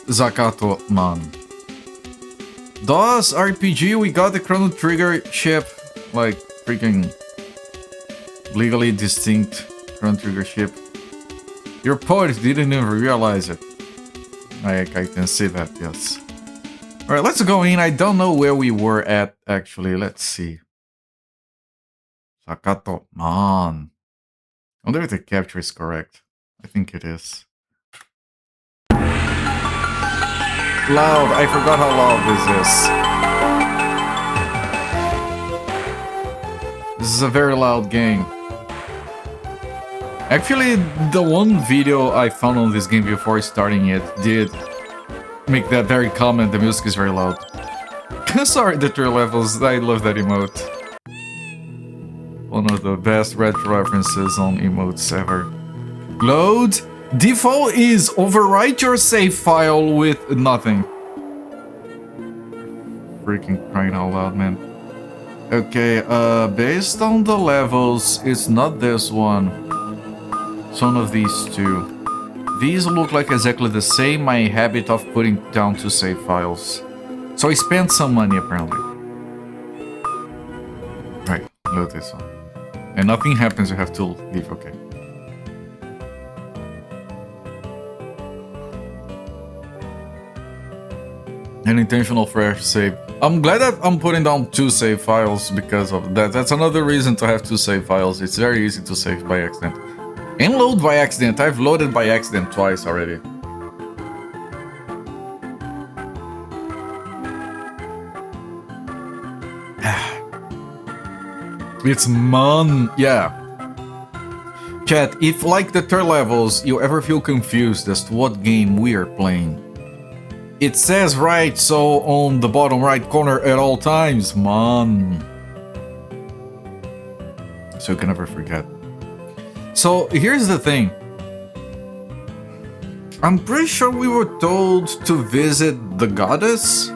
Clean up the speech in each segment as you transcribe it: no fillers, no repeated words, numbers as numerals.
Zakato, Maan. DOS RPG, we got the Chrono Trigger ship, like freaking legally distinct Chrono Trigger ship. Your poet didn't even realize it. I can see that, yes. Alright, let's go in. I don't know where we were at, actually. Let's see. Zakato, Maan. I wonder if the capture is correct. I think it is. Loud. I forgot how loud this is. This is a very loud game. Actually, the one video I found on this game before starting it did make that very comment. The music is very loud. Sorry, the 3 levels. I love that emote. One of the best retro references on emotes ever. Load. Default is overwrite your save file with nothing. Freaking crying out loud, man. Okay, based on the levels, it's not this one. It's one of these two. These look like exactly the same. My habit of putting down 2 save files. So I spent some money apparently. Right, load this one. And nothing happens, you have to leave, okay. An intentional fresh save. I'm glad that I'm putting down 2 save files because of that. That's another reason to have 2 save files. It's very easy to save by accident. And load by accident. I've loaded by accident twice already. It's Maan. Yeah. Chat, if like the 3 levels, you ever feel confused as to what game we are playing, it says right so on the bottom right corner at all times, Maan. So you can never forget. So here's the thing. I'm pretty sure we were told to visit the goddess.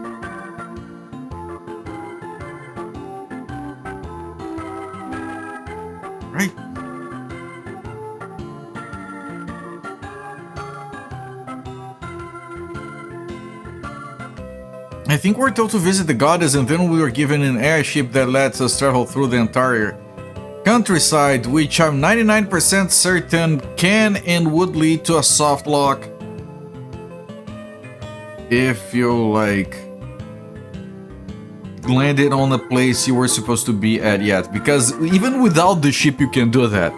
Right? I think we're told to visit the goddess, and then we were given an airship that lets us travel through the entire countryside, which I'm 99% certain can and would lead to a soft lock if you, like, landed on a place you were supposed to be at yet. Because even without the ship, you can do that.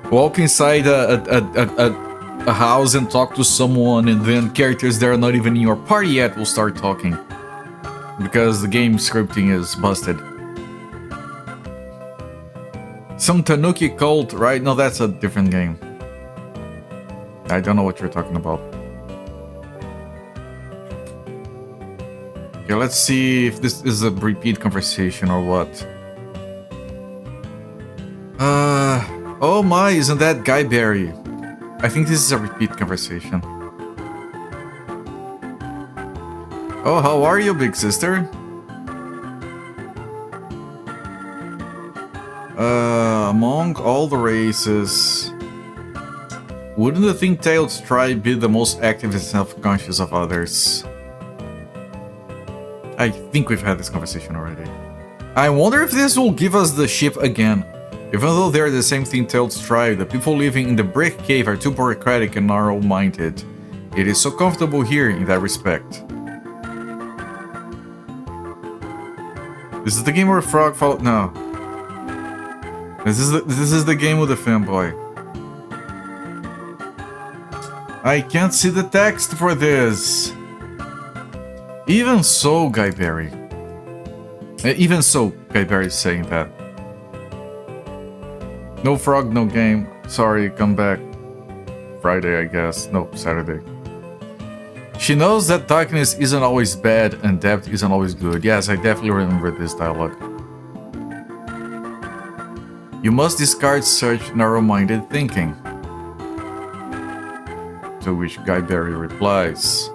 Walk inside a house and talk to someone, and then characters that are not even in your party yet will start talking. Because the game scripting is busted. Some Tanuki cult, right? No, that's a different game. I don't know what you're talking about. Okay, let's see if this is a repeat conversation or what. Oh my, isn't that Guy Berry? I think this is a repeat conversation. Oh, how are you, big sister? Among all the races, wouldn't the Think-Tailed tribe be the most active and self-conscious of others? I think we've had this conversation already. I wonder if this will give us the ship again. Even though they're the same Think-Tailed tribe, the people living in the brick cave are too bureaucratic and narrow-minded. It is so comfortable here in that respect. This is the game where Frog follow. No. This is the game with the fanboy. I can't see the text for this. Even so, Guy Berry. Even so, Guy Berry is saying that. No frog, no game. Sorry, come back. Friday, I guess. No, Saturday. She knows that darkness isn't always bad and depth isn't always good. Yes, I definitely remember this dialogue. You must discard such narrow-minded thinking. To which Guy Berry replies.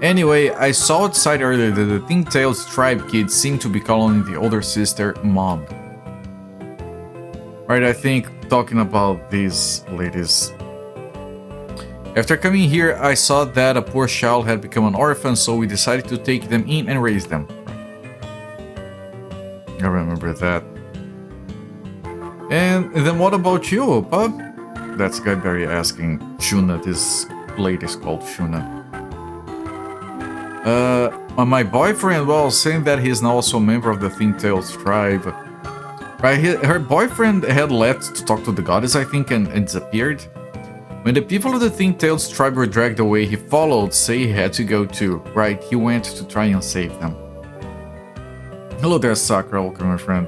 Anyway, I saw outside earlier that the Think-Tailed tribe kids seem to be calling the older sister Mom. Right, I think talking about these ladies. After coming here, I saw that a poor child had become an orphan, so we decided to take them in and raise them. I remember that. And then what about you, Pub? That's Guy asking Shuna. This lady is called Shuna. My boyfriend, well, saying that he's now also a member of the Thinktails tribe. Right, her boyfriend had left to talk to the goddess, I think, and disappeared. When the people of the Thinktails tribe were dragged away, he followed, say he had to go too. Right, he went to try and save them. Hello there, Sakura, welcome my friend.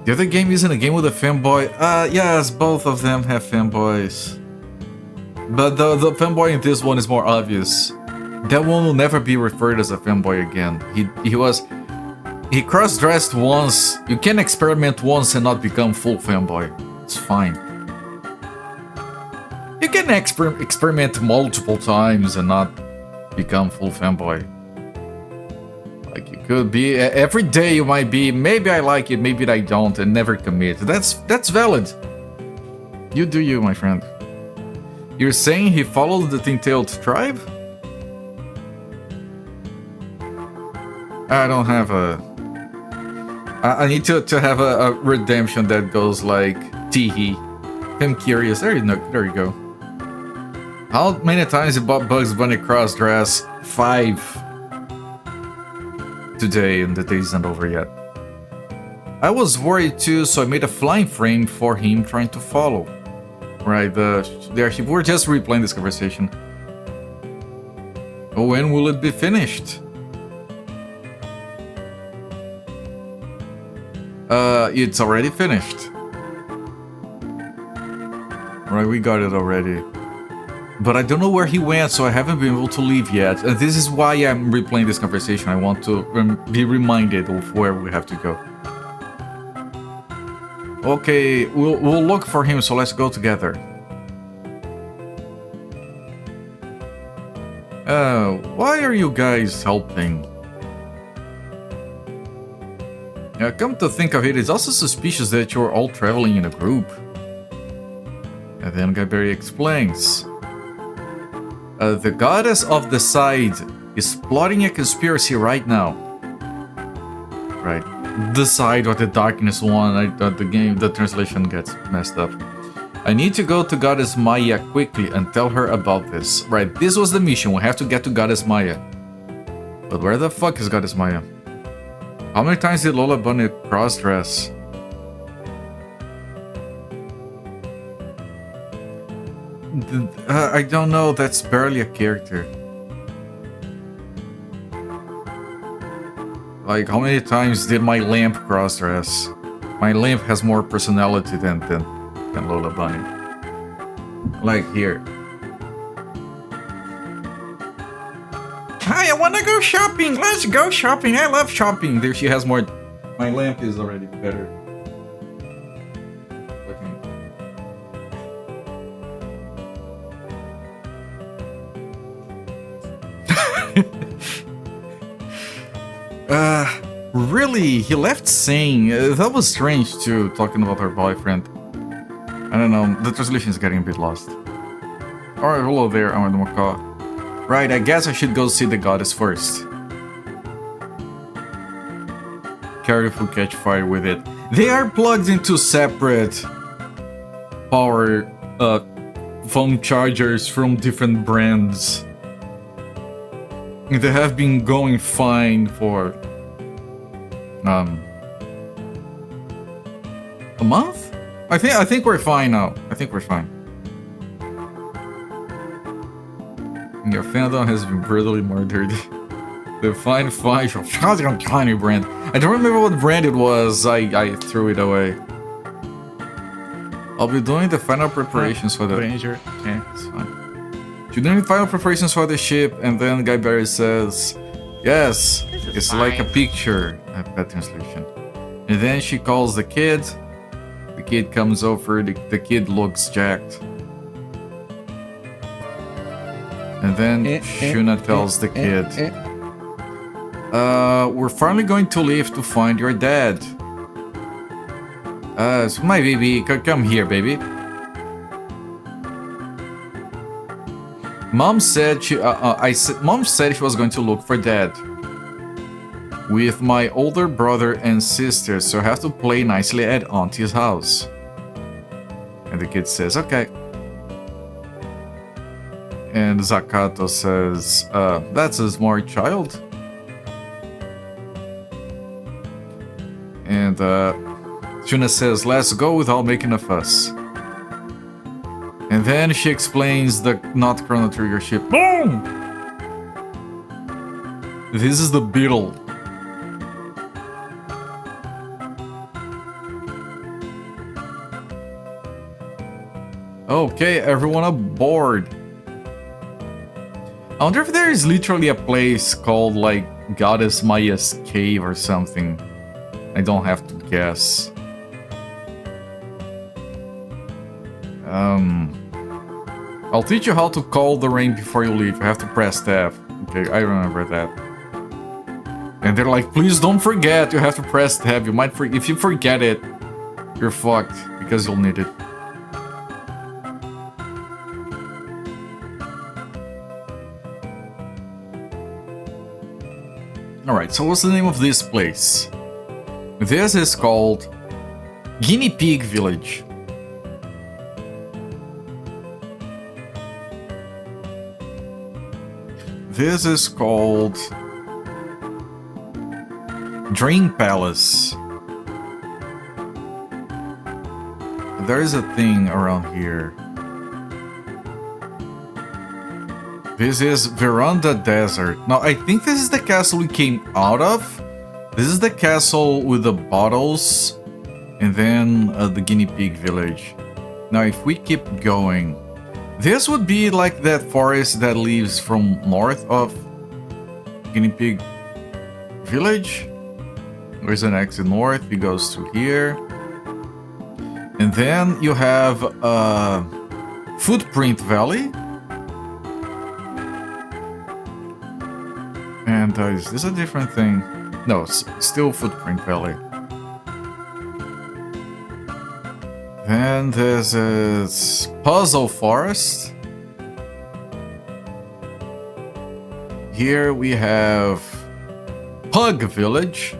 The other game isn't a game with a fanboy. Yes, both of them have fanboys. But the fanboy in this one is more obvious. That one will never be referred as a fanboy again. He cross-dressed once. You can experiment once and not become full fanboy. It's fine. You can experiment multiple times and not become full fanboy. Like, you could be, every day you might be, maybe I like it, maybe I don't, and never commit. That's valid. You do you, my friend. You're saying he followed the Thinktailed tribe? I don't have a... I need to have a redemption that goes like, teehee. I'm curious. There you go. How many times did Bugs Bunny cross-dress? 5. Today, and the day isn't over yet. I was worried too, so I made a flying frame for him trying to follow. Right, we're just replaying this conversation. When will it be finished? It's already finished. Right, we got it already. But I don't know where he went, so I haven't been able to leave yet. And this is why I'm replaying this conversation. I want to be reminded of where we have to go. Okay, we'll look for him, so let's go together. Why are you guys helping? Come to think of it, it's also suspicious that you're all traveling in a group. And then Gabriel explains. The goddess of the side is plotting a conspiracy right now. Right. The side or the darkness one, the translation gets messed up. I need to go to Goddess Maya quickly and tell her about this. Right, this was the mission, we have to get to Goddess Maya. But where the fuck is Goddess Maya? How many times did Lola Bunny cross-dress? I don't know, that's barely a character. Like, how many times did my lamp cross-dress? My lamp has more personality than Lola Bunny. Like, here. Hi, I wanna go shopping! Let's go shopping! I love shopping! There she has more... My lamp is already better. Really? He left saying... that was strange too, talking about her boyfriend. I don't know, the translation is getting a bit lost. Alright, hello there, I'm in the macaw. Right, I guess I should go see the goddess first. Careful, catch fire with it. They are plugged into separate power phone chargers from different brands. They have been going fine for a month? I think we're fine now. I think we're fine. Your fandom has been brutally murdered. The fine fight of tiny brand. I don't remember what brand it was. I threw it away. I'll be doing the final preparations for the Ranger. Okay, it's fine. You're doing the final preparations for the ship, and then Guy Barry says, yes, it's fine. Like a picture. Bad translation. And then she calls the kid. The kid comes over. The kid looks jacked. And then Shuna tells the kid, we're finally going to leave to find your dad. So my baby, come here, baby. Mom said Mom said she was going to look for Dad with my older brother and sister, so I have to play nicely at Auntie's house. And the kid says, okay. And Zakato says, that's a smart child. And Tuna says, let's go without making a fuss. And then she explains the not Chrono Trigger ship. Boom! This is the beetle. Okay, everyone aboard. I wonder if there is literally a place called, like, Goddess Maya's Cave or something. I don't have to guess. I'll teach you how to call the rain before you leave. You have to press tab. Okay, I remember that. And they're like, please don't forget, you have to press tab. You might if you forget it, you're fucked, because you'll need it. Alright, so what's the name of this place? This is called Guinea Pig Village. This is called Dream Palace. There is a thing around here. This is Veranda Desert. Now, I think this is the castle we came out of. This is the castle with the bottles. And then the Guinea Pig Village. Now, if we keep going, this would be like that forest that leaves from north of Guinea Pig Village. There's an exit north. It goes to here. And then you have Footprint Valley. And is this a different thing? No, it's still Footprint Valley. Then there's this Puzzle Forest. Here we have Pug Village.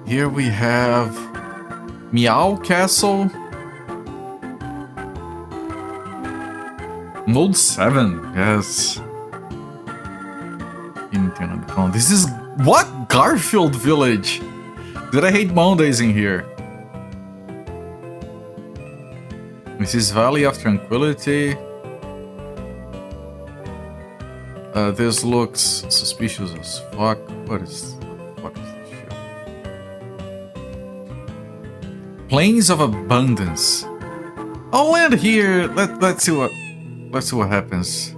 Here we have Meow Castle. Mode 7, yes. This is what? Garfield Village. Did I hate Mondays in here? This is Valley of Tranquility. This looks suspicious as fuck. What the fuck is this shit? Plains of Abundance. I'll land here. Let's see what happens.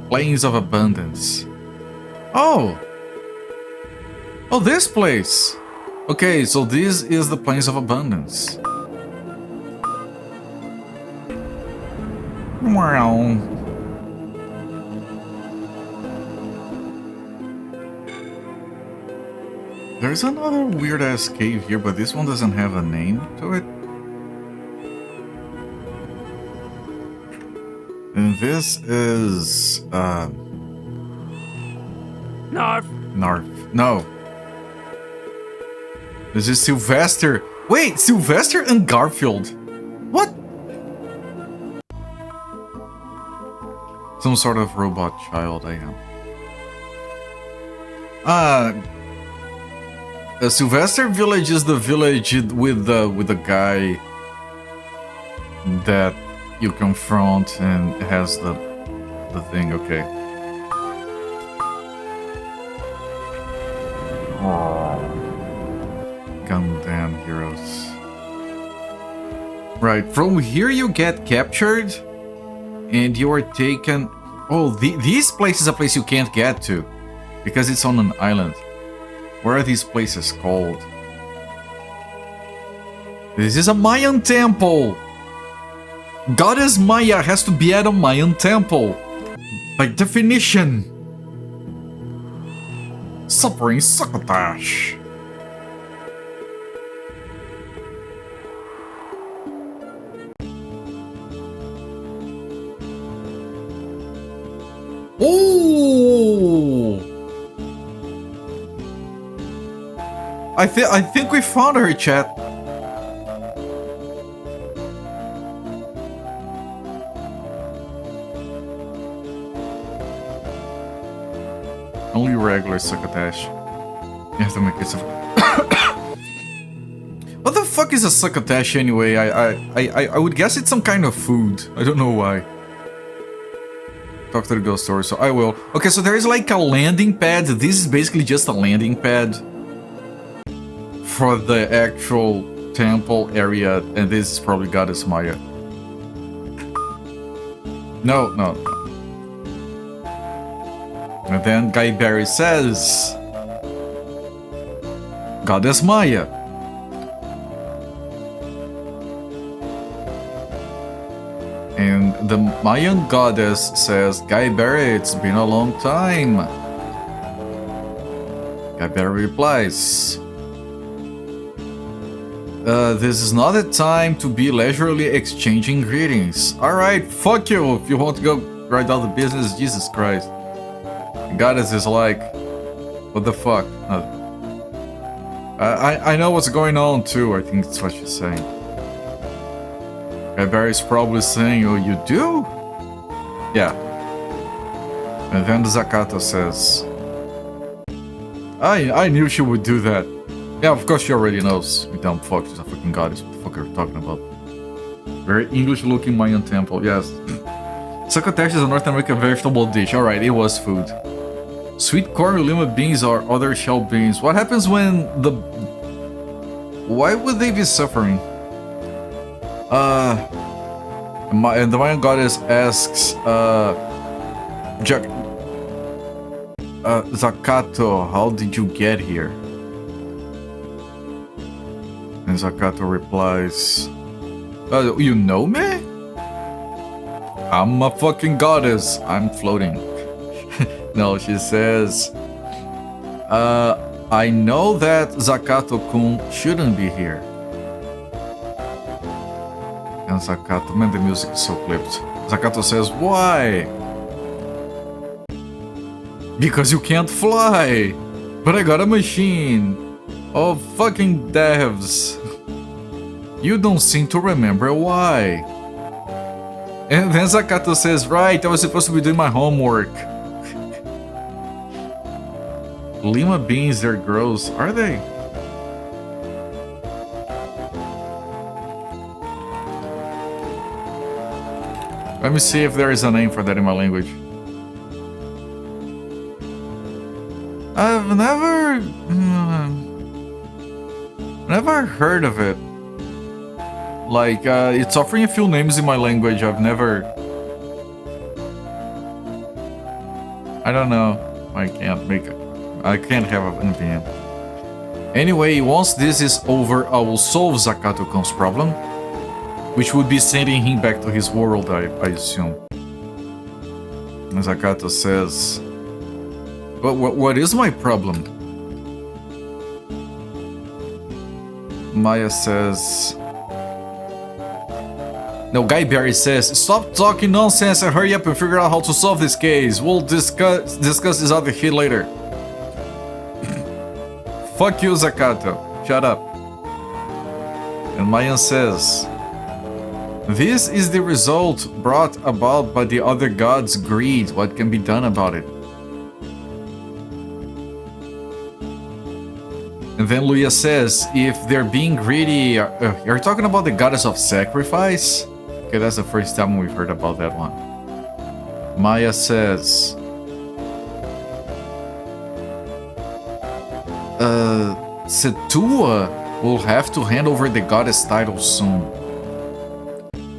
Plains of Abundance. Oh, this place. Okay, so this is the Plains of Abundance. Wow. There's another weird-ass cave here, but this one doesn't have a name to it. And this is, Narf. No. This is Sylvester. Wait, Sylvester and Garfield. What? Some sort of robot child, I am. Sylvester Village is the village with the guy that you confront and has the thing. Okay. Oh, Gundam heroes. Right, from here you get captured and you are taken. Oh, this place is a place you can't get to because it's on an island. Where are these places called? This is a Mayan temple. Goddess Maya has to be at a Mayan temple. By definition. Suffering succotash. Oh! I think we found her, chat. Only regular succotash. You have to make it so. What the fuck is a succotash anyway? I would guess it's some kind of food. I don't know why. Talk to the ghost story, so I will. Okay, so there is like a landing pad. This is basically just a landing pad for the actual temple area, and this is probably Goddess Maya. No. And then Guy Barry says, Goddess Maya. And the Mayan goddess says, Guy Barry, it's been a long time. Guy Barry replies, this is not the time to be leisurely exchanging greetings. Alright, fuck you if you want to go right out of business, Jesus Christ. The goddess is like, what the fuck? I know what's going on too, I think that's what she's saying. Guy Barry's probably saying, oh, you do? Yeah. And then Zakato says, I knew she would do that. Yeah, of course she already knows. You dumb fuck, she's a fucking goddess. What the fuck are you talking about? Very English-looking Mayan temple, yes. Succotash is a North American vegetable dish. Alright, it was food. Sweet corn, lima beans, or other shell beans. What happens when the... Why would they be suffering? And the Mayan goddess asks, Zakato, how did you get here? And Zakato replies, you know me? I'm a fucking goddess. I'm floating. No, she says, I know that Zakato-kun shouldn't be here. And Zakato, man, the music is so clipped. Zakato says, why? Because you can't fly. But I got a machine. Oh, fucking devs. You don't seem to remember why. And then Zakato says, right, I was supposed to be doing my homework. Lima beans, they're gross. Are they? Let me see if there is a name for that in my language. I've never heard of it. Like, it's offering a few names in my language. I've never... I don't know. I can't make it. I can't have an opinion. Anyway, once this is over, I will solve Zakato-kun's problem, which would be sending him back to his world, I assume. And Zakato says, what is my problem? Maya says... No, Guy Barry says, stop talking nonsense and hurry up and figure out how to solve this case. We'll discuss this other shit later. Fuck you, Zakato. Shut up. And Mayan says, this is the result brought about by the other gods' greed. What can be done about it? And then Luya says, if they're being greedy... you're talking about the goddess of sacrifice? Okay, that's the first time we've heard about that one. Maya says... Setua will have to hand over the goddess title soon.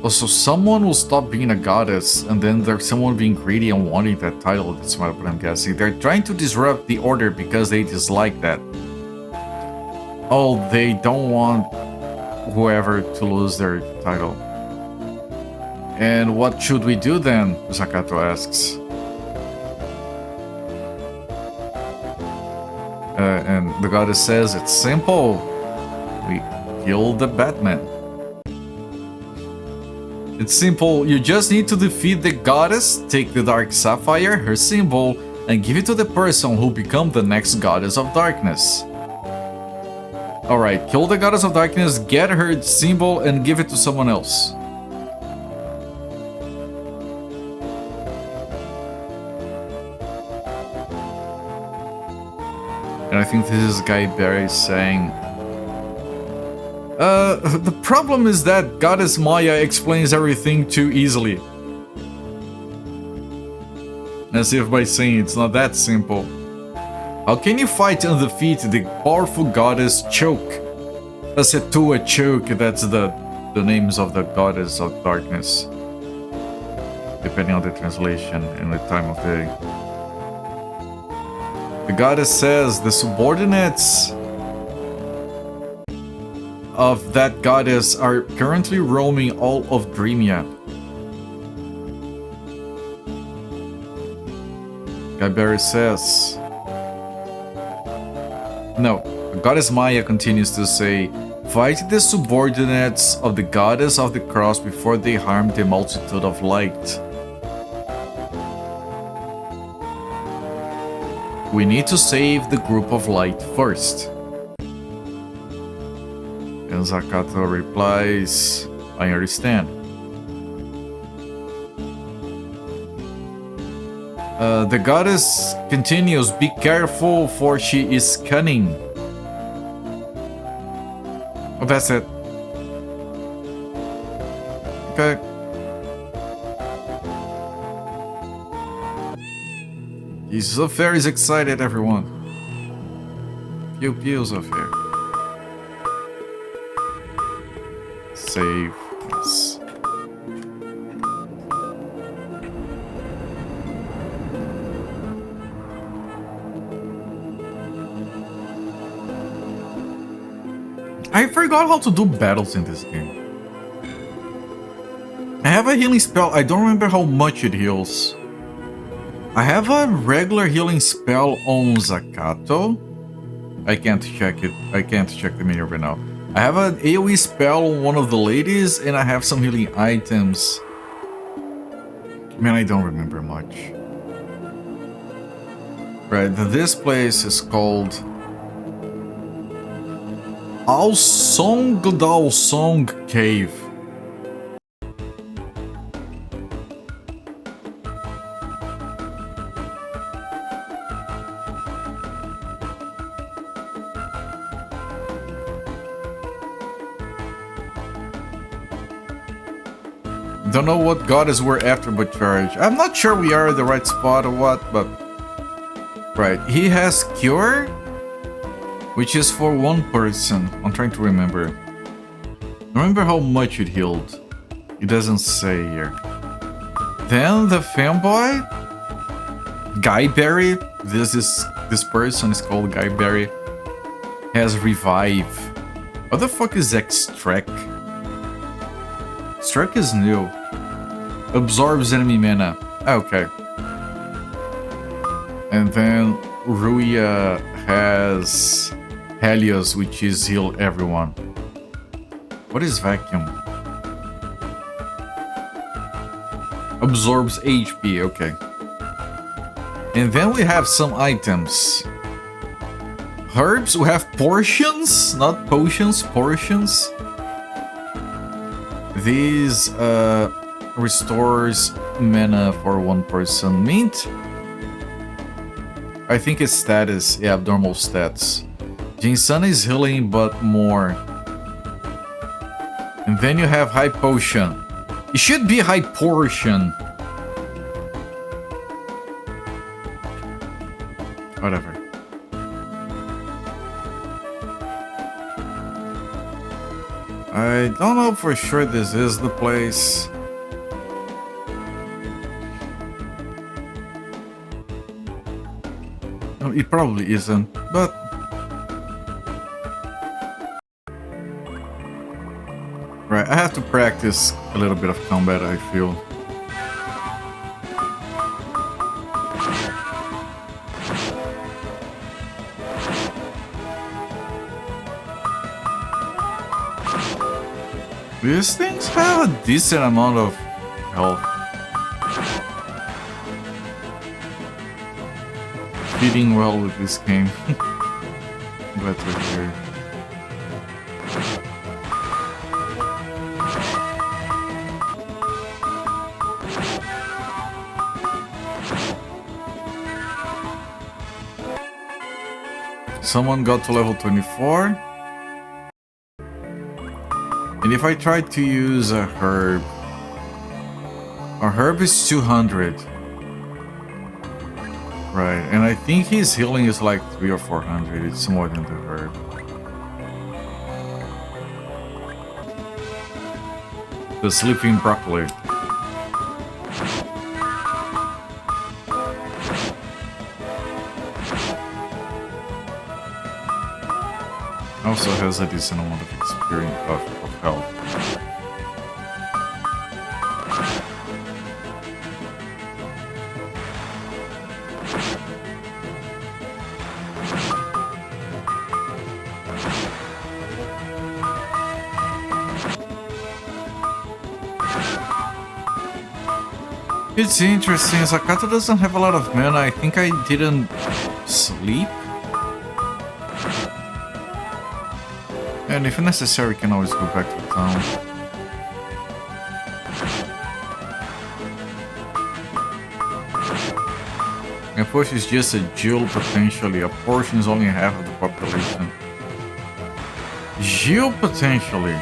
Also, someone will stop being a goddess, and then there's someone being greedy and wanting that title. That's what I'm guessing. They're trying to disrupt the order because they dislike that. Oh, they don't want whoever to lose their title. And what should we do then? Zakato asks. And the goddess says, it's simple. We kill the Batman. It's simple, you just need to defeat the goddess, take the dark sapphire, her symbol, and give it to the person who become the next goddess of darkness. Alright, kill the goddess of darkness, get her symbol, and give it to someone else. And I think this is Guy Barry saying... the problem is that Goddess Maya explains everything too easily. As if by saying it's not that simple. How can you fight and defeat the powerful goddess Choke? Asetua Choke, that's the names of the goddess of darkness. Depending on the translation and the time of day. The goddess says the subordinates of that goddess are currently roaming all of Dreamia. Guyberi says... No, Goddess Maya continues to say, fight the subordinates of the goddess of the cross before they harm the multitude of light. We need to save the group of light first. And Zakato replies, I understand. The goddess continues, be careful for she is cunning. Oh, that's it. Okay. Jesus Affair is excited, everyone. Pew pews affair. Save. Yes. I forgot how to do battles in this game. I have a healing spell. I don't remember how much it heals. I have a regular healing spell on Zakato. I can't check it. I can't check the menu right now. I have an AoE spell on one of the ladies, and I have some healing items. Man, I don't remember much. Right, this place is called Alsong Dalsong Cave. Don't know what goddess we're after but charge. I'm not sure we are at the right spot or what, but... Right, he has cure, which is for one person. I'm trying to remember. Remember how much it healed? It doesn't say here. Then the fanboy, Guyberry. This person is called Guyberry. Has revive. What the fuck is Extract? Extract is new. Absorbs enemy mana. Okay. And then Ruia has Helios, which is heal everyone. What is Vacuum? Absorbs HP, okay. And then we have some items. Herbs, we have portions, not potions, portions. These restores mana for one person. Mint? I think it's status, yeah, abnormal stats. Jinsun is healing, but more. And then you have high potion. It should be high portion. Whatever. I don't know for sure this is the place. No, it probably isn't, but... Right, I have to practice a little bit of combat, I feel. These things? have a decent amount of health. Fitting well with this game. Glad to hear. Someone got to level 24. And if I try to use a herb is 200. Right, and I think his healing is like 300 or 400. It's more than the herb. The sleeping broccoli. Also has a decent amount of experience of health. It's interesting, Zakato doesn't have a lot of mana. I think I didn't sleep. And if necessary, we can always go back to town. A push is just a jewel potentially. A portion is only half of the population. Jewel potentially.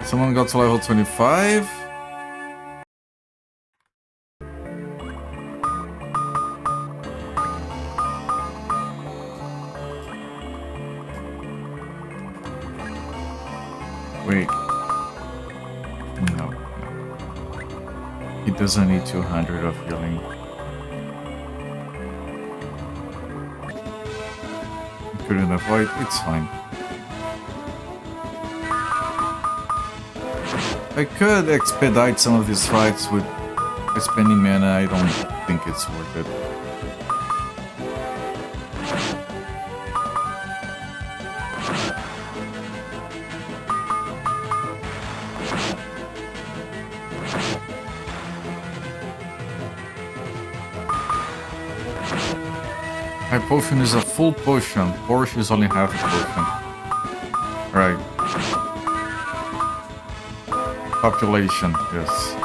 Someone got to level 25. Wait. No. He doesn't need 200 of healing. Couldn't avoid, it's fine. I could expedite some of these fights with spending mana. I don't think it's worth it. My potion is a full potion. Porsche is only half a potion. Right. Population, yes.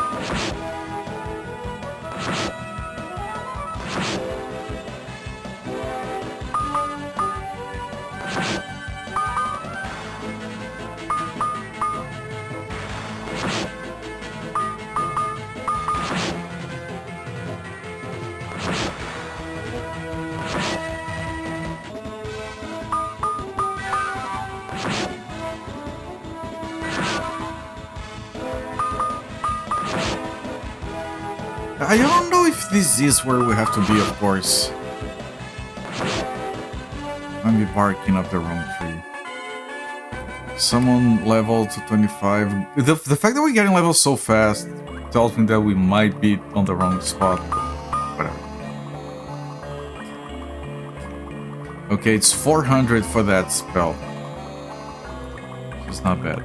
I don't know if this is where we have to be, of course. I'm barking up the wrong tree. Someone level to 25. The fact that we're getting levels so fast tells me that we might be on the wrong spot. Whatever. Okay, it's 400 for that spell. It's not bad.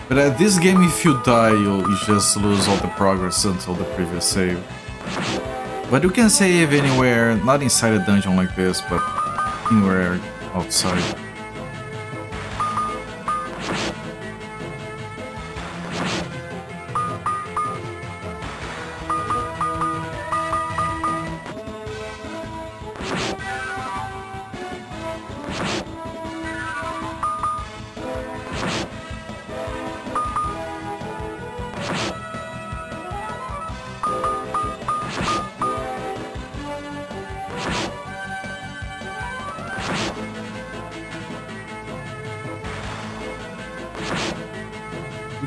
But at this game, if you die, you just lose all the progress until the previous save. But you can save anywhere, not inside a dungeon like this, but anywhere outside.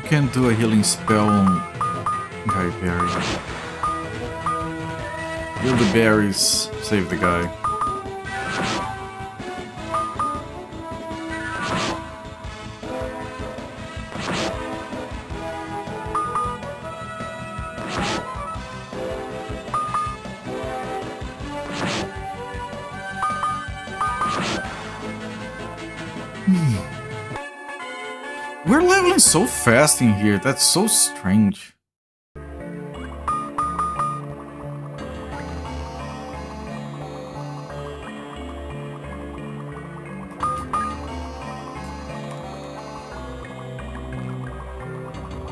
Can do a healing spell on Guy Berry. Heal the berries, save the guy. We're leveling so fast in here. That's so strange.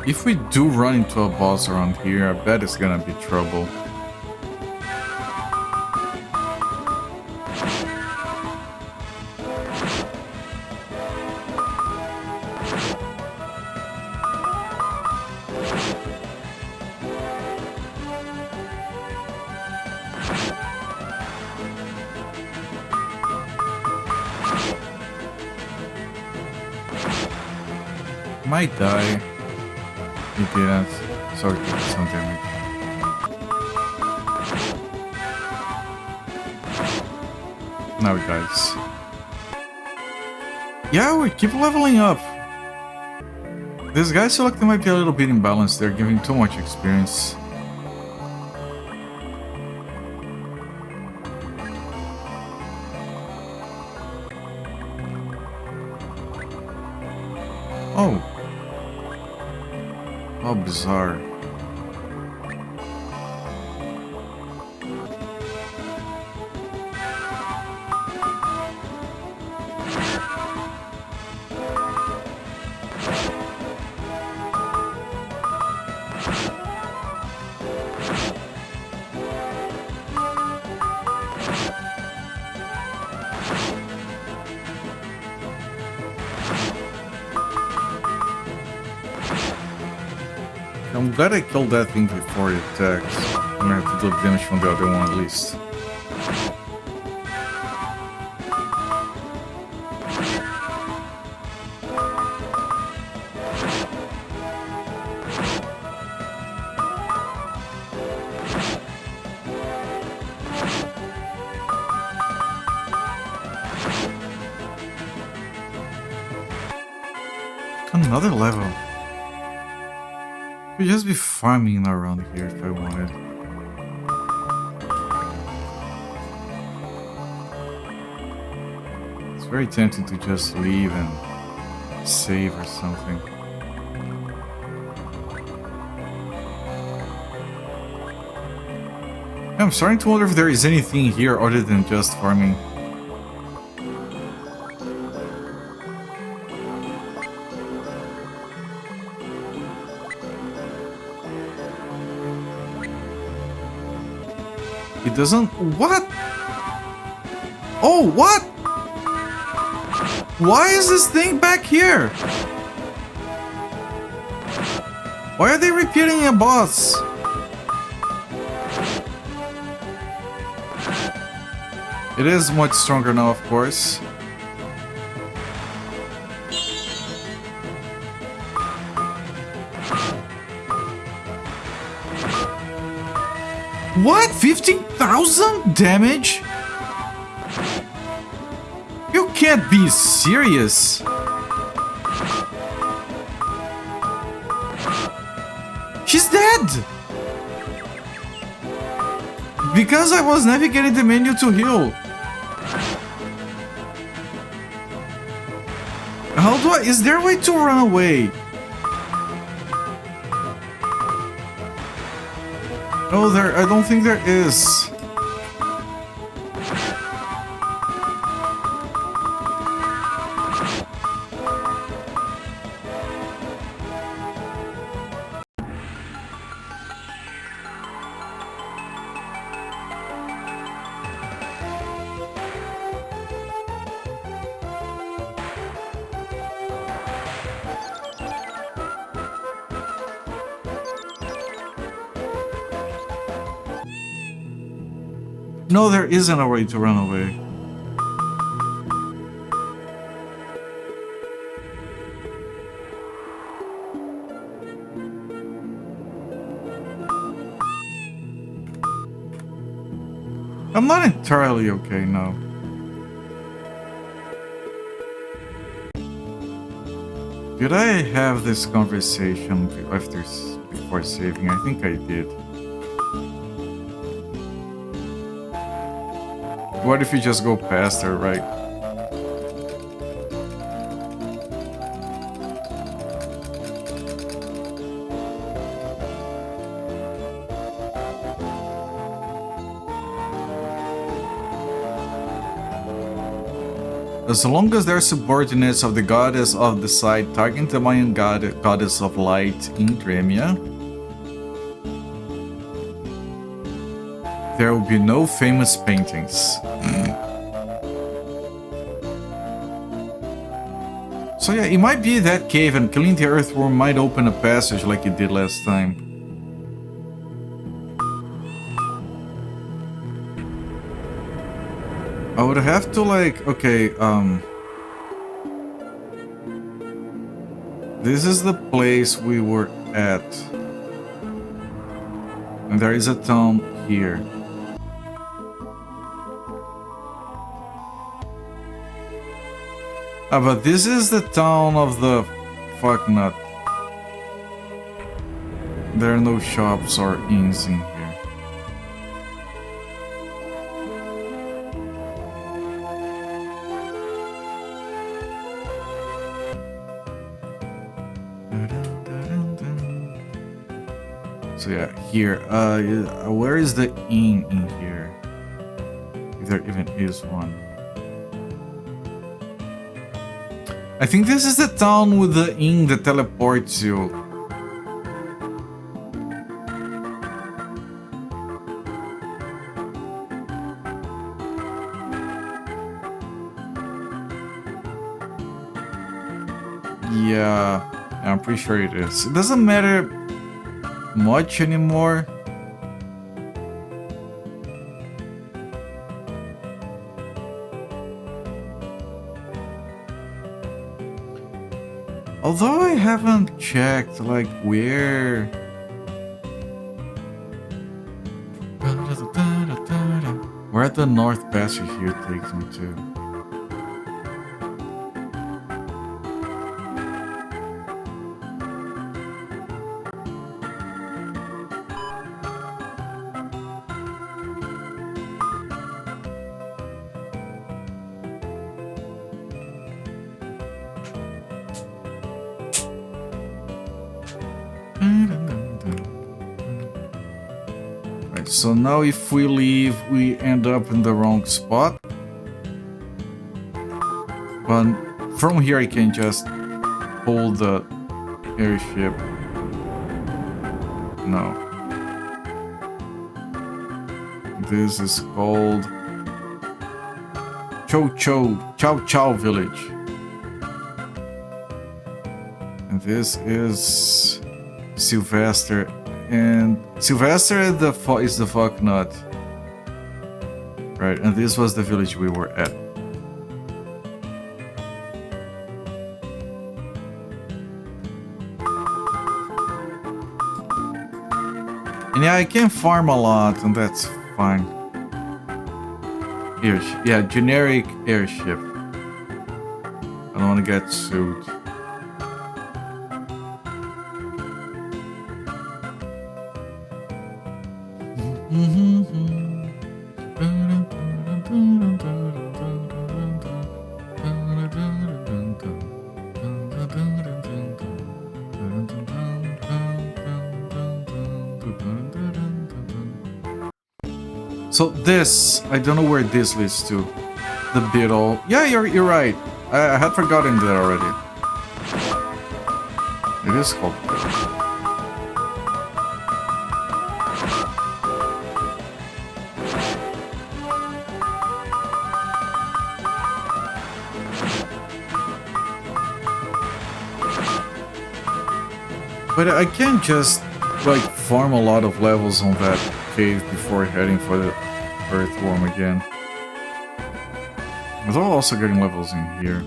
If we do run into a boss around here, I bet it's gonna be trouble. Might die. He didn't. Sorry, take some damage. Now he dies. Yeah, we keep leveling up. This guy selected might be a little bit imbalanced. They're giving too much experience. Oh. How bizarre. I'm glad I killed that thing before it attacks. I'm gonna have to do damage from the other one at least. Another level. Could just be farming around here if I wanted. It's very tempting to just leave and save or something. I'm starting to wonder if there is anything here other than just farming. It doesn't... What? Oh, what? Why is this thing back here? Why are they repeating a boss? It is much stronger now, of course. What? 15,000 damage? You can't be serious. She's dead! Because I was navigating the menu to heal. How do I... Is there a way to run away? No, I don't think there is. No, there isn't a way to run away. I'm not entirely okay now. Did I have this conversation before saving? I think I did. What if you just go past her, right? As long as they're subordinates of the goddess of the site, targeting the Mayan goddess of light in Dremia, there will be no famous paintings. So yeah, it might be that cave, and killing the earthworm might open a passage like it did last time. I would have to like, okay, this is the place we were at. And there is a town here. Ah, but this is the town of the fuck nut. There are no shops or inns in here. So yeah, here. Where is the inn in here? If there even is one. I think this is the town with the inn that teleports you. Yeah, I'm pretty sure it is. It doesn't matter much anymore. Although I haven't checked, like, where... Where the North Passage here takes me to. So now if we leave, we end up in the wrong spot. But from here I can just pull the airship. No. This is called Chow Chow Village. And this is Sylvester. And Sylvester is the fuck nut. Right, and this was the village we were at. And yeah, I can farm a lot, and that's fine. Yeah, generic airship. I don't want to get sued. So this, I don't know where this leads to. The beetle. Yeah, you're right. I had forgotten that already. It is called beetle. But I can't just like farm a lot of levels on that cave before heading for the earthworm again. Although also getting levels in here.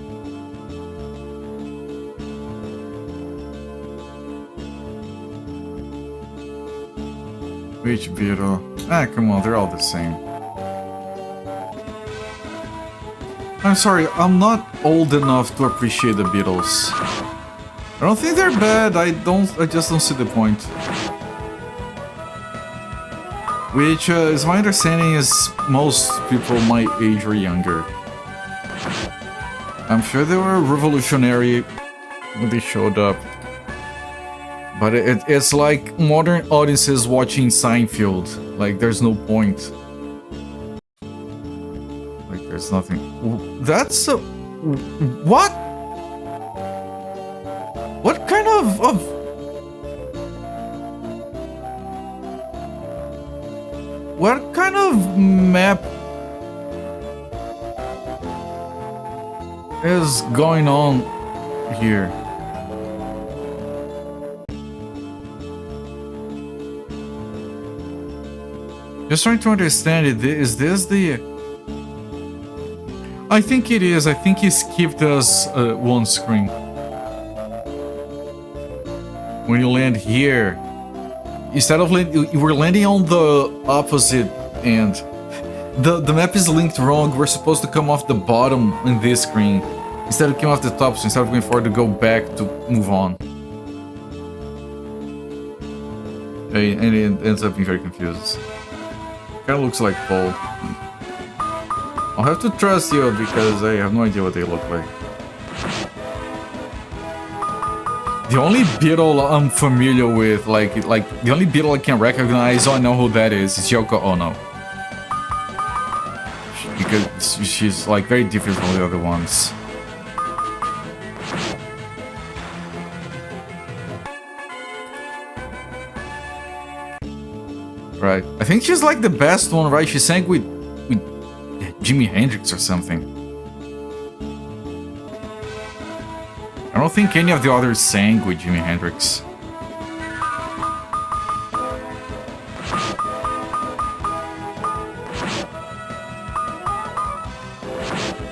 Which beetle? Ah, come on, they're all the same. I'm sorry, I'm not old enough to appreciate the beetles. I don't think they're bad, I just don't see the point. Which, is my understanding, is most people my age or younger. I'm sure they were revolutionary when they showed up. But it's like modern audiences watching Seinfeld. Like, there's no point. Like, there's nothing. That's a... What? What kind of... What kind of map is going on here? Just trying to understand it. Is this the... I think it is. I think he skipped us one screen. When you land here, instead of you were landing on the opposite end. The map is linked wrong. We're supposed to come off the bottom in this screen. Instead of coming off the top, so instead of going forward to go back to move on. And it ends up being very confused. Kinda looks like Paul. I'll have to trust you because I have no idea what they look like. The only Beatle I'm familiar with, like the only Beatle I can recognize, I know who that is Yoko Ono. Because she's like very different from the other ones. Right. I think she's like the best one, right? She sang with Jimi Hendrix or something. I don't think any of the others sang with Jimi Hendrix.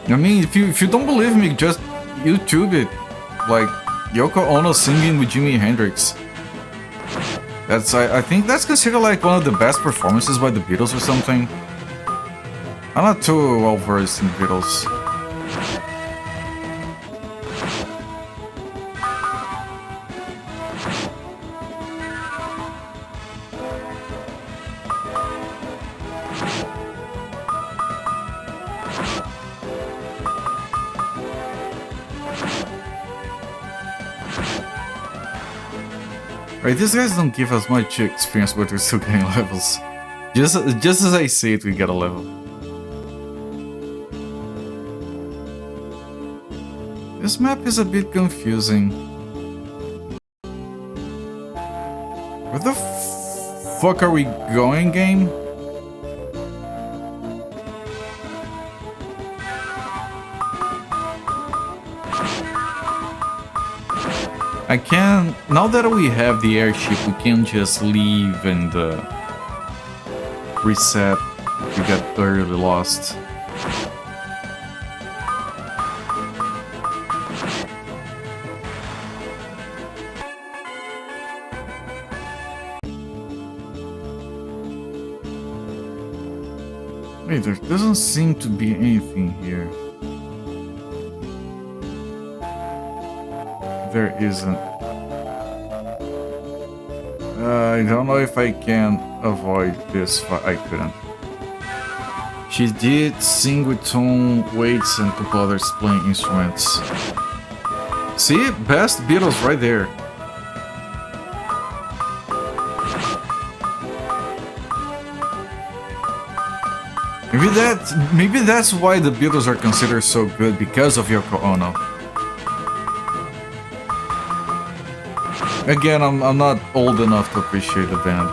I mean, if you don't believe me, just YouTube it. Like Yoko Ono singing with Jimi Hendrix. I think that's considered like one of the best performances by the Beatles or something. I'm not too well versed in the Beatles. Right, these guys don't give us much experience, but we're still getting levels. Just as I say it, we get a level. This map is a bit confusing. Where the fuck are we going, game? I can... Now that we have the airship, we can just leave and reset if we get thoroughly lost. Wait, there doesn't seem to be anything here. There isn't. I don't know if I can avoid this. I couldn't. She did sing with Tom Waits and a couple others playing instruments. See? Best Beatles right there. Maybe that's why the Beatles are considered so good, because of Yoko Ono. Again, I'm not old enough to appreciate the band.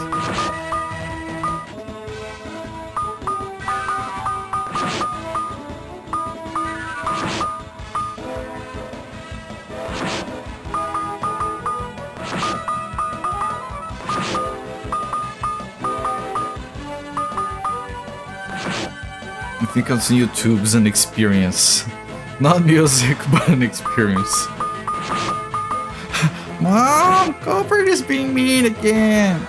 I think on YouTube's an experience. Not music, but an experience. Mom, Cooper is being mean again.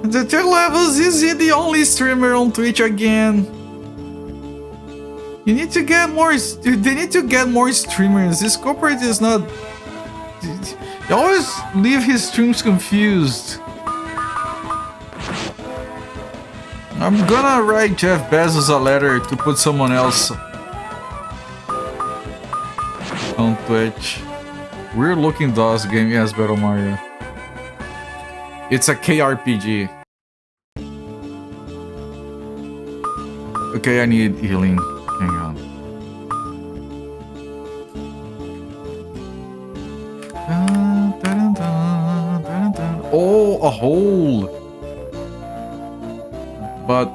The 2 levels, is he the only streamer on Twitch again? You need to get more. They need to get more streamers. This corporate is not. They always leave his streams confused. I'm gonna write Jeff Bezos a letter to put someone else on Twitch. Weird looking DOS game, yes, Battle Mario. It's a KRPG. Okay, I need healing. Hang on. Oh, a hole! But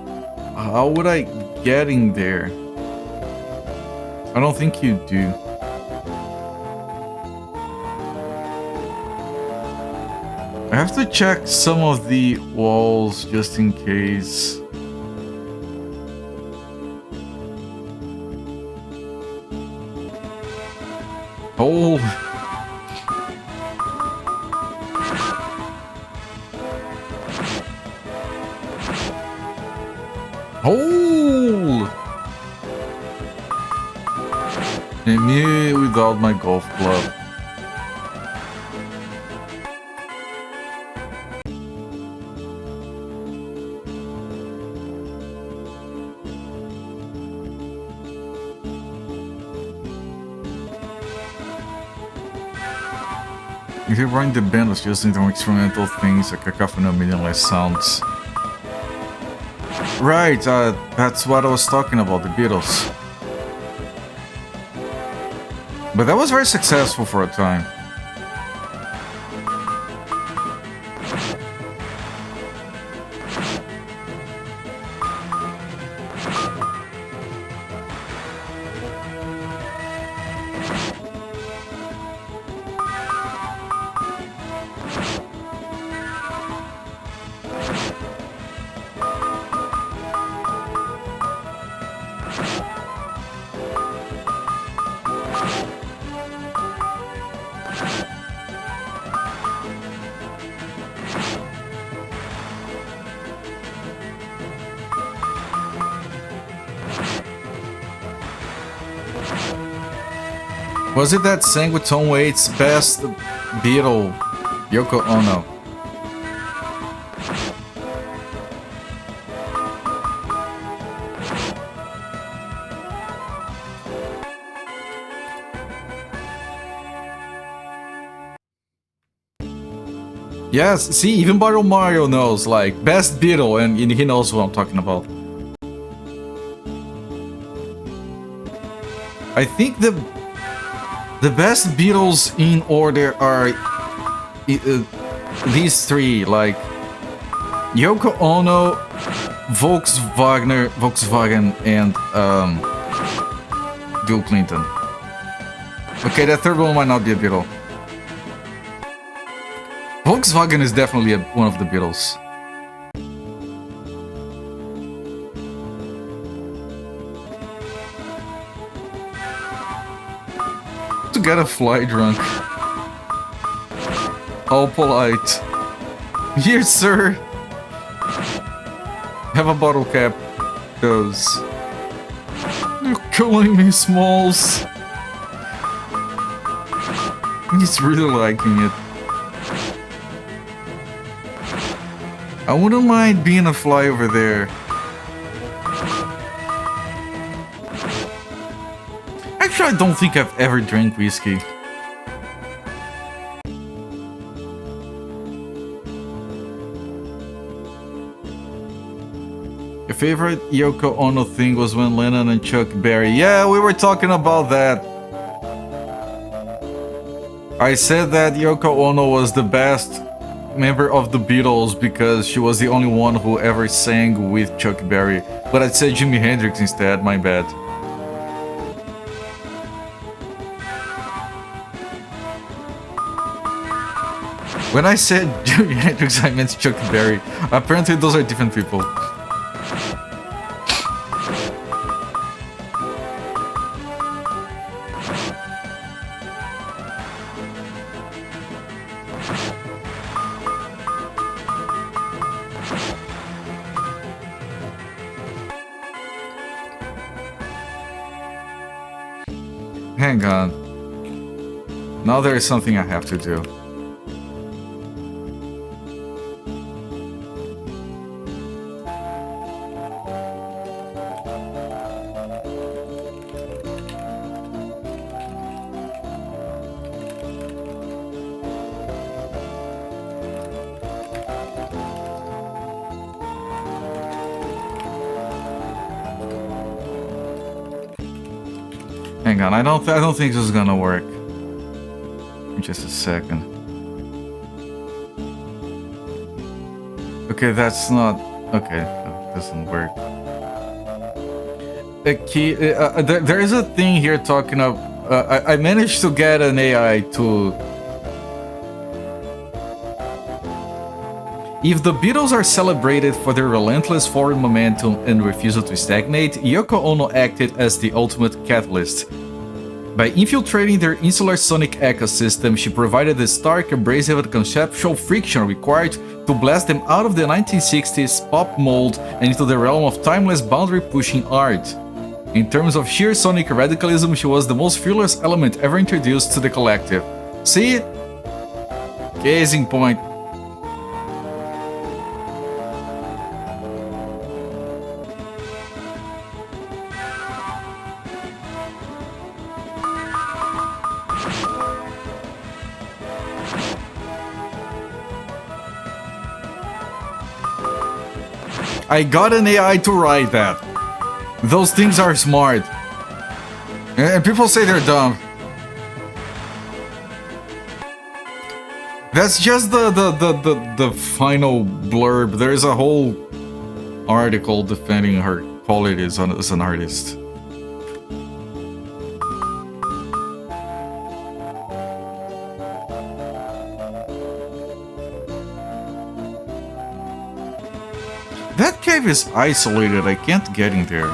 how would I get in there? I don't think you do. I have to check some of the walls just in case. Hole! Hole! And me without my golf club. If you run the band was just into experimental things, a cacophony of meaningless sounds. Right, that's what I was talking about, the Beatles. But that was very successful for a time. Was it that sang with Tom Waits' best Beatle, Yoko Ono? Yes, see, even Mario knows, like, best Beatle, and he knows what I'm talking about. I think the best Beatles in order are these three, like Yoko Ono, Volkswagen, and Bill Clinton. Okay, that third one might not be a Beatle. Volkswagen is definitely one of the Beatles. To get a fly drunk. How polite. Here, sir. Have a bottle cap. Those. You're killing me, Smalls. He's really liking it. I wouldn't mind being a fly over there. Actually, I don't think I've ever drank whiskey. Your favorite Yoko Ono thing was when Lennon and Chuck Berry... Yeah, we were talking about that. I said that Yoko Ono was the best member of the Beatles because she was the only one who ever sang with Chuck Berry. But I said Jimi Hendrix instead, my bad. When I said Jimi Hendrix, I meant Chuck Berry. Apparently those are different people. Hang on. Now there is something I have to do. Hang on, I don't think this is gonna work. Just a second. Okay, that's not okay. No, doesn't work. The key. There is a thing here talking of. I managed to get an AI to. If the Beatles are celebrated for their relentless forward momentum and refusal to stagnate, Yoko Ono acted as the ultimate catalyst. By infiltrating their insular sonic ecosystem, she provided the stark, abrasive, and conceptual friction required to blast them out of the 1960s pop mold and into the realm of timeless boundary-pushing art. In terms of sheer sonic radicalism, she was the most fearless element ever introduced to the collective. See? Case in point. I got an AI to write that. Those things are smart. And people say they're dumb. That's just the final blurb. There's a whole article defending her qualities as an artist. That cave is isolated, I can't get in there.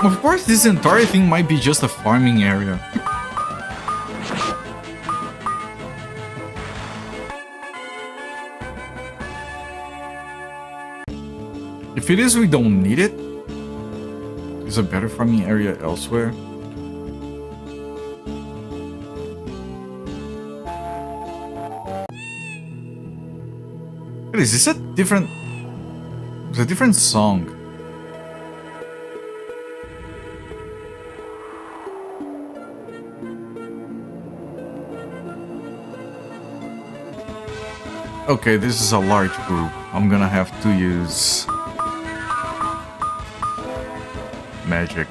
Of course, this entire thing might be just a farming area. If it is, we don't need it. There's a better farming area elsewhere. Wait, is this a different... It's a different song. Okay, this is a large group. I'm gonna have to use... magic.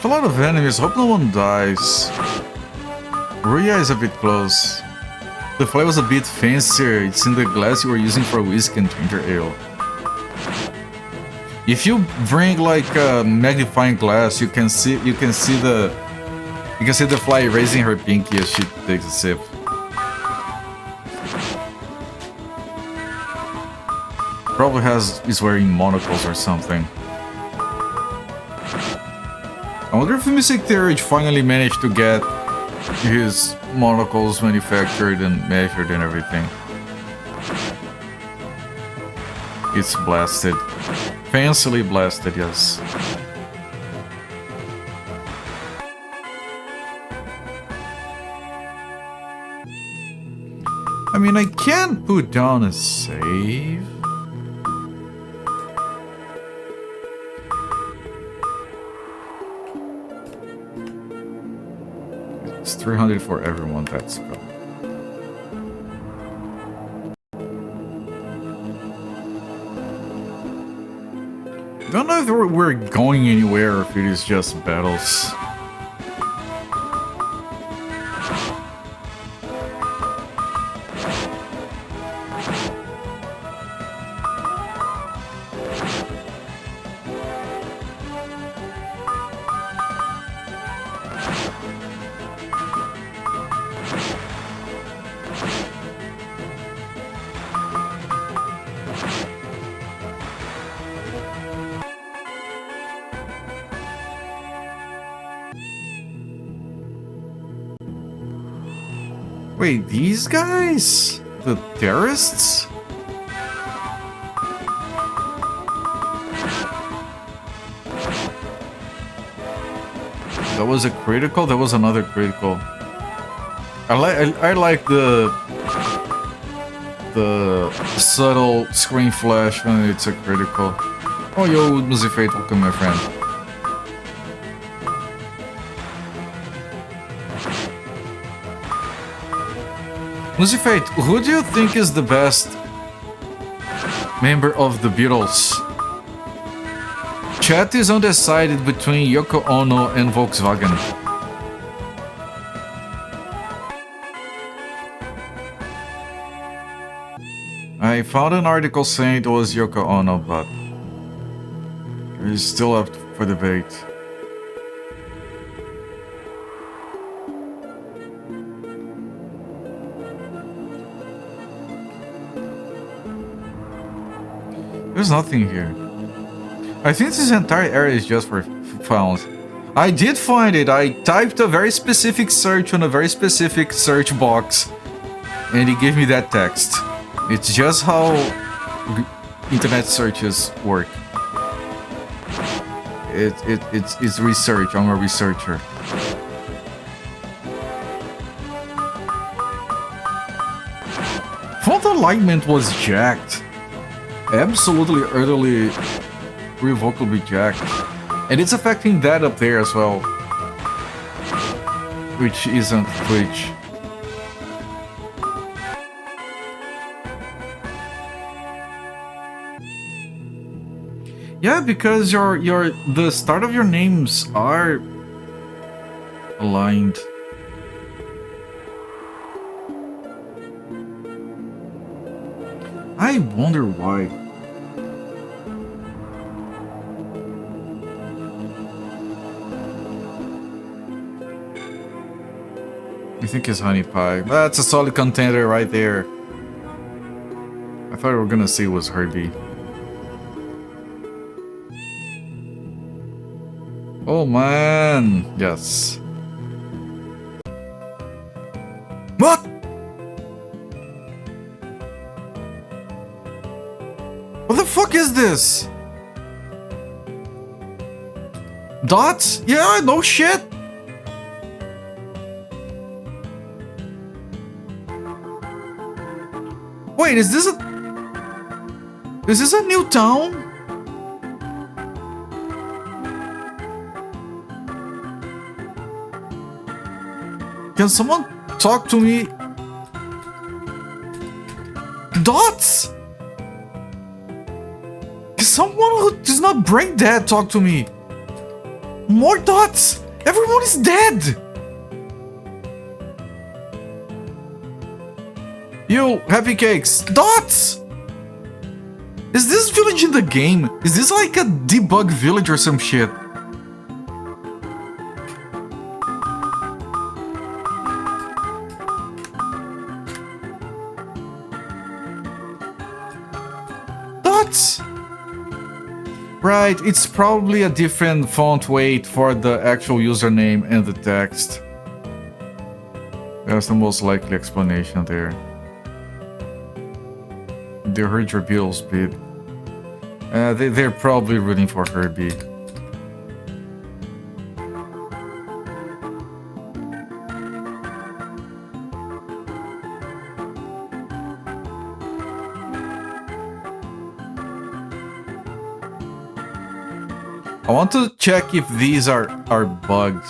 A lot of enemies, hope no one dies. Ria is a bit close. The fly was a bit fancier, it's in the glass you were using for whiskey and ginger ale. If you bring like a magnifying glass, you can see the fly raising her pinky as she takes a sip. Probably is wearing monocles or something. I wonder if Mystic Theurge finally managed to get his monocles manufactured and measured and everything. It's blasted. Fancily blasted, yes. I mean, I can't put down a save. It's 300 for everyone, that spell. Don't know if we're going anywhere or if it is just battles. Wait, these guys? The terrorists? That was a critical? That was another critical. I like the subtle screen flash when it's a critical. Oh, yo, Musifate, welcome, my friend. Musifate, who do you think is the best member of the Beatles? Chat is undecided between Yoko Ono and Volkswagen. I found an article saying it was Yoko Ono, but it's still up for debate. There's nothing here. I think this entire area is just for found. I did find it. I typed a very specific search on a very specific search box, and it gave me that text. It's just how internet searches work. It's research. I'm a researcher. Font alignment was jacked. Absolutely, utterly, irrevocably jacked. And it's affecting that up there as well. Which isn't Twitch. Yeah, because the start of your names are aligned. I wonder why. I think it's honey pie. That's a solid contender right there. I thought we were gonna see it was Herbie. Oh man, yes. What? What the fuck is this? Dots? Yeah, no shit. Wait, is this a new town? Can someone talk to me? Dots? Can someone who is not brain dead talk to me? More dots! Everyone is dead! Yo, happy cakes. Dots! Is this village in the game? Is this like a debug village or some shit? Dots! Right, it's probably a different font weight for the actual username and the text. That's the most likely explanation there. They heard your Beatles bid. They're probably rooting for Herbie. I want to check if these are bugged.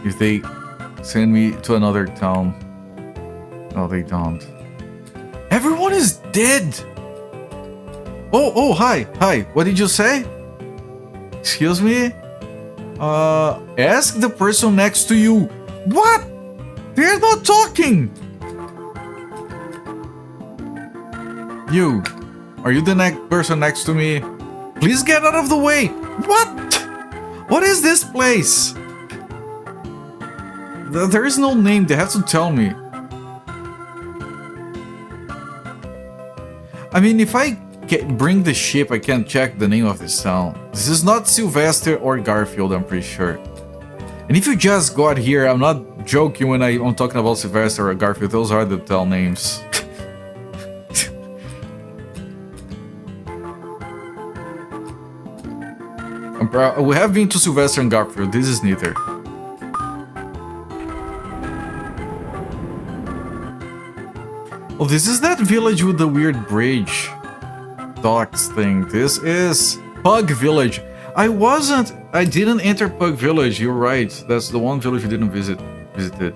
If they send me to another town. No, they don't. Everyone is dead! Oh, hi. What did you say? Excuse me? Ask the person next to you. What? They're not talking! You. Are you the person next to me? Please get out of the way! What? What is this place? There is no name, they have to tell me. I mean, if I bring the ship, I can check the name of this town. This is not Sylvester or Garfield, I'm pretty sure. And if you just got here, I'm not joking when I'm talking about Sylvester or Garfield. Those are the tell names. We have been to Sylvester and Garfield. This is neither. Oh, this is that village with the weird bridge. Docks thing. This is Pug Village. I didn't enter Pug Village. You're right. That's the one village you didn't visited.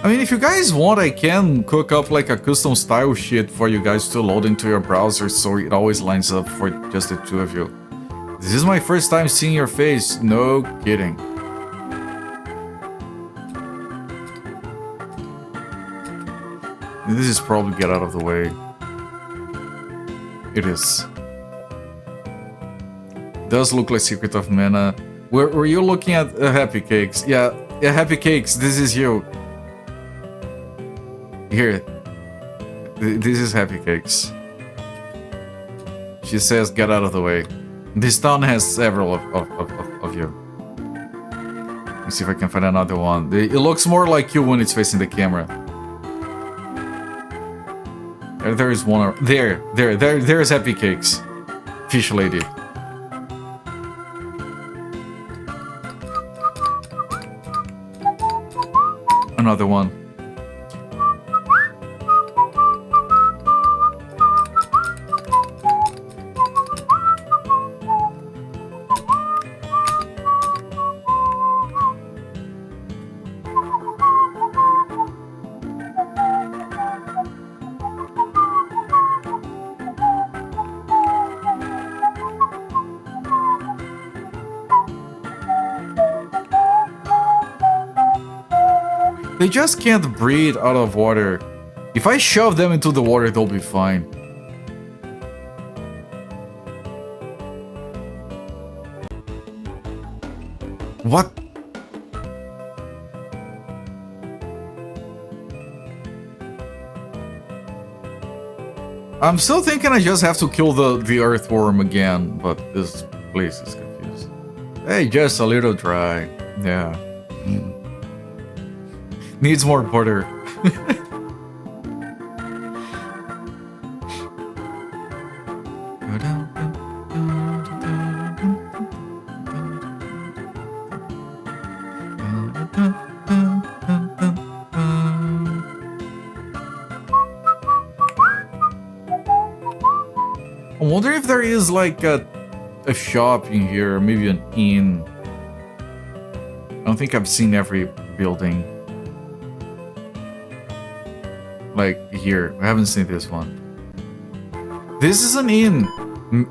I mean, if you guys want, I can cook up like a custom style shit for you guys to load into your browser so it always lines up for just the two of you. This is my first time seeing your face. No kidding. This is probably get out of the way. It is. Does look like Secret of Mana. Were you looking at Happy Cakes? Yeah, Happy Cakes, this is you. Here. This is Happy Cakes. She says get out of the way. This town has several of you. Let's see if I can find another one. It looks more like you when it's facing the camera. There is one. There's Happy Cakes. Fish lady. Another one. They just can't breathe out of water. If I shove them into the water, they'll be fine. What? I'm still thinking I just have to kill the earthworm again, but this place is confused. Hey, just a little dry. Yeah. Needs more butter. I wonder if there is like a shop in here, maybe an inn. I don't think I've seen every building. Like here, I haven't seen this one. This is an inn,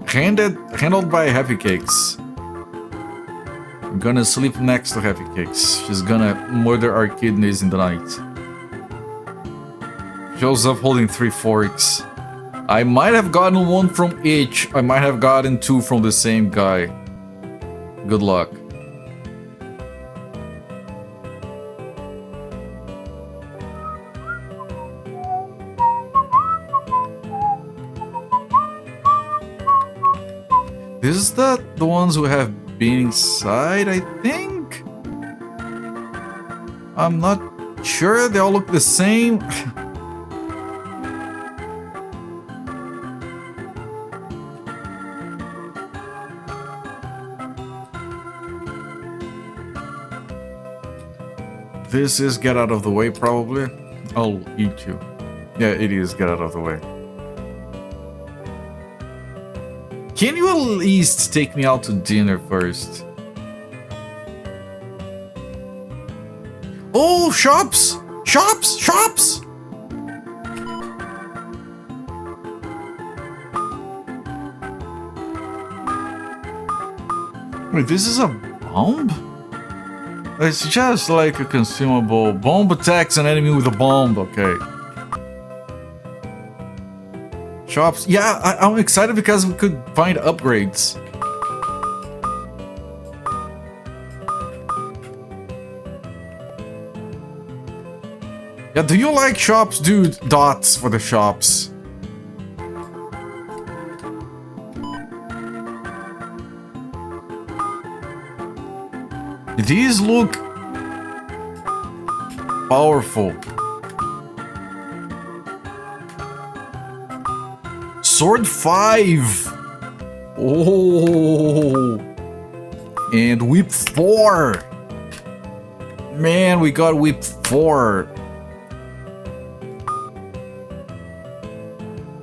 handled by Happy Cakes. I'm gonna sleep next to Happy Cakes. She's gonna murder our kidneys in the night. Shows up holding 3 forks. I might have gotten one from each. I might have gotten 2 from the same guy. Good luck. This is the ones who have been inside, I think? I'm not sure, they all look the same. This is get out of the way, probably. I'll eat you. Yeah, it is get out of the way. Can you at least take me out to dinner first? Oh, shops! Shops! Shops! Wait, this is a bomb? It's just like a consumable. Bomb attacks an enemy with a bomb, okay. Shops. Yeah, I'm excited because we could find upgrades. Yeah, do you like shops, dude? Dots for the shops. These look powerful. Sword 5. Oh. And whip 4. Man, we got whip 4.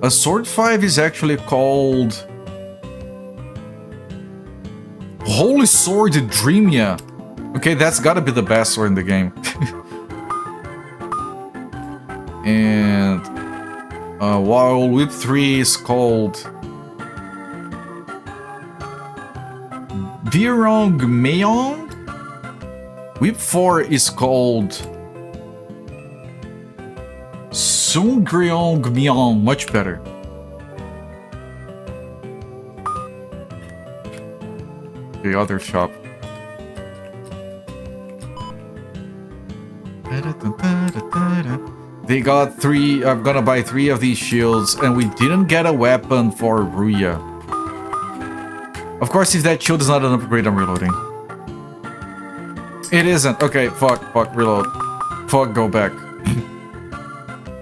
A sword 5 is actually called Holy Sword Dreamia. Okay, that's gotta be the best sword in the game. And while whip 3 is called Virong Meong, whip 4 is called Sungryong Myong. Much better. The other shop. They got 3. I'm gonna buy 3 of these shields, and we didn't get a weapon for Ruya. Of course, if that shield is not an upgrade, I'm reloading. It isn't. Okay, fuck, reload. Fuck, go back.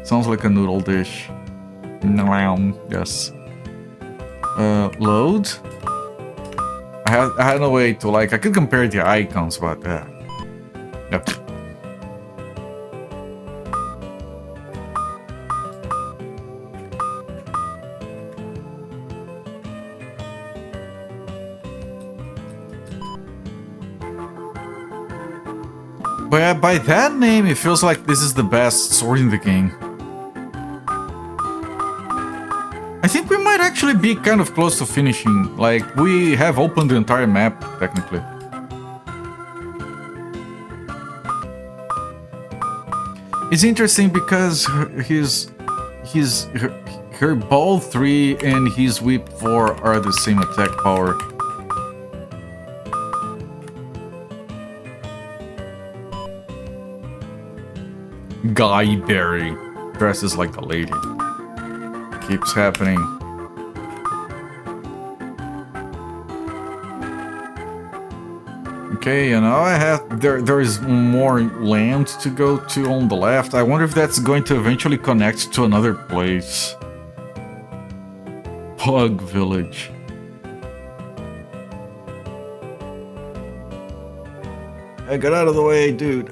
Sounds like a noodle dish. Yes. Load. I had no way to, like, I could compare the icons, but yep. But by that name, it feels like this is the best sword in the game. I think we might actually be kind of close to finishing. Like, we have opened the entire map, technically. It's interesting because her ball 3 and his whip 4 are the same attack power. Guy Berry dresses like a lady. Keeps happening. Okay, and now I have there is more land to go to on the left. I wonder if that's going to eventually connect to another place. Pug Village. Hey, get out of the way, dude.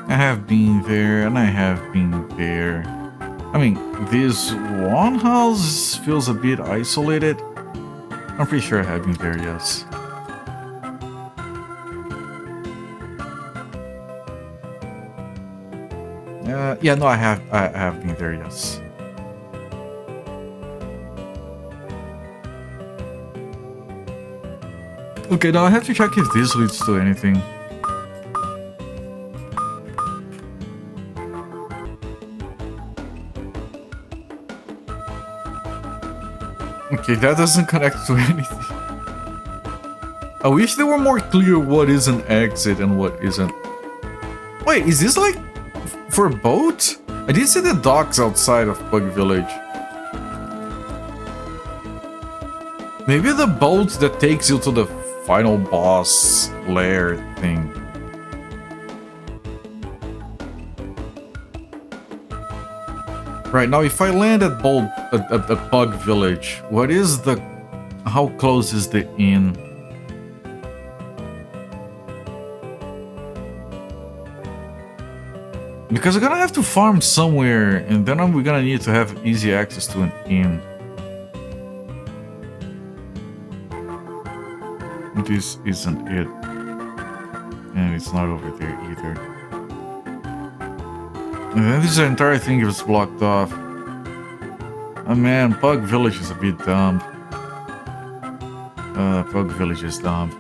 I have been there, and I have been there. I mean, this one house feels a bit isolated. I'm pretty sure I have been there, yes. Yeah, no, I have been there, yes. Okay, now I have to check if this leads to anything. Okay, that doesn't connect to anything. I wish they were more clear what is an exit and what isn't. Wait, is this like for a boat? I didn't see the docks outside of Bug Village. Maybe the boat that takes you to the final boss lair thing. Right, now if I land at Bug Village, what is the... how close is the inn? Because I'm gonna have to farm somewhere, and then we're gonna need to have easy access to an inn. This isn't it. And it's not over there either. And then this entire thing is blocked off. Oh man, Pug Village is a bit dumb. Pug Village is dumb.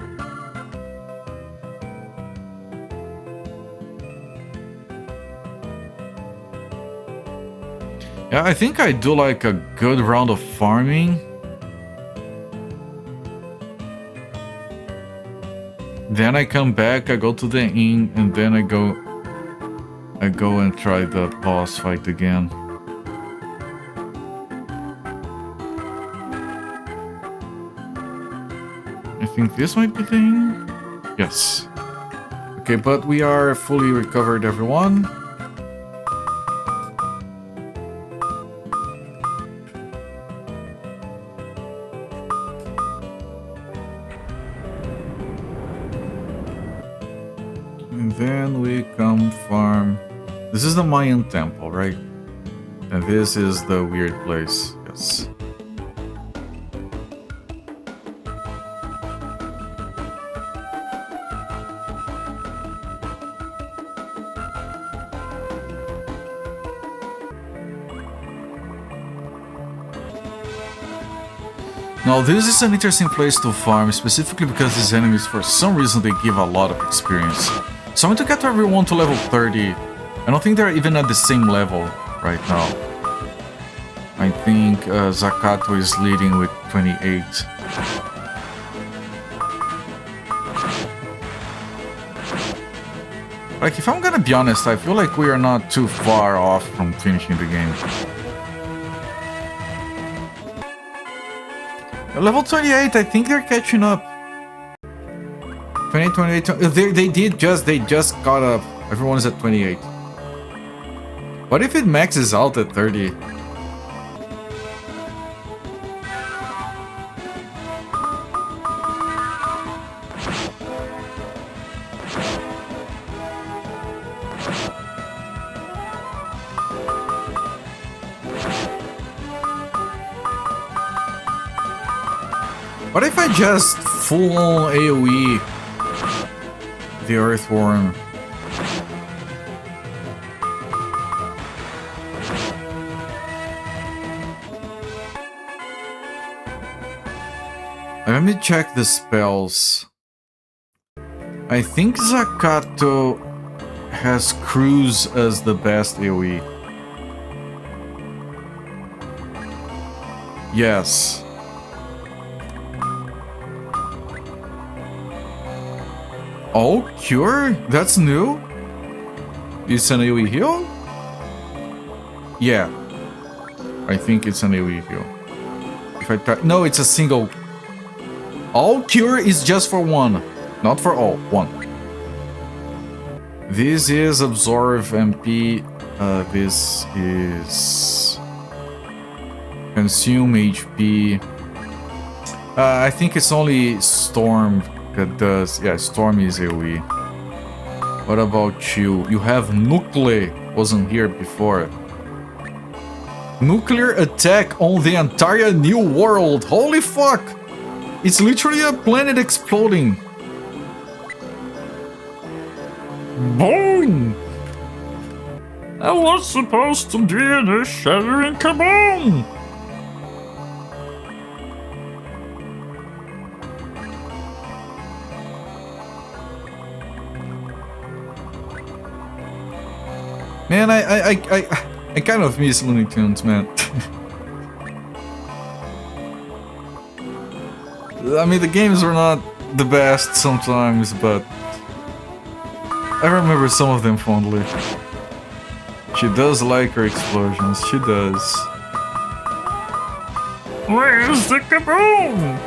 Yeah, I think I do like a good round of farming. Then I come back, I go to the inn, and then I I go and try the boss fight again. I think this might be thing. Yes. Okay, but we are fully recovered, everyone. And then we come farm. This is the Mayan temple, right? And this is the weird place. Yes. Now this is an interesting place to farm, specifically because these enemies, for some reason, they give a lot of experience. So I'm going to get everyone to level 30. I don't think they're even at the same level right now. I think Zakato is leading with 28. Like, if I'm gonna be honest, I feel like we are not too far off from finishing the game. Level 28, I think they're catching up. 28, they just caught up. Everyone is at 28. What if it maxes out at 30? What if I just full-on AoE the Earthworm? Let me check the spells. I think Zakato has Cruise as the best AoE. Yes. Oh, Cure? That's new? It's an AoE heal? Yeah. I think it's an AoE heal. If I try... No, it's a single... All Cure is just for one. Not for all. One. This is Absorb MP. This is... Consume HP. I think it's only Storm that does... Yeah, Storm is AoE. What about you? You have Nuclear. Wasn't here before. Nuclear attack on the entire new world. Holy fuck! It's literally a planet exploding. Boom! I was supposed to be in a shattering kaboom! Man, I kind of miss Looney Tunes, man. I mean, the games were not the best sometimes, but I remember some of them fondly. She does like her explosions, she does. Where's the kaboom?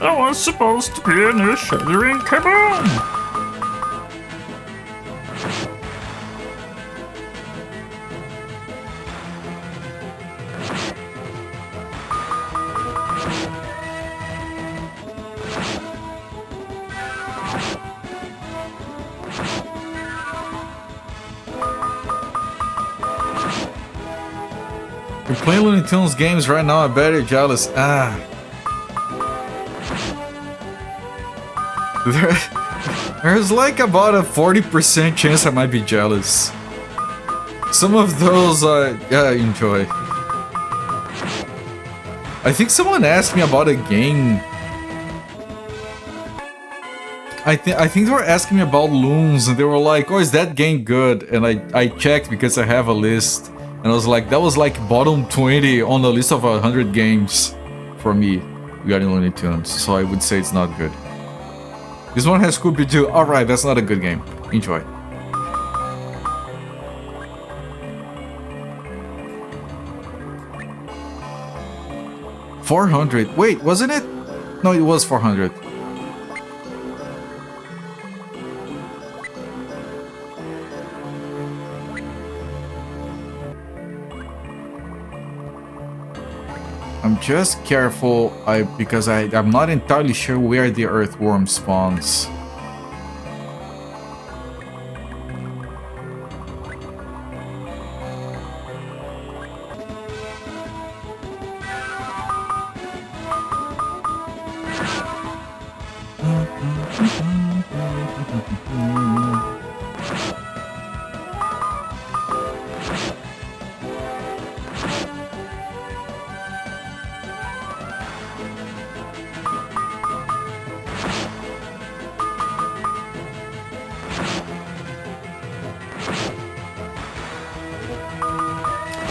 I was supposed to be in a shattering kaboom! You're playing Looney Tunes games right now, I bet you're jealous. There's like about a 40% chance I might be jealous. Some of those I enjoy. I think someone asked me about a game. I think they were asking me about Loons and they were like, oh, is that game good? And I checked because I have a list. And I was like, that was like bottom 20 on the list of 100 games for me regarding Looney Tunes. So I would say it's not good. This one has Scooby-Doo. Alright, that's not a good game. Enjoy. 400. Wait, wasn't it? No, it was 400. I'm just careful because I'm not entirely sure where the earthworm spawns.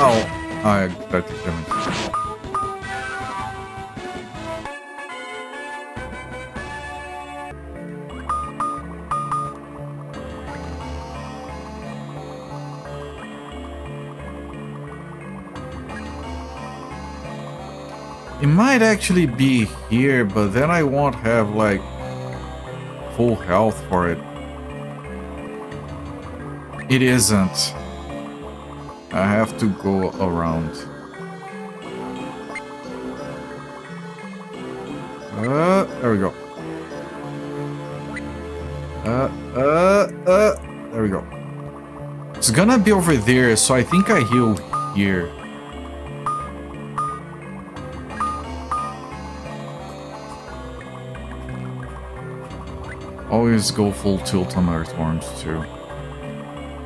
Oh, I got the damage. It might actually be here, but then I won't have like full health for it. It isn't. I have to go around. There we go. There we go. It's gonna be over there, so I think I heal here. Always go full tilt on earthworms too.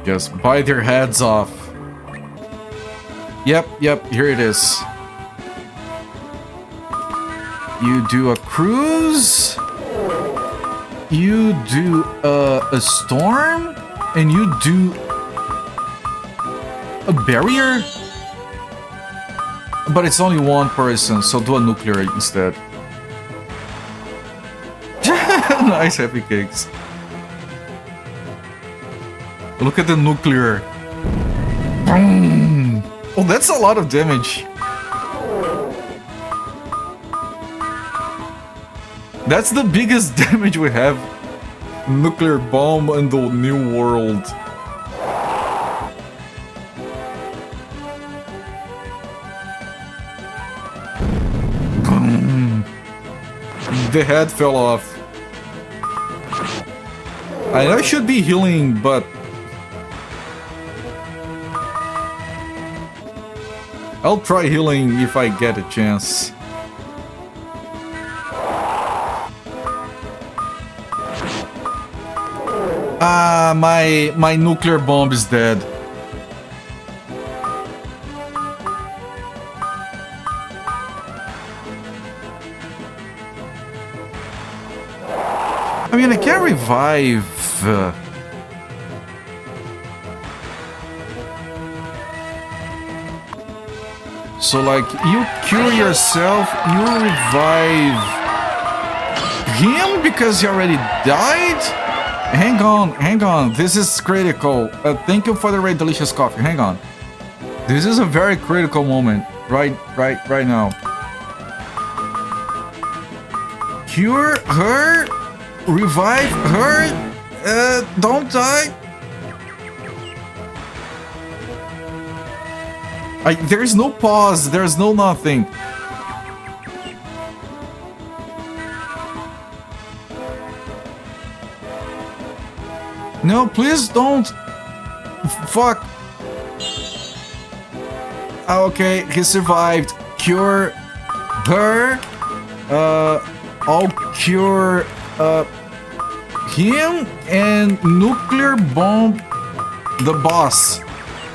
Just bite their heads off. Yep, here it is. You do a cruise, you do a storm, and you do a barrier? But it's only one person, so do a nuclear instead. Nice happy cakes. Look at the nuclear. Boom. Oh, that's a lot of damage. That's the biggest damage we have. Nuclear bomb in the new world. Boom. The head fell off. I should be healing, but I'll try healing if I get a chance. Ah, my nuclear bomb is dead. I mean, I can't revive. So, like, you cure yourself, you revive him because he already died? Hang on, this is critical. Thank you for the raid, delicious coffee. Hang on. This is a very critical moment. Right now. Cure her, revive her, don't die. There's no pause, there's no nothing. No, please don't. Fuck. Okay, he survived. Cure her. I'll cure him and nuclear bomb the boss.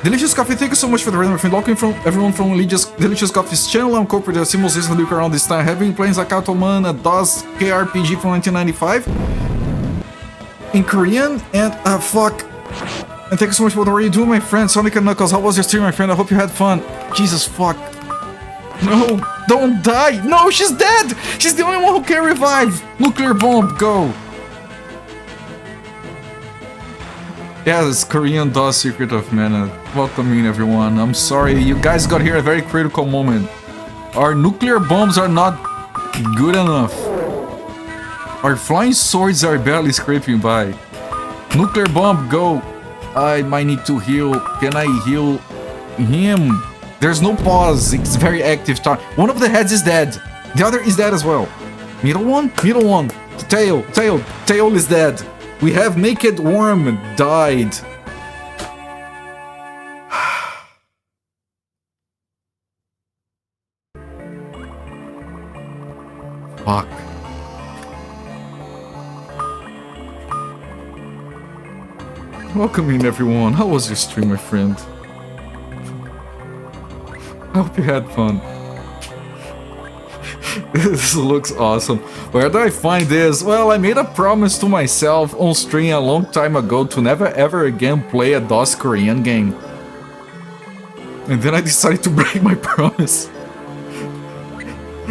Delicious Coffee, thank you so much for the random friend. Welcome from everyone from Delicious Coffee's channel. I'm Cooper, the Simos recently look around this time. Have been playing Zakato, Maan, a DOS KRPG from 1995 in Korean, and fuck. And thank you so much for what are you doing, my friend? Sonic and Knuckles, how was your stream, my friend? I hope you had fun. Jesus fuck. No, don't die. No, she's dead. She's the only one who can revive. Nuclear bomb, go. Yes, Korean DOS Secret of Mana. Welcome in, everyone. I'm sorry, you guys got here at a very critical moment. Our nuclear bombs are not good enough. Our flying swords are barely scraping by. Nuclear bomb, go. I might need to heal. Can I heal him? There's no pause. It's very active time. One of the heads is dead. The other is dead as well. Middle one? Middle one. Tail. Tail is dead. We have Naked Worm died. Fuck. Welcome in, everyone. How was your stream, my friend? I hope you had fun. This looks awesome. Where did I find this? Well, I made a promise to myself on stream a long time ago to never ever again play a DOS Korean game. And then I decided to break my promise.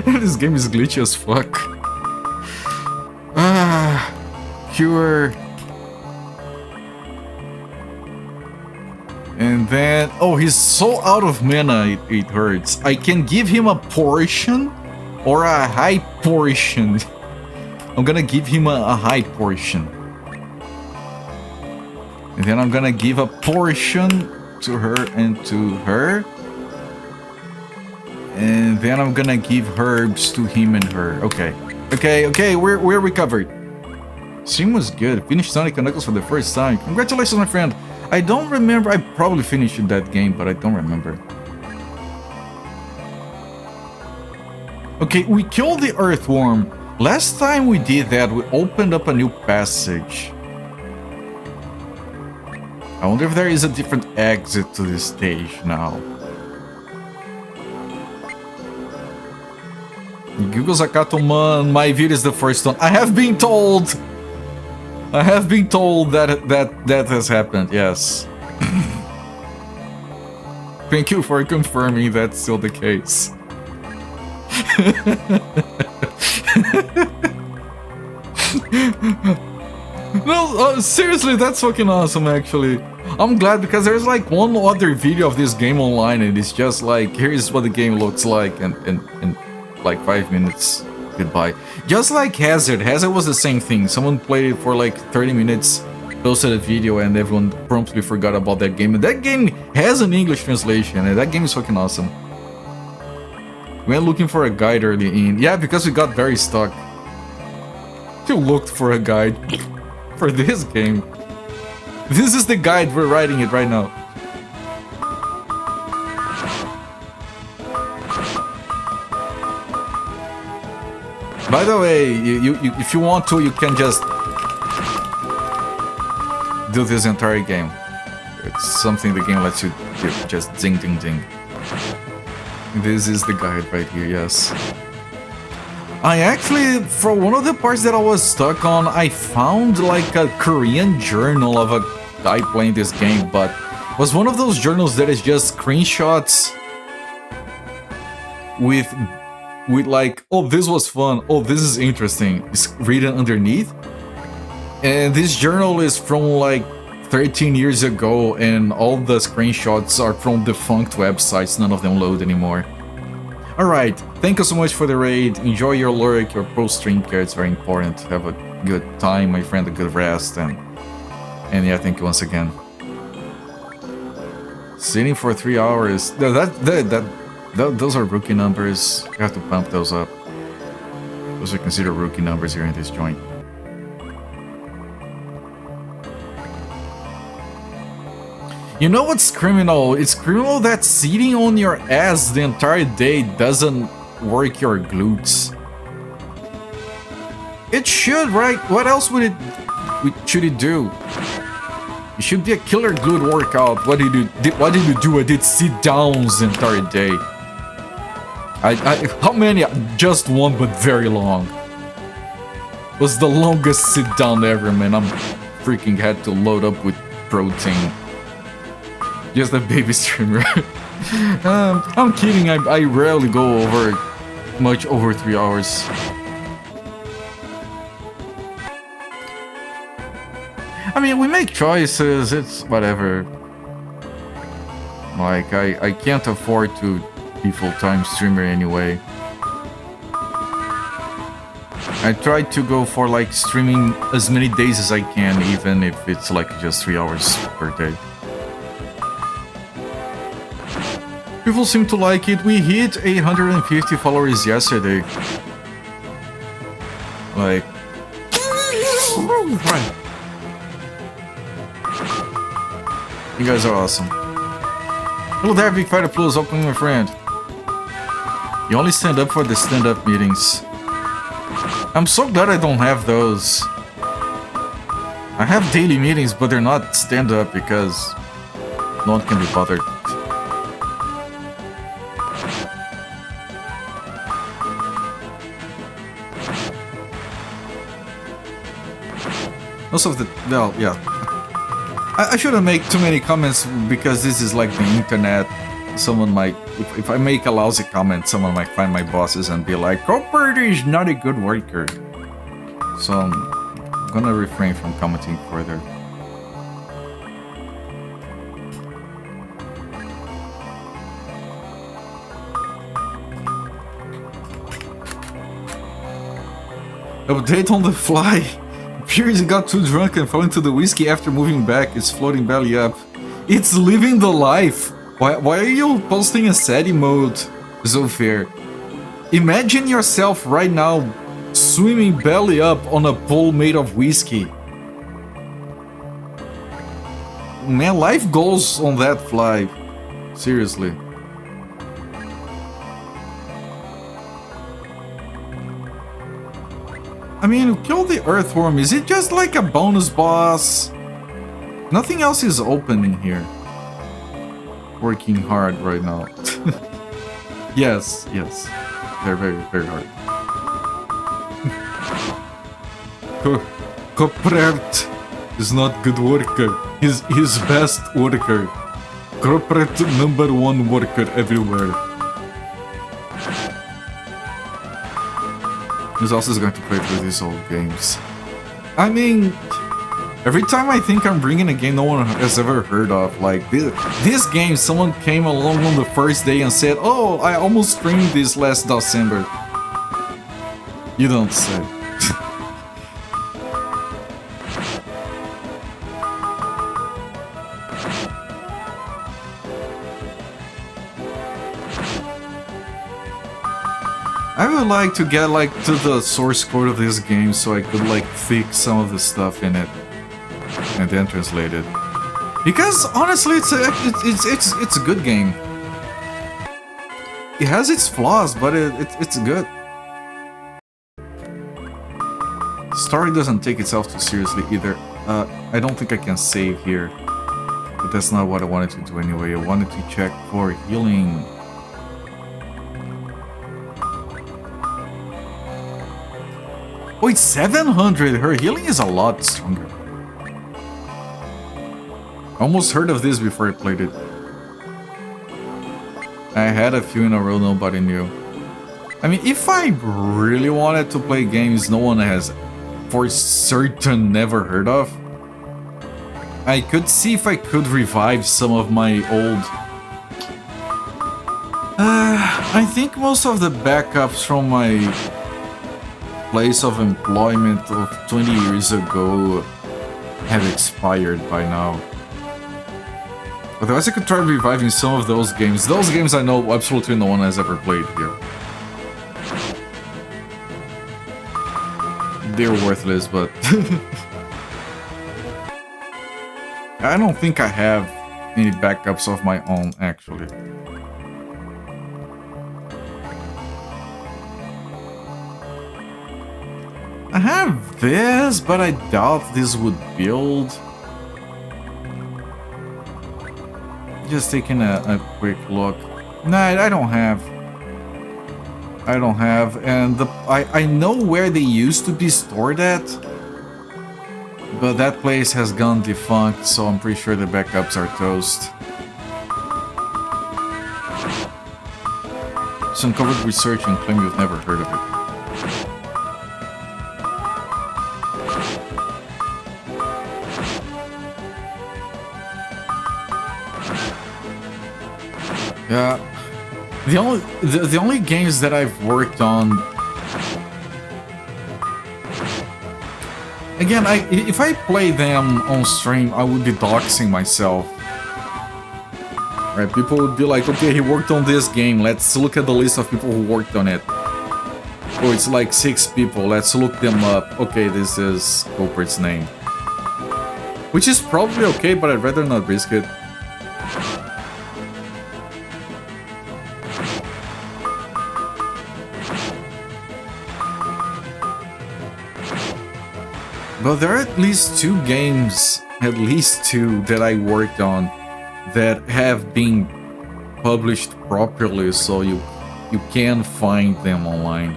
This game is glitchy as fuck. Cure. And then... Oh, he's so out of mana, it hurts. I can give him a portion or a high portion. I'm gonna give him a high portion. And then I'm gonna give a portion to her and to her. And then I'm gonna give herbs to him and her. Okay. Okay, we're recovered. Stream was good. Finished Sonic & Knuckles for the first time. Congratulations, my friend. I don't remember. I probably finished that game, but I don't remember. Okay, we killed the earthworm. Last time we did that, we opened up a new passage. I wonder if there is a different exit to this stage now. Google Zakato, man, my video is the first one. I have been told! I have been told that has happened, yes. Thank you for confirming that's still the case. No, seriously, that's fucking awesome, actually. I'm glad because there's like one other video of this game online and it's just like, here's what the game looks like and like 5 minutes. Goodbye. Just like Hazard. Hazard was the same thing. Someone played it for like 30 minutes, posted a video, and everyone promptly forgot about that game. And that game has an English translation, and that game is fucking awesome. We went looking for a guide early in. Yeah, because we got very stuck. You looked for a guide for this game. This is the guide, we're writing it right now. By the way, if you want to, you can just do this entire game. It's something the game lets you do. Just ding, ding, ding. This is the guide right here, yes. I actually, for one of the parts that I was stuck on, I found like a Korean journal of a guy playing this game, but it was one of those journals that is just screenshots with like, oh, this was fun, oh, this is interesting, it's written underneath. And this journal is from like 13 years ago, and all the screenshots are from defunct websites, none of them load anymore. Alright, thank you so much for the raid, enjoy your lurk, your post-stream care, it's very important. Have a good time, my friend, a good rest, and yeah, thank you once again. Sitting for 3 hours, those are rookie numbers. You have to pump those up. Those are considered rookie numbers here in this joint. You know what's criminal? It's criminal that sitting on your ass the entire day doesn't work your glutes. It should, right? What else should it do? It should be a killer glute workout. What did you do? I did sit downs the entire day. How many? Just one, but very long. Was the longest sit down ever, man. I'm freaking had to load up with protein. Just a baby streamer. I'm kidding. I rarely go much over 3 hours. I mean, we make choices. It's whatever. Like I can't afford to be full-time streamer anyway. I try to go for like streaming as many days as I can, even if it's like just 3 hours per day. People seem to like it. We hit 850 followers yesterday. Like... You guys are awesome. Hello there, Big Fighter Plus. Welcome, my friend. You only stand up for the stand-up meetings. I'm so glad I don't have those. I have daily meetings, but they're not stand-up because no one can be bothered. Most of the... well, yeah. I shouldn't make too many comments because this is like the internet. Someone might... If I make a lousy comment, someone might find my bosses and be like, Copper is not a good worker. So I'm gonna refrain from commenting further. Update on the fly. Pierce got too drunk and fell into the whiskey after moving back. It's floating belly up. It's living the life. Why are you posting a sad emote, Zofir? Imagine yourself right now swimming belly up on a pool made of whiskey. Man, life goes on that fly. Seriously. I mean, kill the earthworm. Is it just like a bonus boss? Nothing else is open in here. Working hard right now. Yes. They're very hard. Corporate is not good worker. He's best worker. Corporate #1 worker everywhere. Who's also going to play through these old games? I mean, every time I think I'm bringing a game no one has ever heard of, like this game, someone came along on the first day and said, "Oh, I almost streamed this last December." You don't say. I would like to get like to the source code of this game so I could like fix some of the stuff in it and then translate it. Because honestly, it's a good game. It has its flaws, but it's good. The story doesn't take itself too seriously either. I don't think I can save here, but that's not what I wanted to do anyway. I wanted to check for healing. Oh, it's 700! Her healing is a lot stronger. I almost heard of this before I played it. I had a few in a row nobody knew. I mean, if I really wanted to play games no one has for certain never heard of, I could see if I could revive some of my old... I think most of the backups from my place of employment of 20 years ago have expired by now. Otherwise I could try reviving some of those games. Those games I know absolutely no one has ever played here. They're worthless, but... I don't think I have any backups of my own, actually. I have this, but I doubt this would build. Just taking a quick look. Nah, I don't have. And I know where they used to be stored at, but that place has gone defunct, so I'm pretty sure the backups are toast. Some covered research and claim you've never heard of it. Yeah, The only games that I've worked on. Again, if I play them on stream, I would be doxing myself. Right? People would be like, okay, he worked on this game. Let's look at the list of people who worked on it. Oh, it's like 6 people. Let's look them up. Okay, this is culprit's name. Which is probably okay, but I'd rather not risk it. But there are at least 2 games, that I worked on that have been published properly, so you can find them online.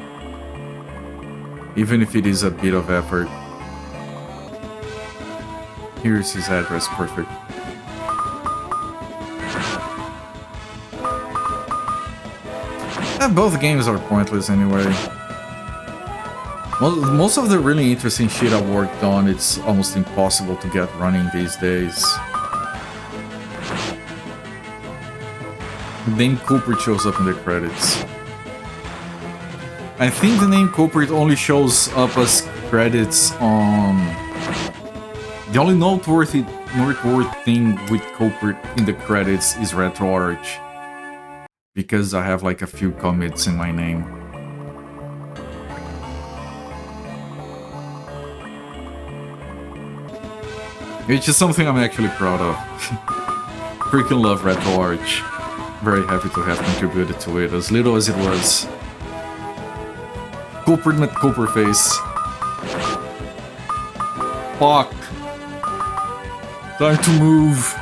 Even if it is a bit of effort. Here's his address, perfect. Both games are pointless anyway. Most of the really interesting shit I worked on, it's almost impossible to get running these days. The name culprit shows up in the credits. I think the name culprit only shows up as credits on... The only noteworthy thing with culprit in the credits is RetroArch. Because I have like a few commits in my name. Which is something I'm actually proud of. Freaking love RetroArch. Very happy to have contributed to it, as little as it was. Culprit met Cooperface. Fuck. Time to move.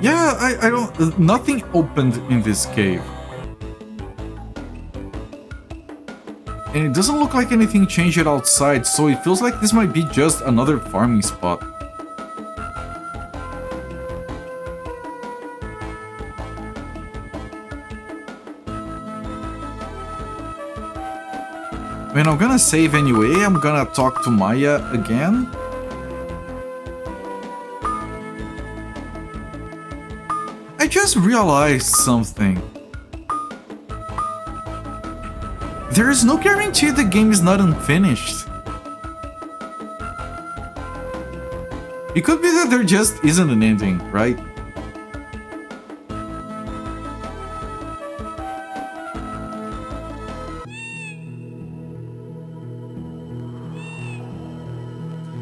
Yeah, I don't... Nothing opened in this cave. And it doesn't look like anything changed outside, so it feels like this might be just another farming spot. I mean, I'm gonna save anyway, I'm gonna talk to Maya again. I just realized something. There is no guarantee the game is not unfinished. It could be that there just isn't an ending, right?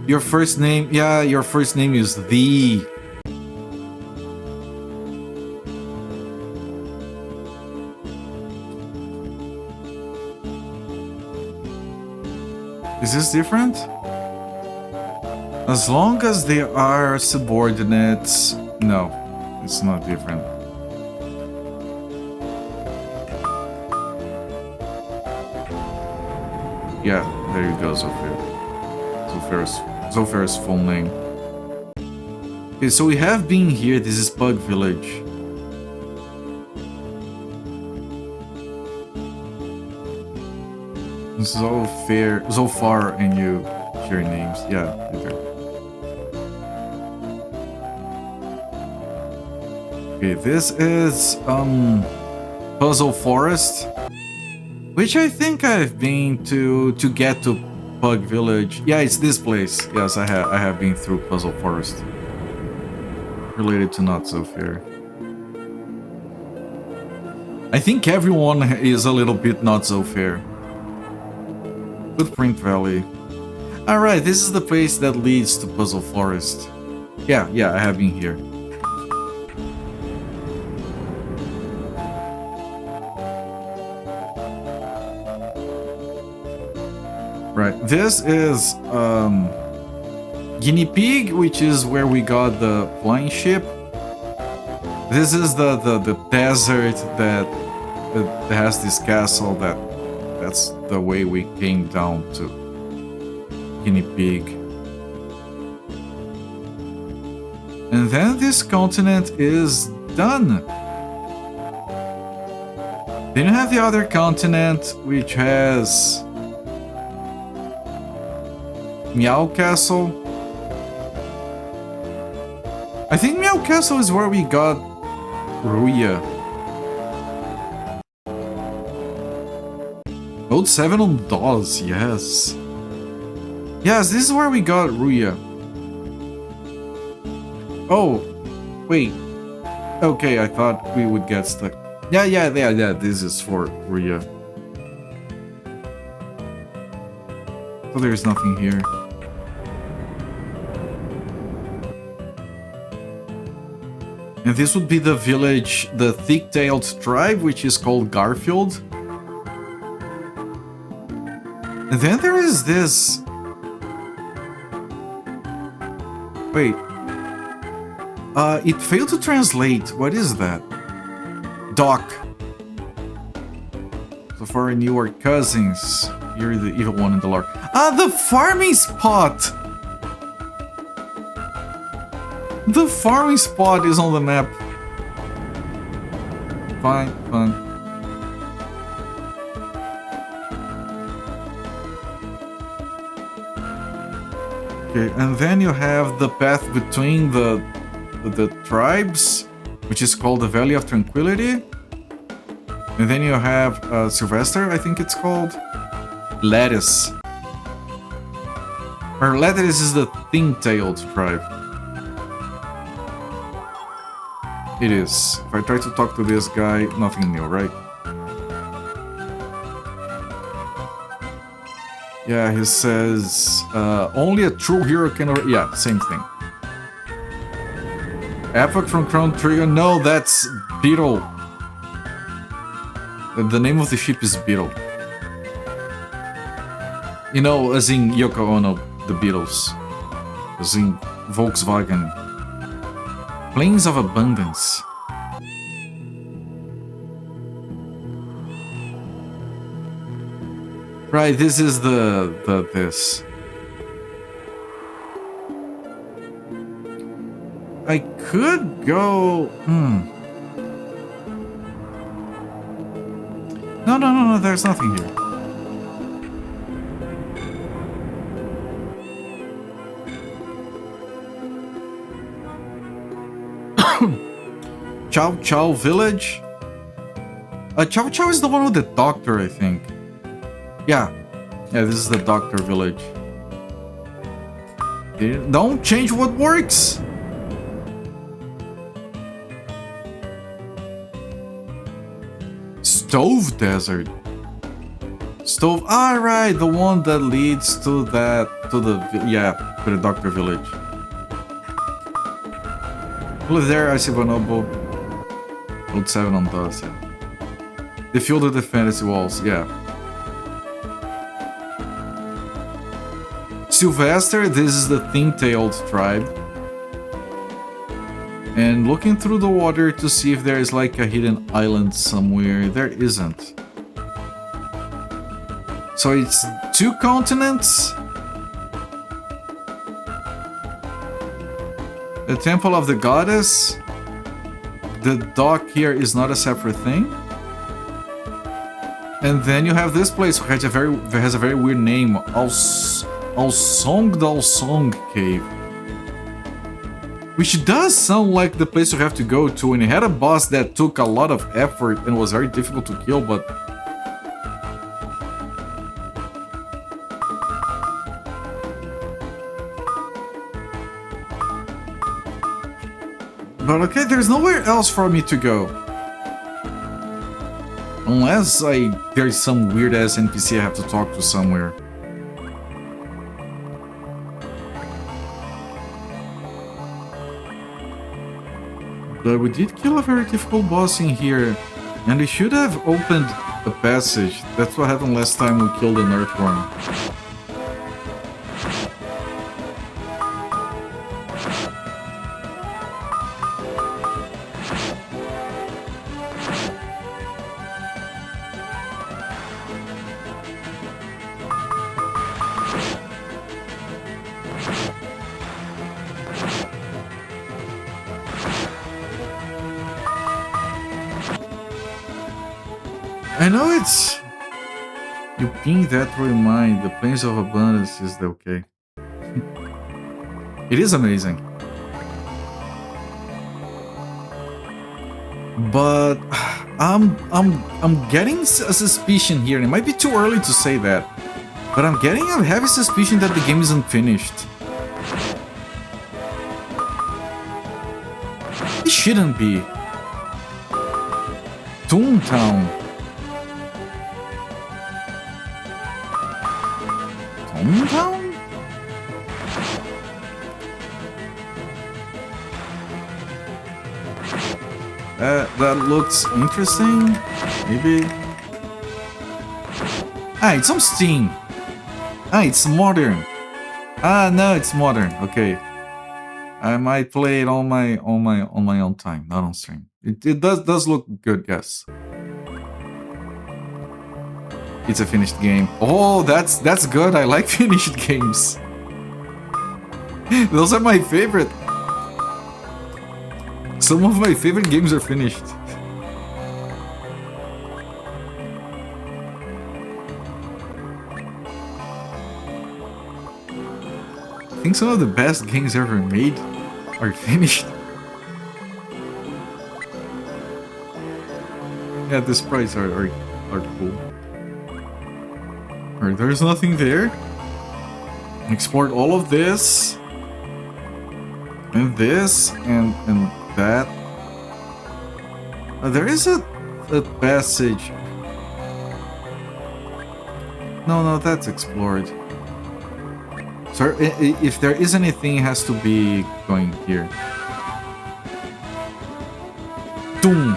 Your first name, yeah, your first name is The. Is this different? As long as they are subordinates... No, it's not different. Yeah, there you go, Zofir. Zofir's full name. Okay, so we have been here. This is Pug Village. Zofar and you share names. Yeah, you do. Okay, this is Puzzle Forest, which I think I've been to get to Pug Village. Yeah, it's this place. Yes, I have been through Puzzle Forest. Related to Not So Fair. I think everyone is a little bit not so fair. Footprint Valley. Alright, this is the place that leads to Puzzle Forest. Yeah, I have been here. Right, this is Guinea Pig, which is where we got the flying ship. This is the desert that has this castle that's the way we came down to Guinea Pig. And then this continent is done. Then you have the other continent, which has Meow Castle. I think Meow Castle is where we got Ruya. Mode 7 on DOS, yes. Yes, this is where we got Ruya. Oh, wait. Okay, I thought we would get stuck. Yeah, this is for Ruya. So there's nothing here. And this would be the village, the thick-tailed tribe, which is called Garfield. And then there is this... Wait. It failed to translate. What is that? Doc. So for your cousins, you're the evil one in the lore. Ah, the farming spot! The farming spot is on the map. Fine. Okay, and then you have the path between the tribes, which is called the Valley of Tranquility. And then you have Sylvester, I think it's called. Lettuce. Or Lettuce is the thin-tailed tribe. It is. If I try to talk to this guy, nothing new, right? Yeah, he says, only a true hero can... Yeah, same thing. Epoch from Chrono Trigger? No, that's Beetle. The name of the ship is Beetle. You know, as in Yoko Ono, the Beatles. As in Volkswagen. Plains of Abundance. Right, this is this. I could go... No, there's nothing here. Chow Chow Village? Chow Chow is the one with the doctor, I think. Yeah, this is the doctor village. Don't change what works! Stove Desert. Stove, right, the one that leads to the doctor village. Live there, I see Bonobo. Mode 7 on DOS, yeah. They fielded the fantasy walls, yeah. Sylvester, this is the thin-tailed tribe. And looking through the water to see if there is like a hidden island somewhere. There isn't. So it's 2 continents. The Temple of the Goddess. The dock here is not a separate thing. And then you have this place which has a very weird name. Alsong Cave. Which does sound like the place you have to go to, and it had a boss that took a lot of effort and was very difficult to kill, but... But okay, there's nowhere else for me to go. Unless there's some weird-ass NPC I have to talk to somewhere. But we did kill a very difficult boss in here, and we should have opened a passage. That's what happened last time we killed an earthworm. I know it's... You ping that through your mind, the Plains of Abundance is the okay. It is amazing. But I'm getting a suspicion here, and it might be too early to say that, but I'm getting a heavy suspicion that the game isn't finished. It shouldn't be. Toontown. Toontown? That looks interesting. Maybe. Ah, it's on Steam. Ah, it's modern. Ah, no, it's modern. Okay. I might play it on my own time, not on stream. It does look good, yes. It's a finished game. Oh, that's good. I like finished games. Those are my favorite. Some of my favorite games are finished. I think some of the best games ever made are finished. Yeah, the sprites are cool. Alright, there's nothing there. Explored all of this. And this, and that. There is a passage. No, that's explored. So if there is anything, it has to be going here. Doom.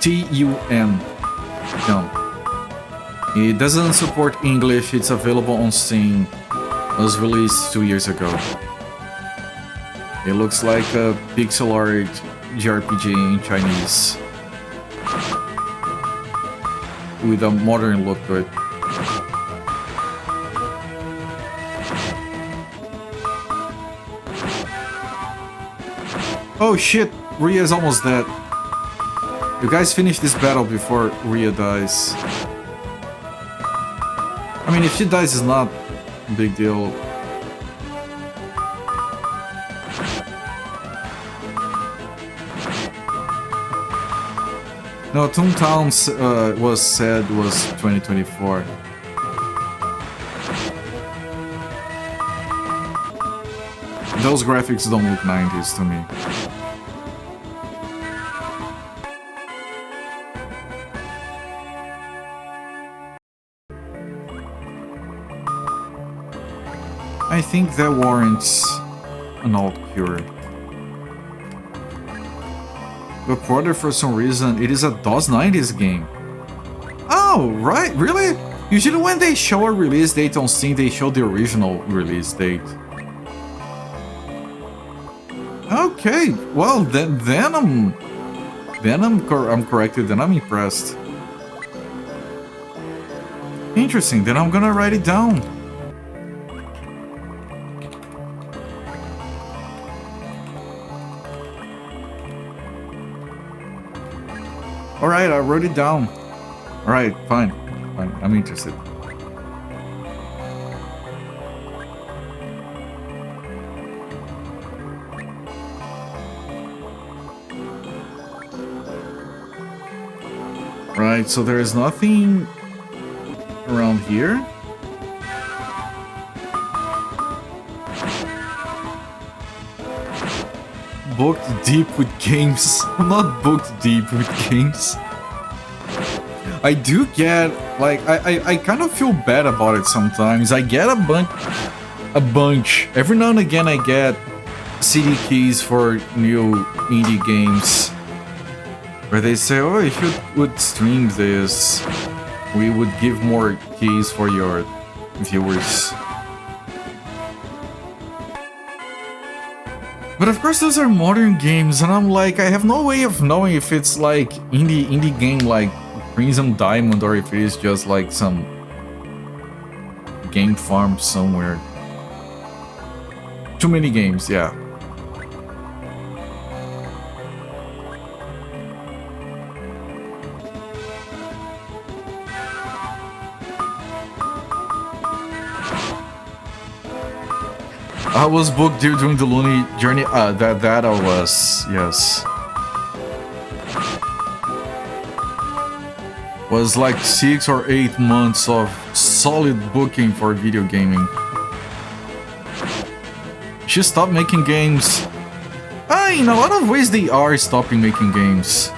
T-U-M. No. It doesn't support English. It's available on Steam. It was released 2 years ago. It looks like a pixel art JRPG in Chinese. With a modern look to it. Oh shit, Ria's almost dead. You guys finish this battle before Ria dies. I mean, if she dies, it's not a big deal. No, Toontown was said was 2024. Those graphics don't look 90s to me. I think that warrants an alt cure. But Quarter, for some reason, it is a DOS 90s game. Oh, right, really? Usually when they show a release date on Steam, they show the original release date. Okay, well then I'm corrected. Then I'm impressed. Interesting. Then I'm gonna write it down. Alright, I wrote it down. Alright, fine. Fine, I'm interested. Right, so there is nothing around here. Booked deep with games. I'm not booked deep with games. I do get, like, I kind of feel bad about it sometimes. I get a bunch. Every now and again I get CD keys for new indie games. Where they say, oh, if you would stream this, we would give more keys for your viewers. But of course those are modern games, and I'm like, I have no way of knowing if it's like indie game like Crimson Diamond or if it is just like some game farm somewhere. Too many games, yeah. I was booked during the Looney journey. That I was, yes. Was like 6 or 8 months of solid booking for video gaming. She stopped making games. In a lot of ways they are stopping making games.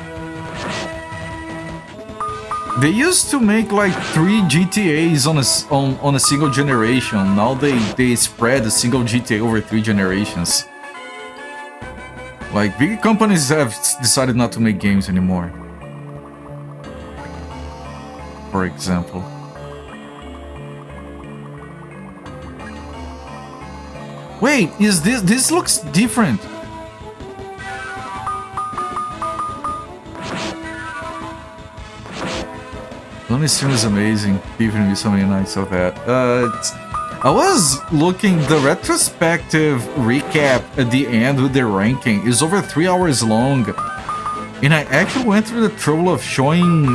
They used to make like 3 GTAs on a single generation. Now they spread a single GTA over 3 generations. Like big companies have decided not to make games anymore. For example. Wait, is this looks different? Lonely stream is amazing, giving me so many nights of that. I was looking, the retrospective recap at the end with the ranking is over 3 hours long. And I actually went through the trouble of showing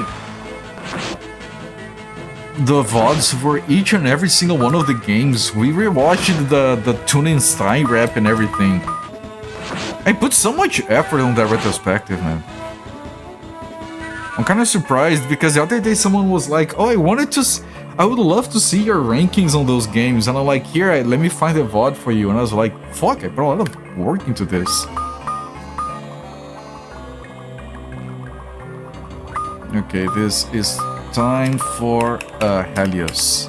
the VODs for each and every single one of the games. We rewatched the Tunenstein rap and everything. I put so much effort on that retrospective, man. I'm kind of surprised because the other day someone was like, oh, I would love to see your rankings on those games. And I'm like, here, let me find a VOD for you. And I was like, fuck, I put a lot of work into this. Okay, this is time for Helios.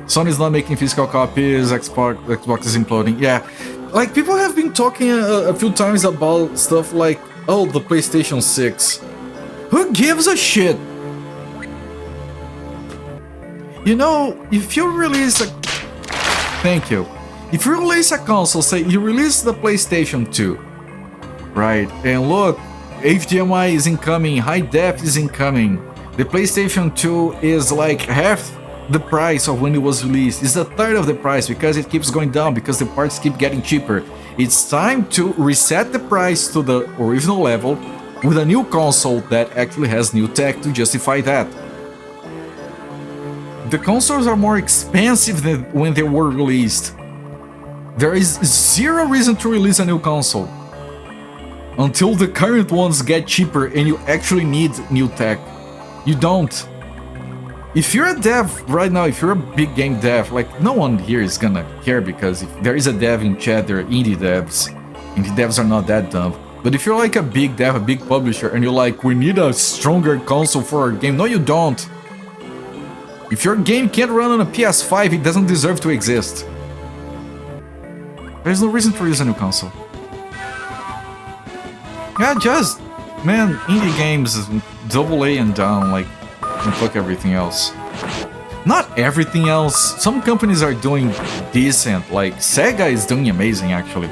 Sony's not making physical copies, Xbox is imploding. Yeah, like people have been talking a few times about stuff like, oh, the PlayStation 6. Who gives a shit? You know, if you release a... Thank you. If you release a console, say you release the PlayStation 2, right? And look, HDMI is incoming, high def is incoming. The PlayStation 2 is like half the price of when it was released. It's a third of the price because it keeps going down because the parts keep getting cheaper. It's time to reset the price to the original level with a new console that actually has new tech to justify that. The consoles are more expensive than when they were released. There is zero reason to release a new console until the current ones get cheaper and you actually need new tech. You don't. If you're a dev right now, if you're a big game dev, like no one here is gonna care because if there is a dev in chat, they're indie devs. Indie devs are not that dumb. But if you're like a big dev, a big publisher, and you're like, we need a stronger console for our game. No, you don't. If your game can't run on a PS5, it doesn't deserve to exist. There's no reason to use a new console. Yeah, just, man, indie games is AA and down, like, and fuck everything else. Not everything else. Some companies are doing decent, like Sega is doing amazing actually.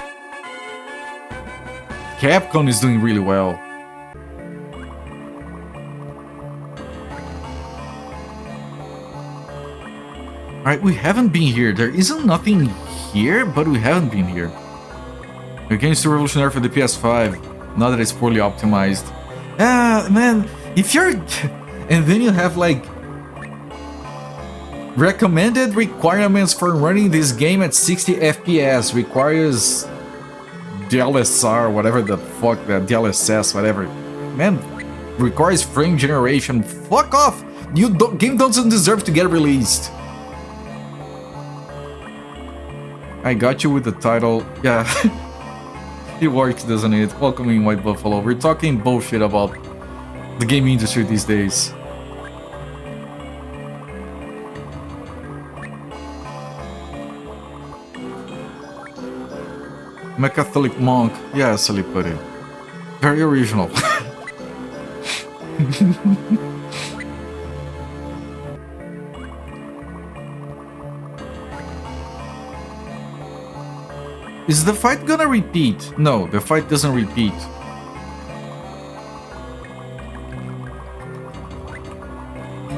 Capcom is doing really well. Alright, we haven't been here. There isn't nothing here, but we haven't been here. The game's too revolutionary for the PS5, now that it's poorly optimized. Man, if you're... And then you have like... recommended requirements for running this game at 60 FPS requires... DLSR, whatever the fuck, that DLSS, whatever. Man, requires frame generation. Fuck off! Game doesn't deserve to get released. I got you with the title. Yeah. It works, doesn't it? Welcoming White Buffalo. We're talking bullshit about the game industry these days. I'm a Catholic monk. Yeah, silly putty. Very original. Is the fight gonna repeat? No, the fight doesn't repeat.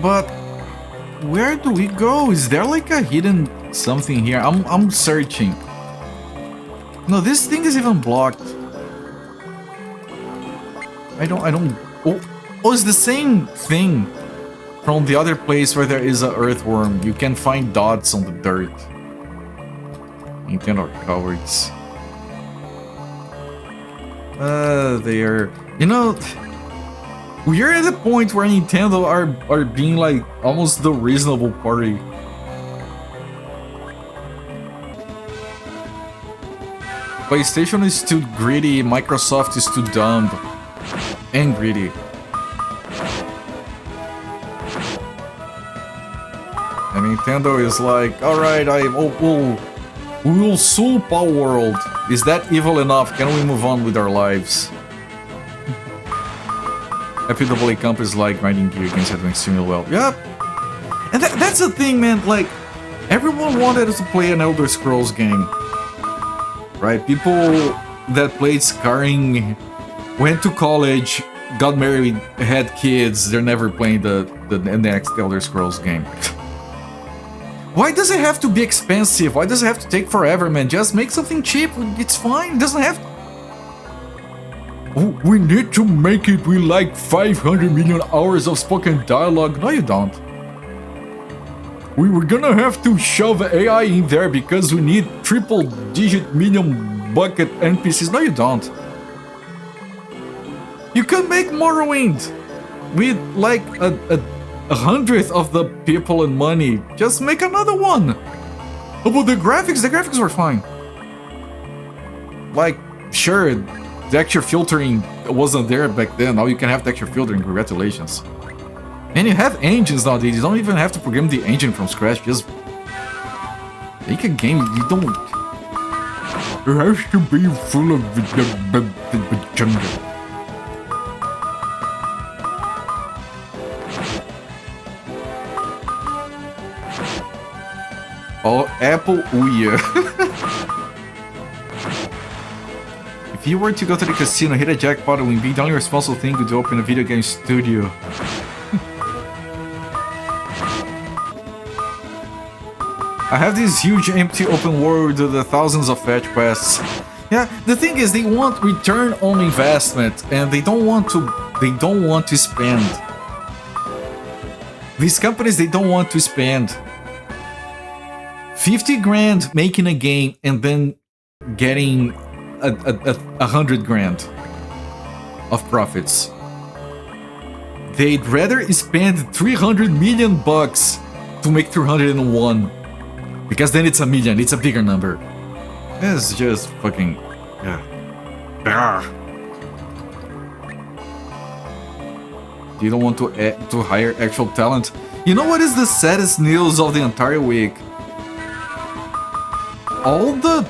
But where do we go? Is there like a hidden something here? I'm searching. No, this thing is even blocked. I don't... Oh, it's the same thing from the other place where there is an earthworm. You can find dots on the dirt. Nintendo cowards. They are... You know... We're at the point where Nintendo are being like almost the reasonable party. PlayStation is too greedy, Microsoft is too dumb and greedy. And Nintendo is like, alright, we will sue Power World. Is that evil enough? Can we move on with our lives? FPAA Camp is like grinding gear against it doing extremely well. Yep. And that's the thing, man. Like, everyone wanted us to play an Elder Scrolls game. Right? People that played Skyrim went to college, got married, had kids. They're never playing the next Elder Scrolls game. Why does it have to be expensive? Why does it have to take forever, man? Just make something cheap. It's fine. It doesn't have to... Oh, we need to make it with like 500 million hours of spoken dialogue. No, you don't. We were gonna have to shove AI in there because we need triple-digit million bucket NPCs. No, you don't. You can make Morrowind with like a hundredth of the people and money. Just make another one. Oh, but the graphics were fine. Like, sure, texture filtering wasn't there back then. Now you can have texture filtering. Congratulations. And you have engines nowadays. You don't even have to program the engine from scratch. Just make a game. You don't... It has to be full of jungle. Oh, Apple, ooh If you were to go to the casino, hit a jackpot, and win big, the only responsible thing would open a video game studio. I have this huge empty open world with thousands of fetch quests. Yeah, the thing is, they want return on investment, and they don't want to spend. These companies, they don't want to spend 50 grand making a game and then getting 100 grand of profits. They'd rather spend 300 million bucks to make 301, because then it's a million, it's a bigger number. It's just fucking... yeah. You don't want to hire actual talent. You know what is the saddest news of the entire week? All the...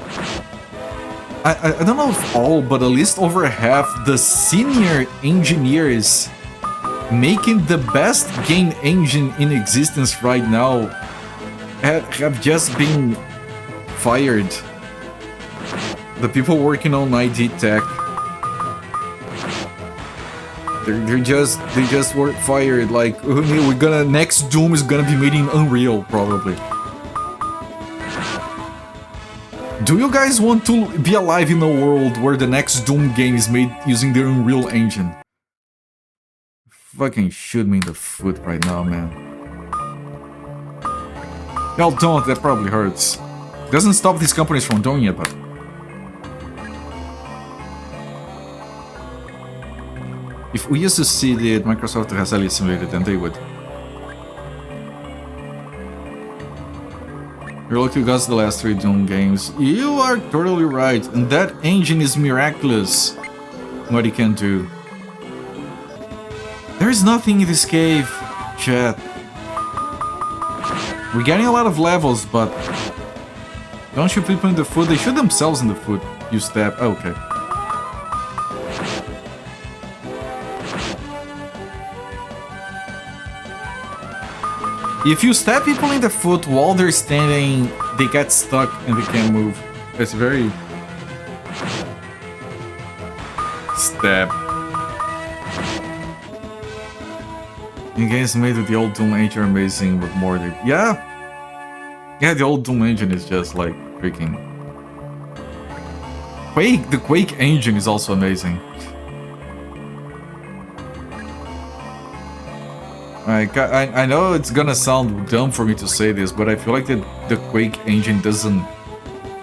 I don't know if all, but at least over half the senior engineers making the best game engine in existence right now have just been fired. The people working on ID Tech, they just were fired. Like, next Doom is gonna be made in Unreal probably. Do you guys want to be alive in a world where the next Doom game is made using the Unreal Engine? Fucking shoot me in the foot right now, man. Y'all don't, that probably hurts. Doesn't stop these companies from doing it, but... If we used to see the Microsoft has Elliot simulated, then they would. You're lucky you got the last 3 Doom games. You are totally right, and that engine is miraculous. What he can do. There's nothing in this cave, chat. We're getting a lot of levels, but... Don't shoot people in the foot, they shoot themselves in the foot. You stab... Oh, okay. If you stab people in the foot while they're standing, they get stuck and they can't move. It's very... Stab. The games made with the old Doom engine are amazing, but more... Yeah! Yeah, the old Doom engine is just like freaking... Quake! The Quake engine is also amazing. I know it's gonna sound dumb for me to say this, but I feel like the Quake engine doesn't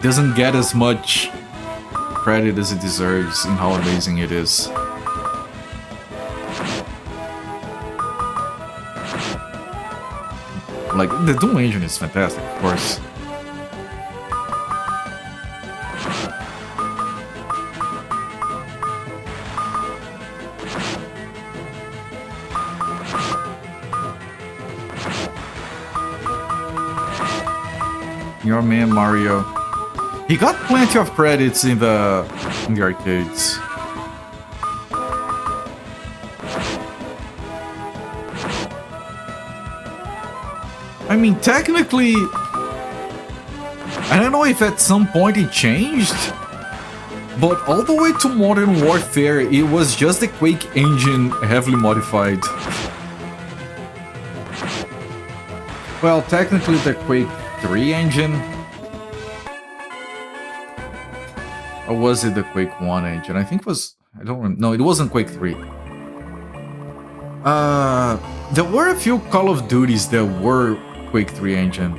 doesn't get as much credit as it deserves in how amazing it is. Like, the Doom engine is fantastic, of course. Your man Mario. He got plenty of credits in the arcades. I mean, technically, I don't know if at some point it changed, but all the way to Modern Warfare, it was just the Quake engine heavily modified. Well, technically the Quake 3 engine. Or was it the Quake 1 engine? I think it was... I don't remember. No, it wasn't Quake 3. There were a few Call of Duties that were Quake 3 engine.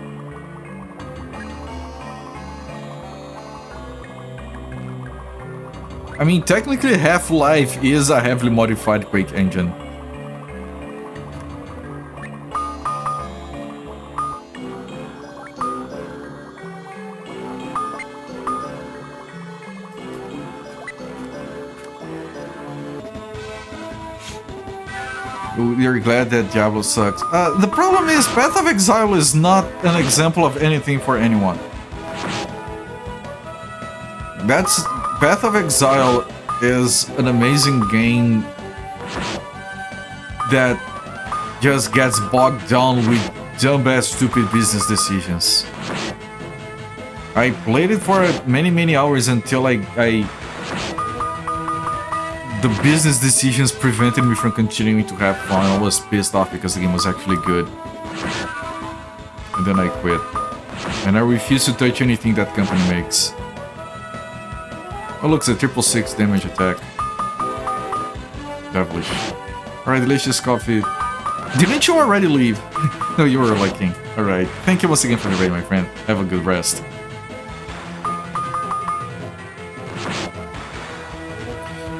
I mean, technically Half-Life is a heavily modified Quake engine. You're glad that Diablo sucks. The problem is, Path of Exile is not an example of anything for anyone. Path of Exile is an amazing game that just gets bogged down with dumb-ass stupid business decisions. I played it for many hours until the business decisions prevented me from continuing to have fun. I was pissed off because the game was actually good. And then I quit. And I refuse to touch anything that company makes. Oh look, it's a 666 damage attack. Devilish. Alright, delicious coffee. Didn't you already leave? No, you were liking. Alright. Thank you once again for the raid, my friend. Have a good rest.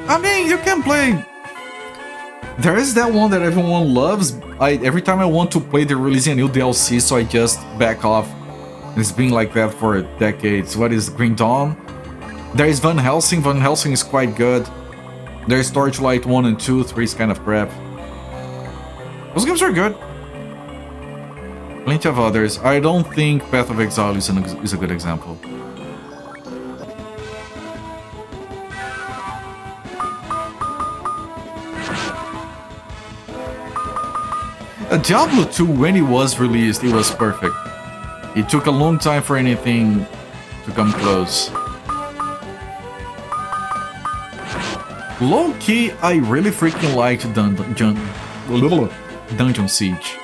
I mean, you can play... There is that one that everyone loves. Every time I want to play, they're releasing a new DLC, so I just back off. It's been like that for decades. What is Green Dawn? There is Van Helsing. Van Helsing is quite good. There's Torchlight 1 and 2. 3 is kind of crap. Those games are good. Plenty of others. I don't think Path of Exile is a good example. Diablo 2, when it was released, it was perfect. It took a long time for anything to come close. Low-key, I really freaking liked Dungeon Siege.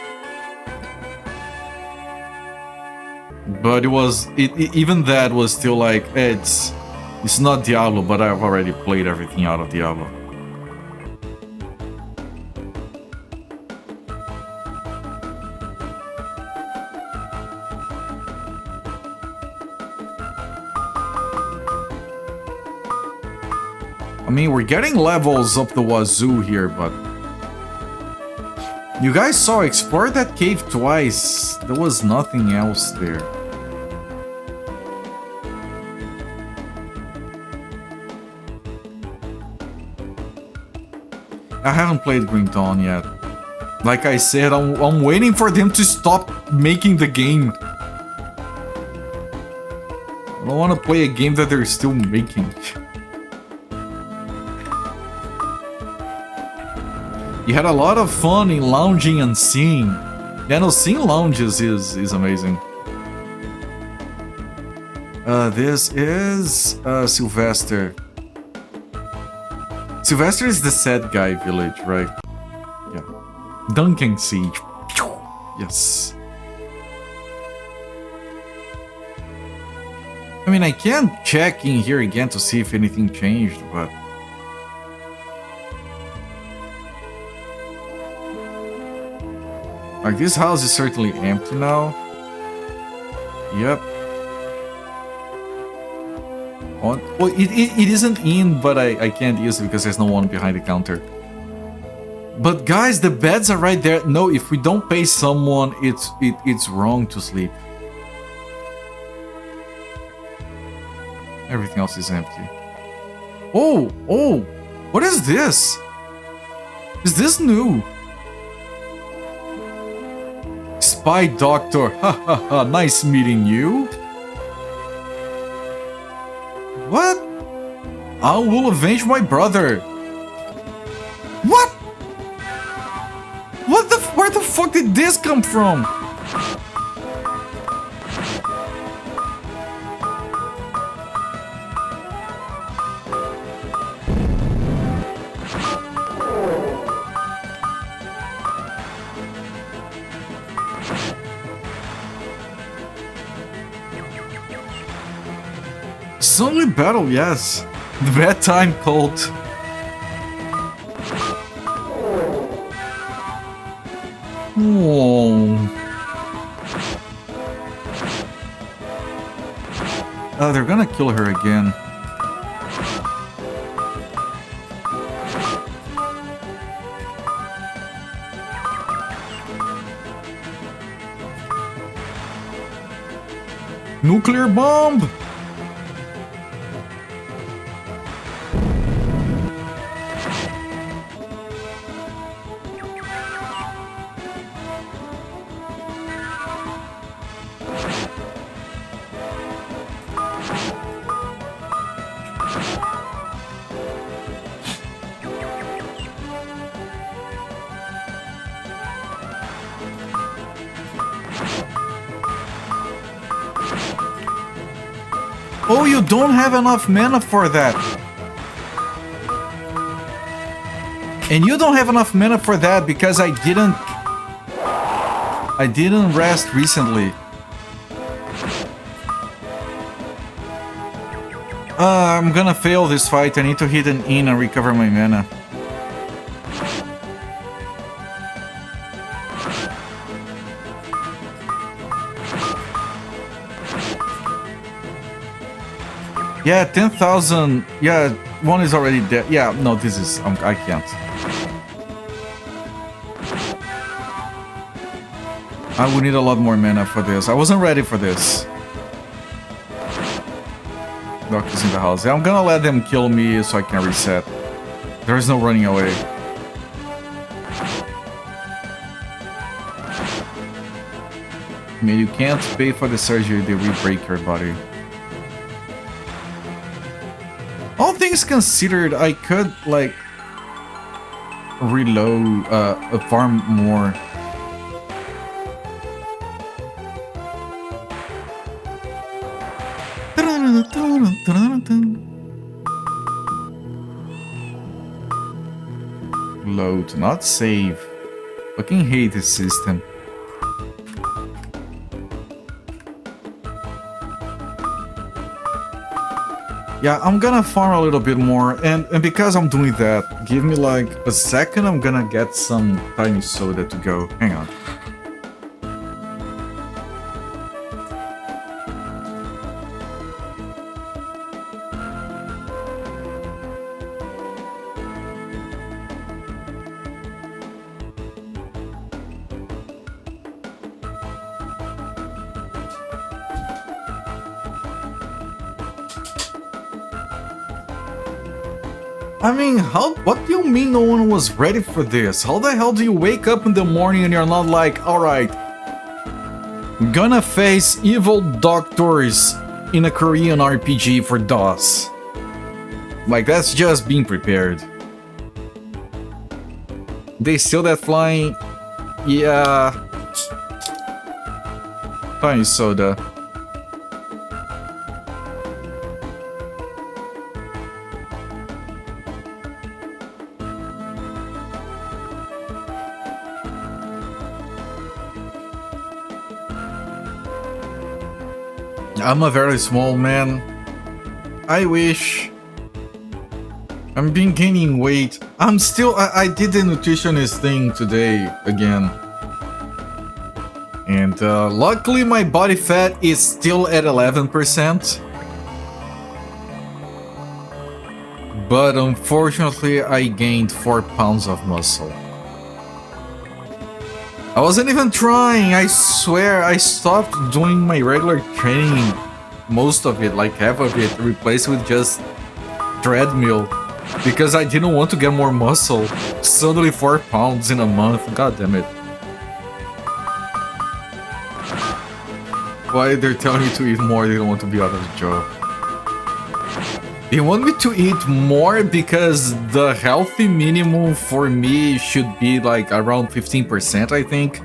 But even that was still like, it's not Diablo, but I've already played everything out of Diablo. I mean, we're getting levels up the wazoo here, but... You guys saw, explore that cave twice. There was nothing else there. I haven't played Green Dawn yet. Like I said, I'm waiting for them to stop making the game. I don't want to play a game that they're still making. You had a lot of fun in lounging and seeing. Yeah, no, seeing lounges is amazing. This is Sylvester. Sylvester is the sad guy village, right? Yeah. Duncan Siege. Yes. I mean, I can check in here again to see if anything changed, but... Like, this house is certainly empty now. Yep. On. Well, it isn't in, but I can't use it because there's no one behind the counter. But guys, the beds are right there. No, if we don't pay someone, it's wrong to sleep. Everything else is empty. Oh, what is this? Is this new? Spy Doctor, ha ha ha, nice meeting you. What? I will avenge my brother. What? Where the fuck did this come from? Only battle, yes. The bedtime cult. Oh. They're gonna kill her again. Nuclear bomb! Oh, you don't have enough mana for that. And you don't have enough mana for that because I didn't rest recently. I'm gonna fail this fight. I need to hit an in and recover my mana. Yeah, 10,000. Yeah, one is already dead. Yeah, no, this is... I can't. I would need a lot more mana for this. I wasn't ready for this. Doctor's in the house. Yeah, I'm gonna let them kill me so I can reset. There is no running away. I mean, you can't pay for the surgery, they re-break your body. All things considered, I could, like, reload, farm more. Load, not save. Fucking hate this system. Yeah, I'm gonna farm a little bit more, and because I'm doing that, give me like a second, I'm gonna get some tiny soda to go. Hang on. I mean, what do you mean no one was ready for this? How the hell do you wake up in the morning and you're not like, alright, I'm gonna face evil doctors in a Korean RPG for DOS. Like, that's just being prepared. They steal that flying? Yeah. Tiny soda. I'm a very small man. I wish. I'm been gaining weight. I'm still... I did the nutritionist thing today again. And luckily my body fat is still at 11%. but unfortunately I gained 4 pounds of muscle. I wasn't even trying, I swear. I stopped doing my regular training, most of it, like half of it, replaced with just treadmill, because I didn't want to get more muscle. Suddenly 4 pounds in a month, god damn it. Why they're telling me to eat more, they don't want to be out of the job. They want me to eat more because the healthy minimum for me should be like around 15%, I think.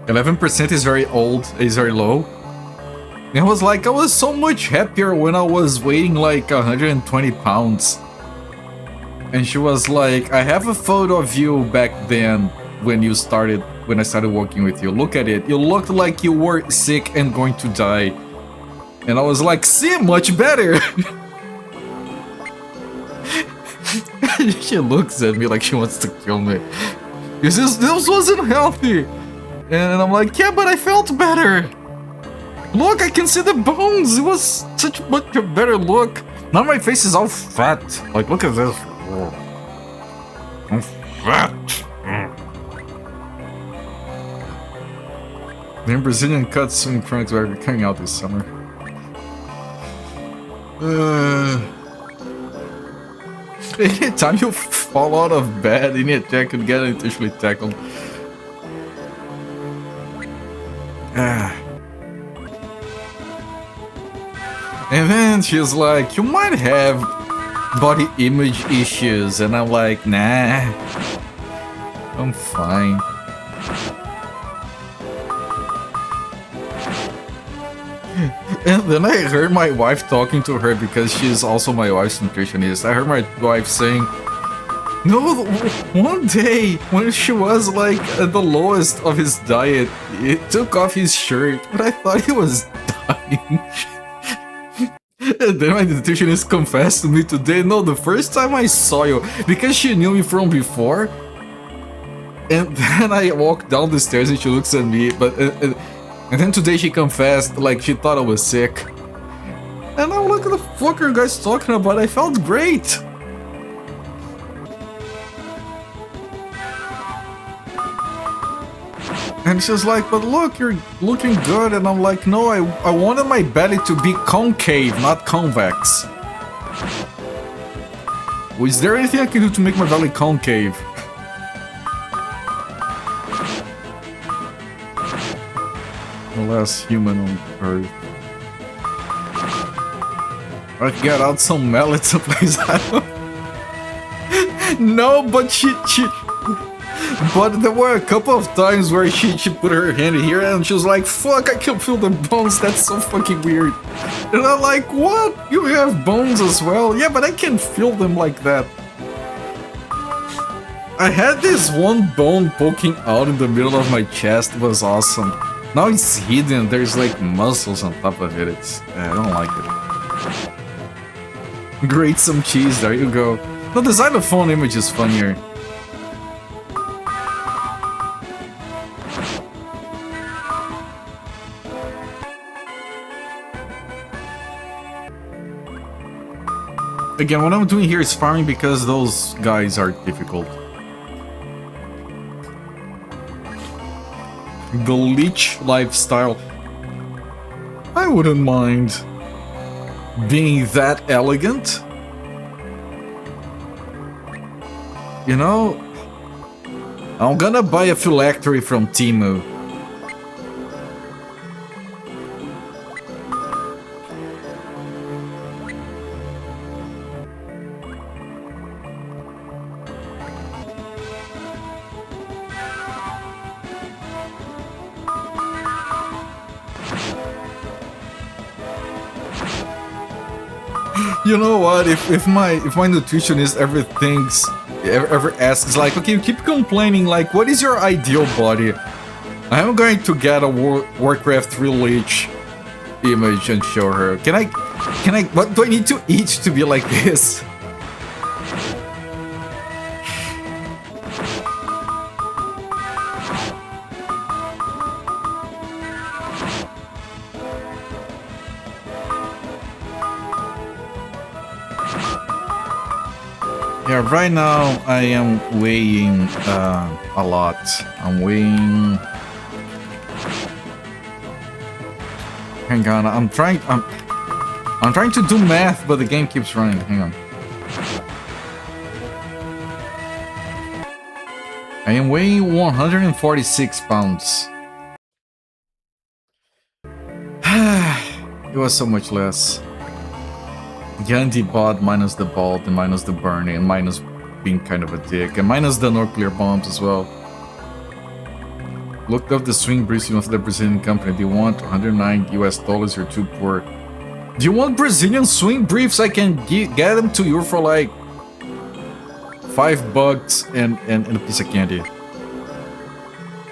11% is very old, is very low. And I was like, I was so much happier when I was weighing like 120 pounds. And she was like, I have a photo of you back then when I started working with you. Look at it. You looked like you were sick and going to die. And I was like, see, much better. She looks at me like she wants to kill me. This wasn't healthy. And I'm like, yeah, but I felt better. Look, I can see the bones. It was such much a better look. Now my face is all fat. Like, look at this. I'm fat. The Brazilian cuts swing trunks are coming out this summer. Anytime you fall out of bed, any attack could get intentionally tackled. And then she's like, you might have body image issues, and I'm like, nah, I'm fine. And then I heard my wife talking to her because she's also my wife's nutritionist. I heard my wife saying, no, one day when she was like at the lowest of his diet, it took off his shirt, but I thought he was dying. And then my nutritionist confessed to me today, no, the first time I saw you, because she knew me from before, and then I walked down the stairs and she looks at me, and then today she confessed, like, she thought I was sick. And I'm like, what the fuck are you guys talking about? I felt great! And she's like, but look, you're looking good. And I'm like, no, I wanted my belly to be concave, not convex. Is there anything I can do to make my belly concave? The last human on Earth. I get out some mallets someplace. No, but but there were a couple of times where she put her hand here and she was like, fuck, I can feel the bones, that's so fucking weird. And I'm like, what? You have bones as well? Yeah, but I can feel them like that. I had this one bone poking out in the middle of my chest, it was awesome. Now it's hidden, there's like muscles on top of it, I don't like it. Grate some cheese, there you go. No, the xylophone image is funnier. Again, what I'm doing here is farming because those guys are difficult. The leech lifestyle. I wouldn't mind being that elegant. You know, I'm gonna buy a phylactery from Temu. You know what? If my nutritionist ever asks, like, okay, you keep complaining, like, what is your ideal body? I'm going to get a Warcraft 3 Leech image and show her. Can I? What do I need to eat to be like this? Yeah, right now I am weighing a lot. I'm weighing. Hang on, I'm trying to do math, but the game keeps running. Hang on. I am weighing 146 pounds. It was so much less. Gandhi bot minus the bald and minus the burning and minus being kind of a dick and minus the nuclear bombs as well. Looked up the swing briefs of the Brazilian company. They want $109 US. You're too poor. Do you want Brazilian swing briefs? I can get them to you for like $5 and a piece of candy.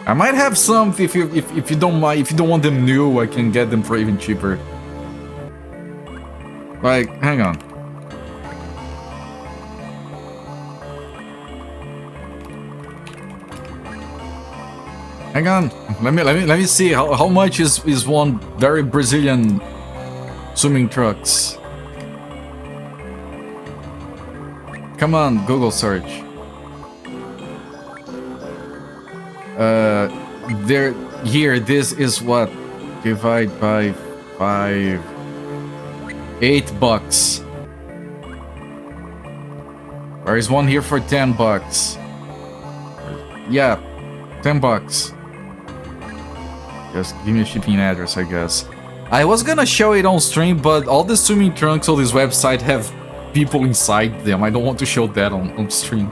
I might have some if you don't mind. If you don't want them new, I can get them for even cheaper. Like, hang on. Hang on. Let me see how much is one very Brazilian swimming trucks. Come on, Google search. Here, this is what? Divide by 5. $8. There is one here for $10. Yeah, $10. Just give me a shipping address, I guess. I was gonna show it on stream, but all the swimming trunks on this website have people inside them. I don't want to show that on stream.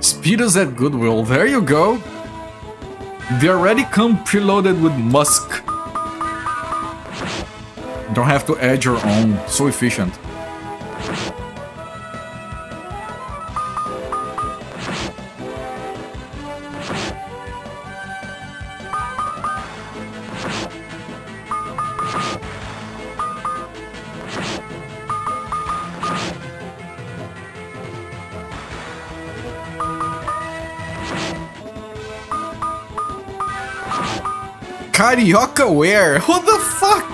Speedos at Goodwill, there you go. They already come preloaded with musk. Don't have to add your own, so efficient. Carioca wear? What the fuck?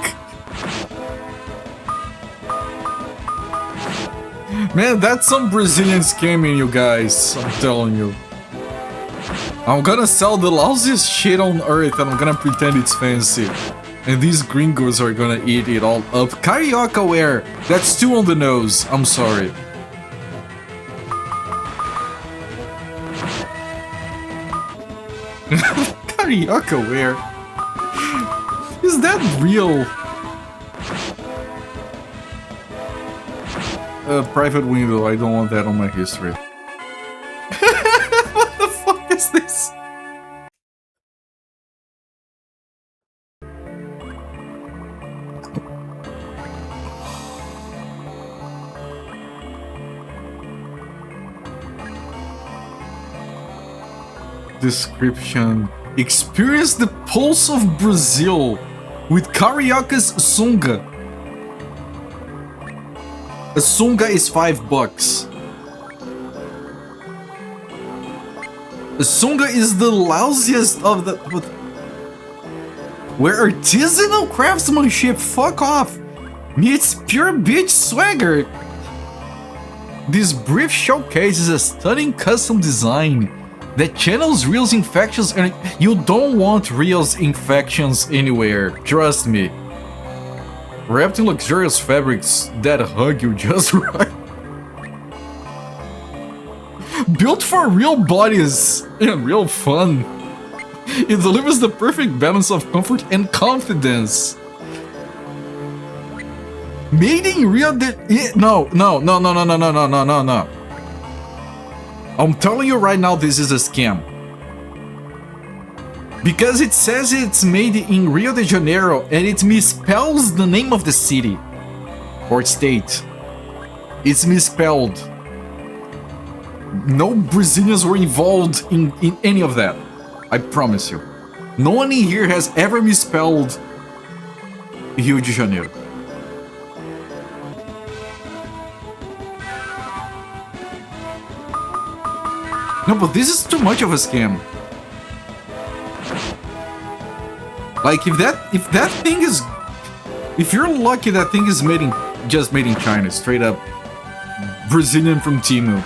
Man, that's some Brazilian scamming, you guys. I'm telling you. I'm gonna sell the lousiest shit on earth and I'm gonna pretend it's fancy. And these gringos are gonna eat it all up. Carioca wear. That's too on the nose. I'm sorry. Carioca wear. Is that real? Private window, I don't want that on my history. What the fuck is this? Description. Experience the pulse of Brazil with Carioca's sunga. A sunga is $5. A sunga is the lousiest of the... Where artisanal craftsmanship, fuck off, meets pure bitch swagger. This brief showcases a stunning custom design that channels Real's infections, and you don't want Real's infections anywhere, trust me. Wrapped in luxurious fabrics that hug you just right. Built for real bodies and real fun. It delivers the perfect balance of comfort and confidence. Made in Rio de... No. I'm telling you right now, this is a scam. Because it says it's made in Rio de Janeiro and it misspells the name of the city or state. It's misspelled. No Brazilians were involved in any of that. I promise you. No one in here has ever misspelled Rio de Janeiro. No, but this is too much of a scam. Like, if that thing is... If you're lucky, that thing is just made in China, straight up. Brazilian from Temu.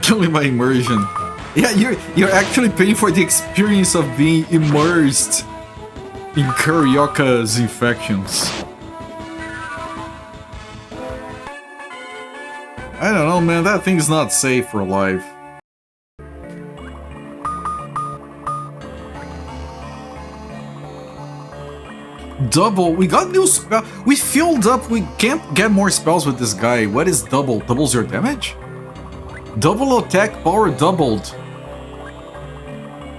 Killing my immersion. Yeah, you're actually paying for the experience of being immersed in Carioca's infections. I don't know, man, that thing's not safe for life. Double, we got new spell. We filled up, we can't get more spells with this guy. What is double? Doubles your damage? Double attack power doubled.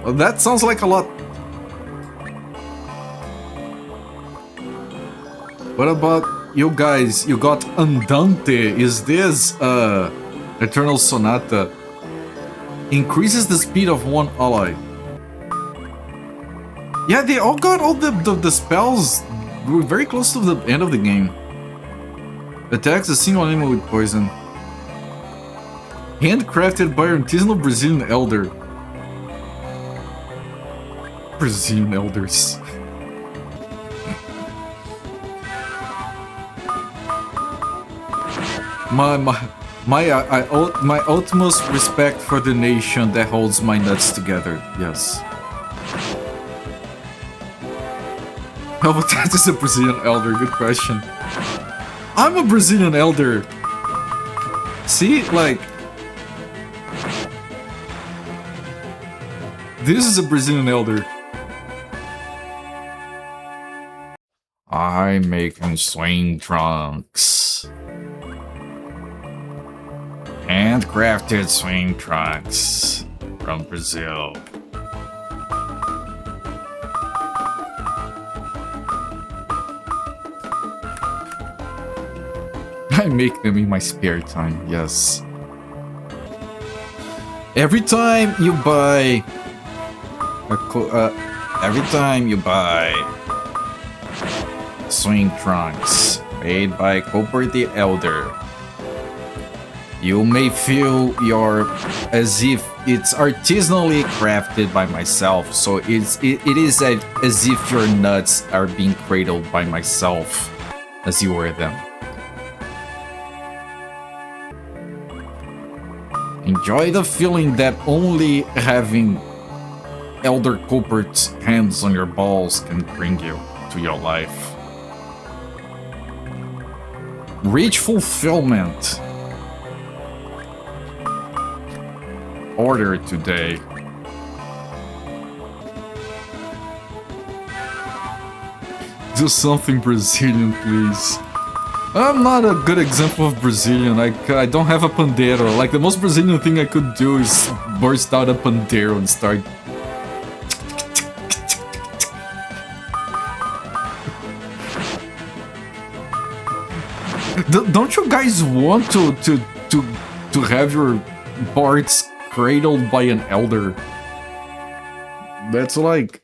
Well, that sounds like a lot. What about you guys? You got Andante. Is this Eternal Sonata? Increases the speed of one ally. Yeah, they all got all the spells. We're very close to the end of the game. Attacks a single enemy with poison. Handcrafted by artisanal Brazilian elder. Brazilian elders. My utmost respect for the nation that holds my nuts together. Yes. Oh, but that is a Brazilian elder. Good question. I'm a Brazilian elder. See, like... This is a Brazilian elder. I'm making swing trunks. Handcrafted swing trunks from Brazil. I make them in my spare time, yes. Every time you buy swing trunks made by Cooper the Elder, you may feel as if it's artisanally crafted by myself. So it is as if your nuts are being cradled by myself as you wear them. Enjoy the feeling that only having Elder Cooper's hands on your balls can bring you to your life. Reach fulfillment. Order today. Do something Brazilian, please. I'm not a good example of Brazilian. I don't have a pandeiro. Like, the most Brazilian thing I could do is burst out a pandeiro and start... Don't you guys want to have your parts cradled by an elder? That's like...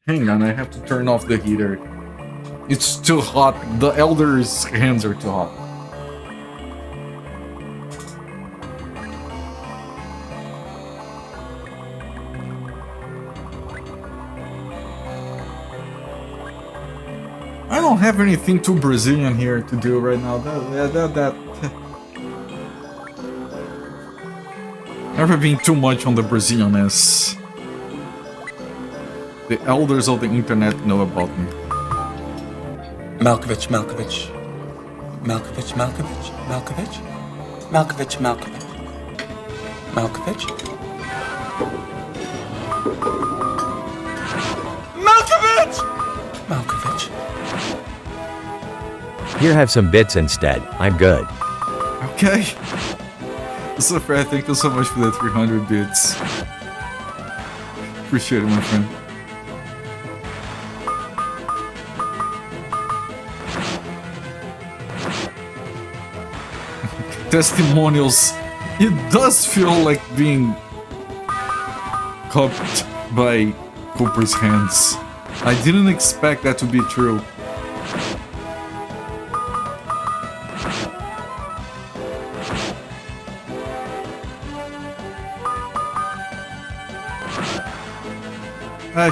Hang on, I have to turn off the heater. It's too hot. The elder's hands are too hot. I don't have anything too Brazilian here to do right now. Never been too much on the Brazilianness. The elders of the internet know about me. Malkovich, Malkovich. Malkovich, Malkovich. Malkovich. Malkovich, Malkovich. Malkovich. Malkovich! Malkovich. Here, have some bits instead. I'm good. Okay. So Fred, thank you so much for the 300 bits. Appreciate it, my friend. Testimonials. It does feel like being cupped by Cooper's hands. I didn't expect that to be true.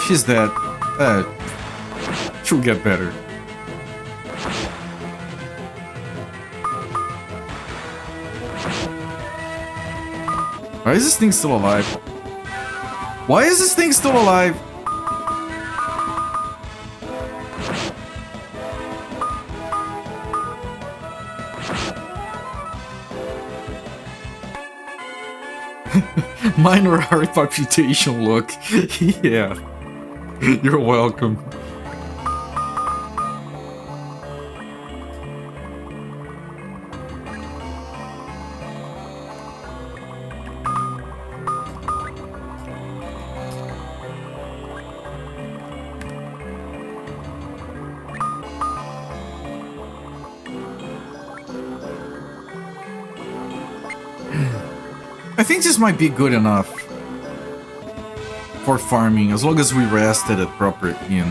She's dead. She'll get better. Why is this thing still alive? Why is this thing still alive? Minor heart palpitation look. Yeah. You're welcome. I think this might be good enough for farming, as long as we rest at a proper inn.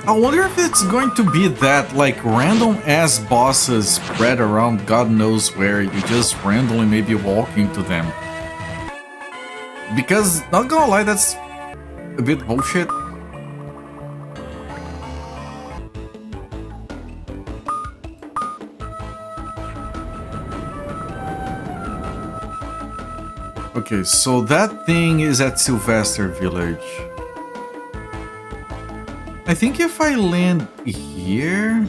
I wonder if it's going to be that, like, random-ass bosses spread around God knows where, you just randomly maybe walk into them. Because, not gonna lie, that's a bit bullshit. Okay, so that thing is at Sylvester Village. I think if I land here...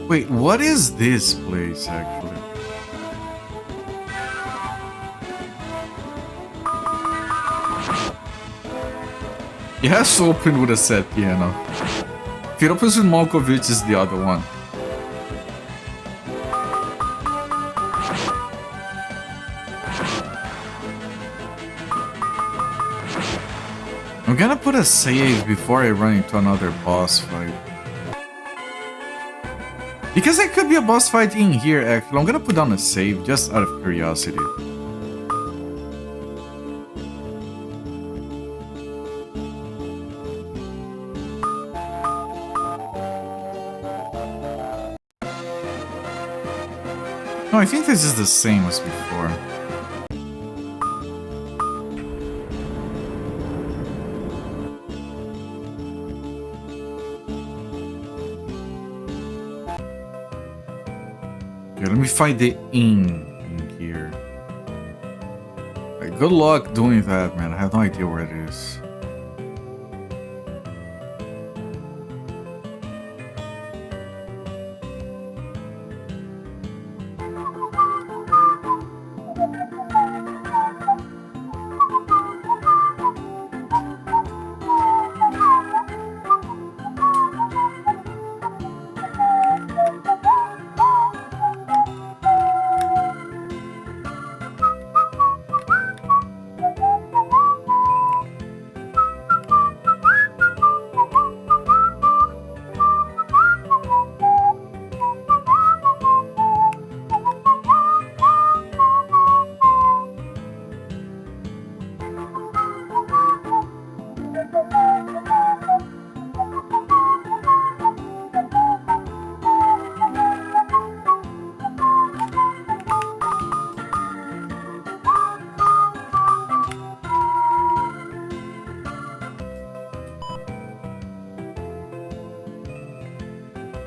Wait, what is this place, actually? It has to open with a set piano. If it opens with Malkovich, is the other one. I'm gonna put a save before I run into another boss fight. Because there could be a boss fight in here, actually. I'm gonna put down a save just out of curiosity. No, I think this is the same as before. Okay, let me find the inn in here. Good luck doing that, man. I have no idea where it is.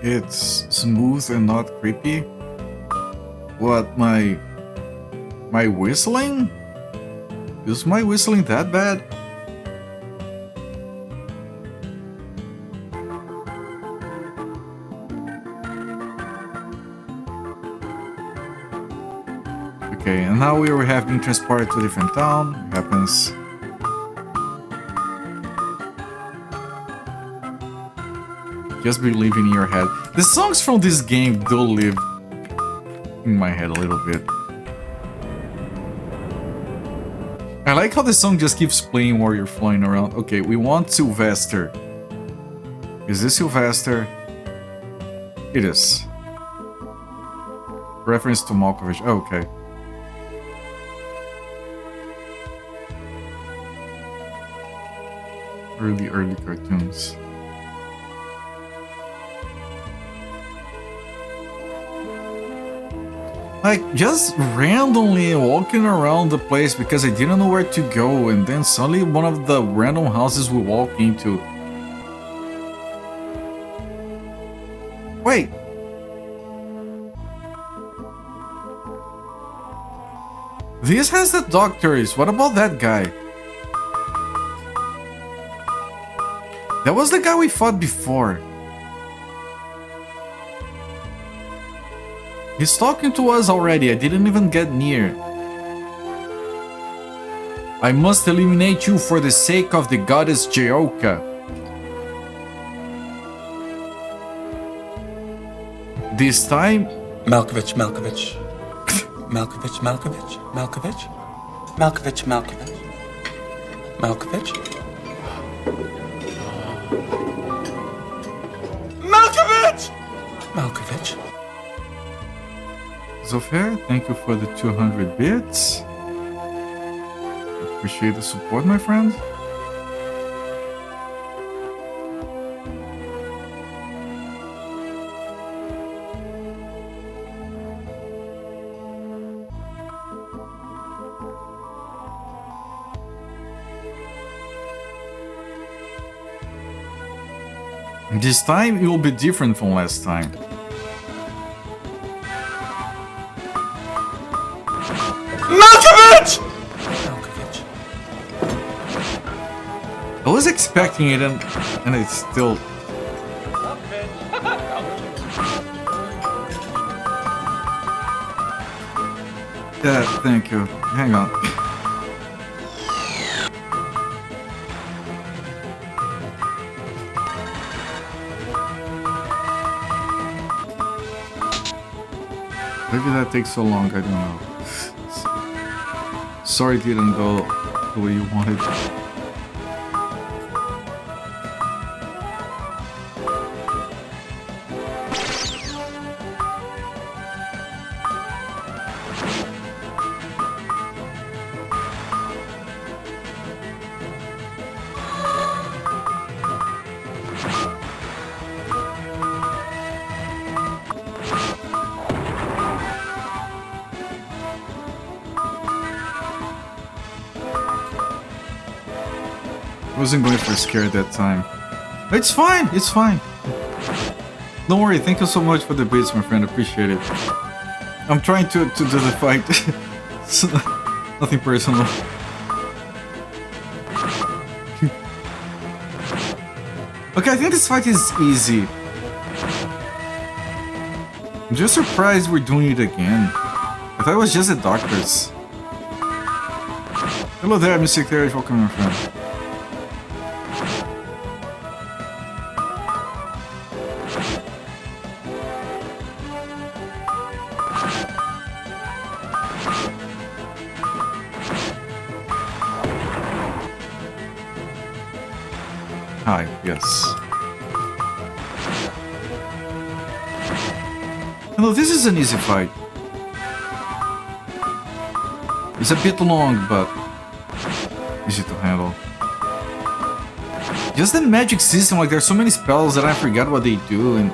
It's smooth and not creepy. What, my whistling? Is my whistling that bad? Okay, and now we have been transported to a different town. It happens. Just believe in your head. The songs from this game do live in my head a little bit. I like how the song just keeps playing while you're flying around. Okay, we want Sylvester. Is this Sylvester? It is. Reference to Malkovich. Oh, okay. Early cartoons. Like, just randomly walking around the place because I didn't know where to go, and then suddenly one of the random houses we walk into. Wait. This has the doctors. What about that guy? That was the guy we fought before. He's talking to us already. I didn't even get near. I must eliminate you for the sake of the goddess Jeoka. This time... Malkovich. Malkovich, Malkovich. Malkovich. Malkovich. Malkovich. Zofair, thank you for the 200 bits. Appreciate the support, my friend. This time it will be different from last time. Malkovich! I was expecting it and it's still... Yeah, thank you. Hang on. Maybe that takes so long, I don't know. Sorry it didn't go the way you wanted. I wasn't going for a scare at that time. It's fine, it's fine. Don't worry, thank you so much for the bits, my friend, appreciate it. I'm trying to do the fight. It's nothing personal. Okay, I think this fight is easy. I'm just surprised we're doing it again. I thought it was just the doctors. Hello there, Mr. Claridge, welcome, my friend. Hi, yes. Hello, this is an easy fight. It's a bit long, but easy to handle. Just the magic system, like there's so many spells that I forget what they do, and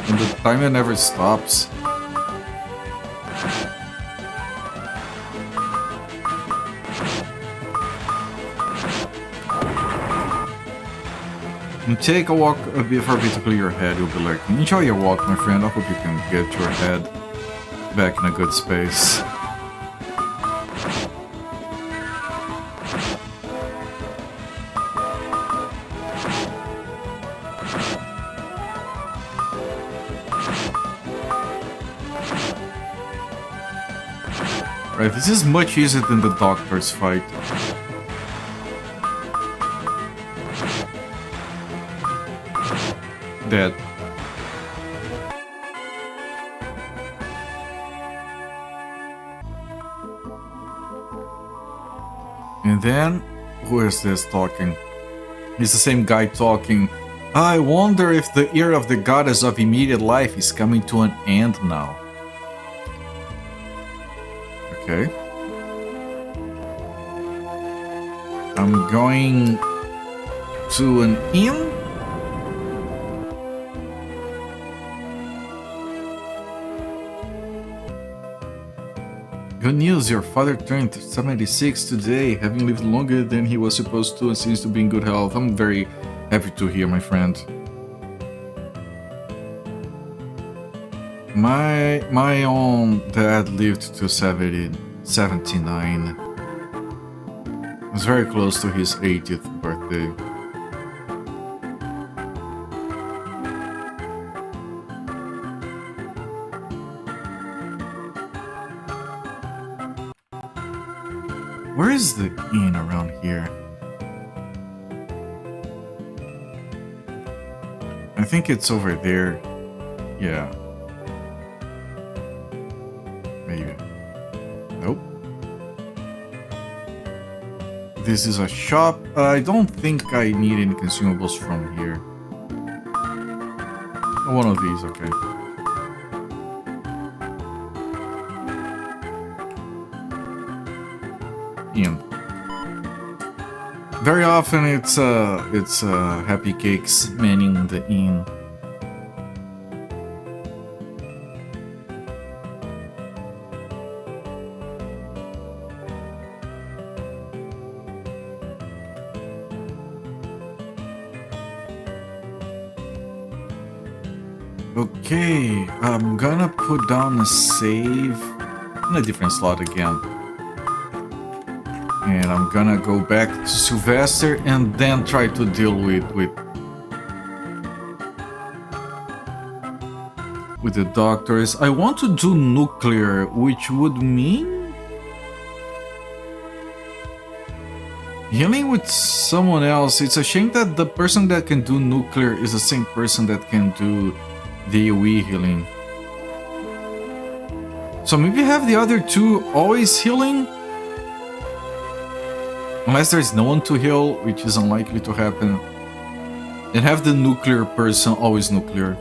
the timer never stops. And take a walk before to clear your head, you'll be like, enjoy your walk, my friend. I hope you can get your head back in a good space. Right, this is much easier than the doctor's fight. Dead. And then, who is this talking? It's the same guy talking. I wonder if the era of the goddess of immediate life is coming to an end now. Okay. I'm going to an inn. Good news, your father turned 76 today, having lived longer than he was supposed to and seems to be in good health. I'm very happy to hear, my friend. My own dad lived to 79. It was very close to his 80th birthday. Where is the inn around here? I think it's over there. Yeah. Maybe. Nope. This is a shop. I don't think I need any consumables from here. One of these, okay. Inn. Very often it's Happy Cakes manning the inn. Okay, I'm gonna put down a save in a different slot again. And I'm gonna go back to Sylvester and then try to deal with the doctors. I want to do nuclear, which would mean healing with someone else. It's a shame that the person that can do nuclear is the same person that can do the AoE healing. So maybe have the other two always healing? Unless there's no one to heal, which is unlikely to happen. And have the nuclear person always nuclear.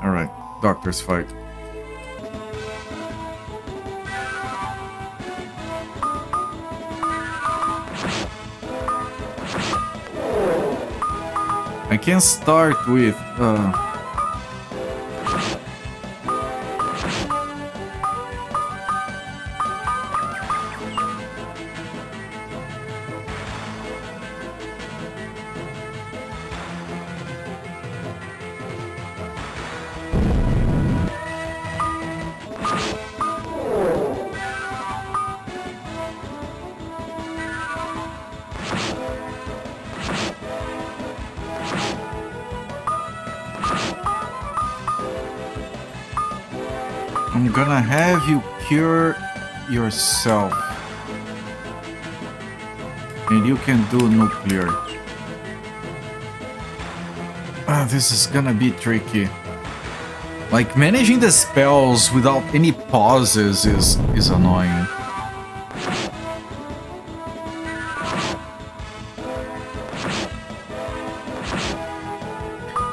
Alright, doctors fight. I can start with I'm gonna have you cure yourself. And you can do nuclear. This is gonna be tricky. Like, managing the spells without any pauses is annoying.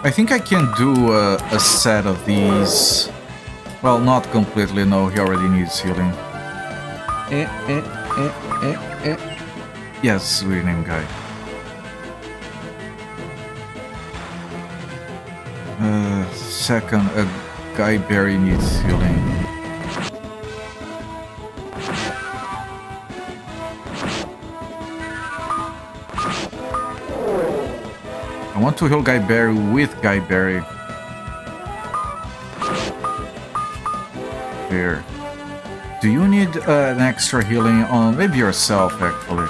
I think I can do a set of these. Well, not completely, no, he already needs healing. Yes, weird name guy. Second, a Guy Berry needs healing. I want to heal Guy Berry with Guy Berry. There. Do you need an extra healing on maybe yourself, actually?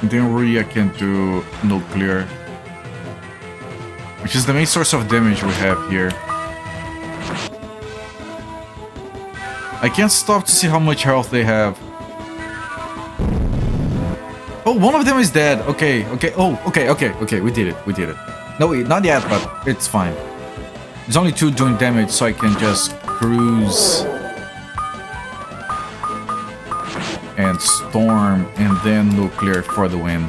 Then Ria can do nuclear, which is the main source of damage we have here. I can't stop to see how much health they have. Oh, one of them is dead. Okay, okay. Oh, okay. We did it. No, not yet, but it's fine. There's only two doing damage, so I can just cruise and storm and then nuclear for the win.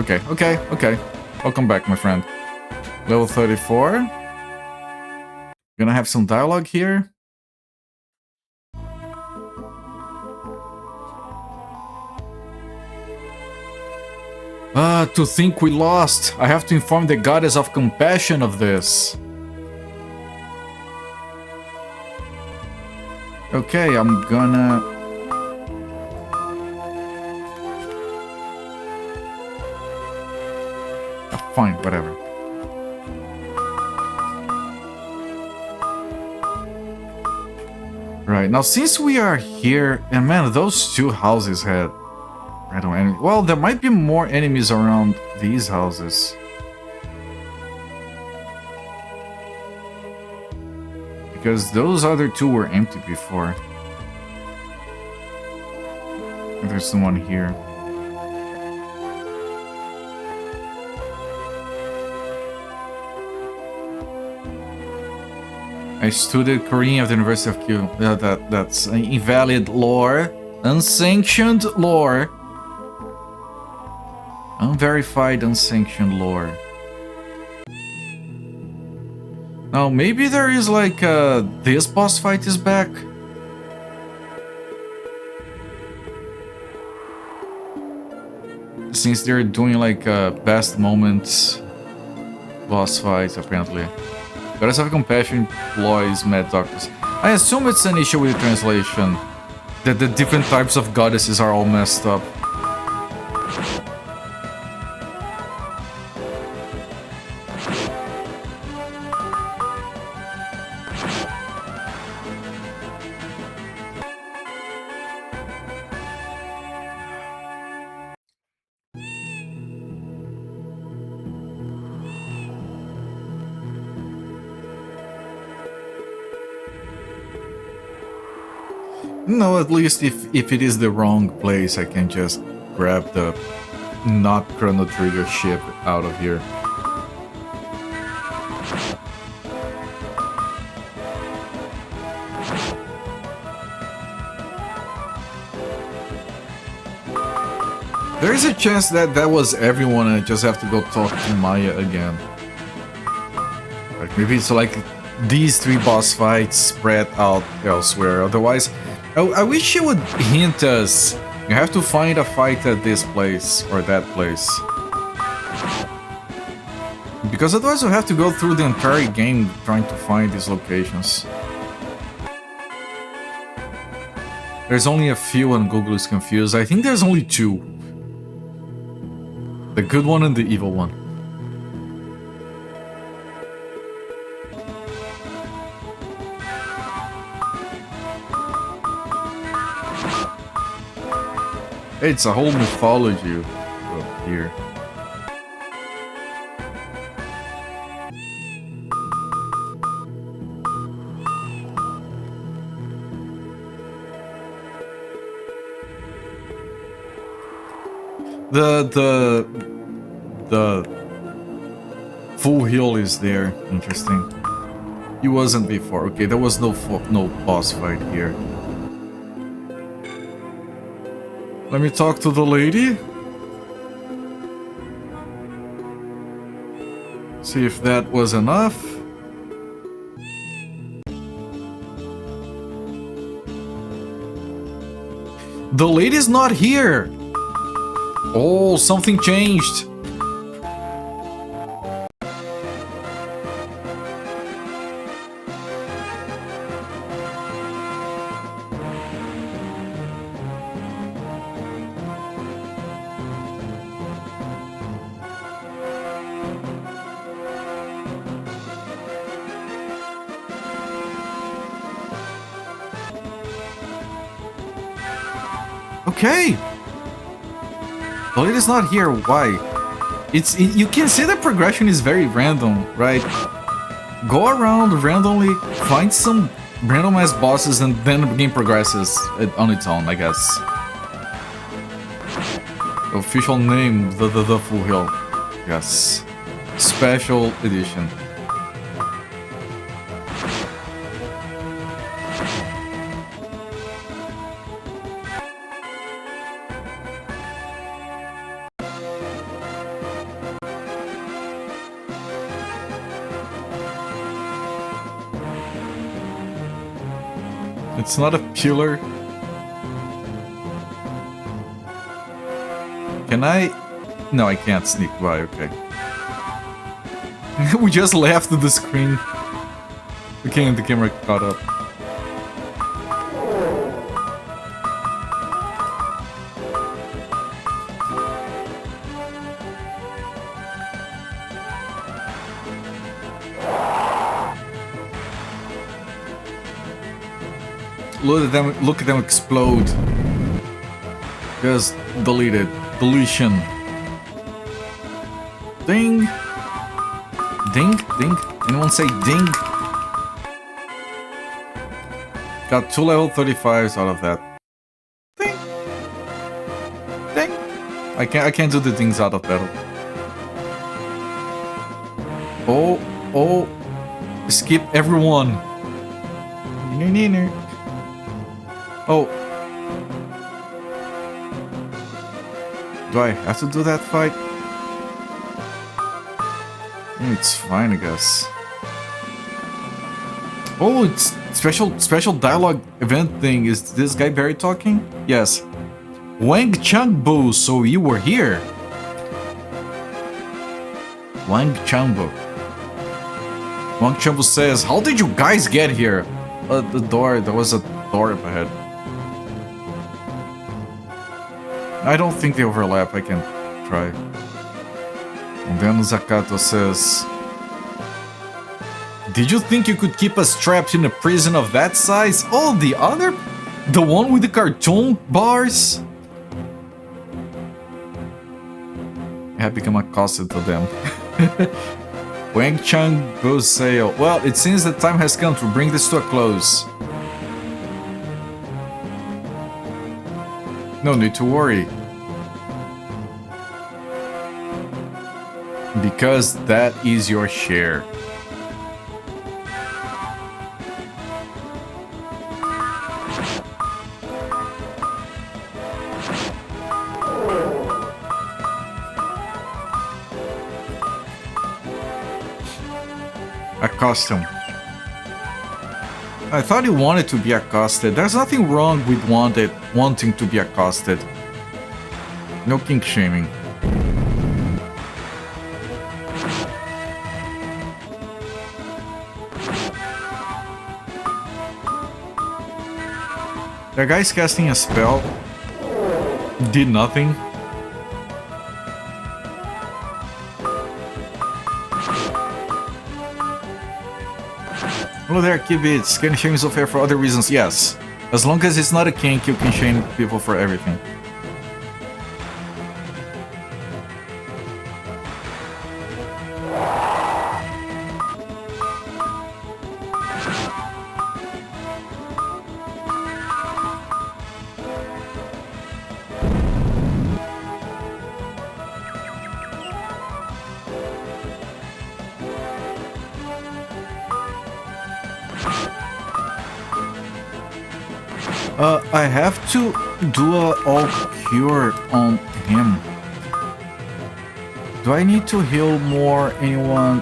Okay. Welcome back, my friend. Level 34. Gonna have some dialogue here. To think we lost. I have to inform the goddess of compassion of this. Okay, I'm gonna... fine, whatever. Right, now since we are here... And man, those two houses had... random enemy. Well, there might be more enemies around these houses. Because those other two were empty before. And there's someone here. I studied Korean at the University of Q. That's invalid lore. Unsanctioned lore. Unverified, unsanctioned lore. Now, maybe there is like, this boss fight is back? Since they're doing like, best moments boss fights, apparently. Goddess of Compassion employs mad doctors. I assume it's an issue with the translation. That the different types of goddesses are all messed up. No, at least if it is the wrong place, I can just grab the not Chrono Trigger ship out of here. There is a chance that that was everyone and I just have to go talk to Maya again. Like maybe it's like these three boss fights spread out elsewhere, otherwise... I wish she would hint us. You have to find a fight at this place or that place. Because otherwise we'll have to go through the entire game trying to find these locations. There's only a few and Google is confused. I think there's only two. The good one and the evil one. It's a whole mythology up here. The full hill is there. Interesting. He wasn't before. Okay, there was no boss fight here. Let me talk to the lady. See if that was enough. The lady's not here. Oh, something changed. Okay. The lady's not here. Why? You can see the progression is very random, right? Go around randomly, find some randomized bosses, and then the game progresses on its own, I guess. Official name, the Full Hill. Yes. Special edition. It's not a pillar. Can I? No, I can't sneak by, okay. We just left the screen. Okay, the camera caught up. Look at them explode. Just deleted. Deletion. Ding. Ding, ding. Anyone say ding? Got 2 level 35s out of that. Ding. Ding. I can't do the things out of battle. Oh. Skip everyone. Oh. Do I have to do that fight? It's fine, I guess. Oh, it's special dialogue event thing. Is this guy Barry talking? Yes. Wang Changbo, so you were here. Wang Changbo. Wang Changbo says, how did you guys get here? The door, there was a door up ahead. I don't think they overlap, I can try. And then Zakato says, did you think you could keep us trapped in a prison of that size? Oh, the other? The one with the cartoon bars? I have become accosted to them. Wang Chang goes sail. Well, it seems the time has come to bring this to a close. No need to worry. Because that is your share. Accost him. I thought he wanted to be accosted. There's nothing wrong with wanting to be accosted. No kink shaming. The guy's casting a spell. Did nothing. Hello there, Kibits. Can shame is fair for other reasons? Yes. As long as it's not a kink, you can shame people for everything. I have to do a all cure on him. Do I need to heal more anyone?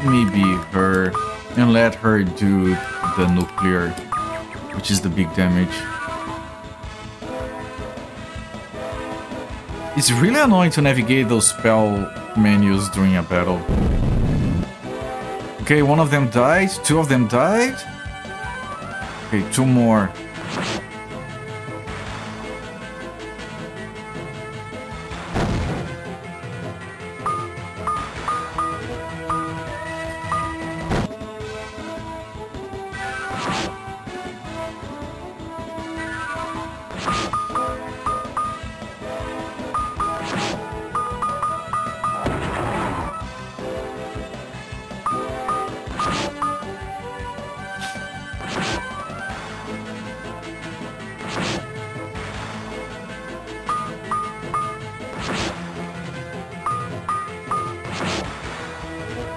Maybe her. And let her do the nuclear, which is the big damage. It's really annoying to navigate those spell menus during a battle. Okay, one of them died. 2 of them died. Okay, 2 more.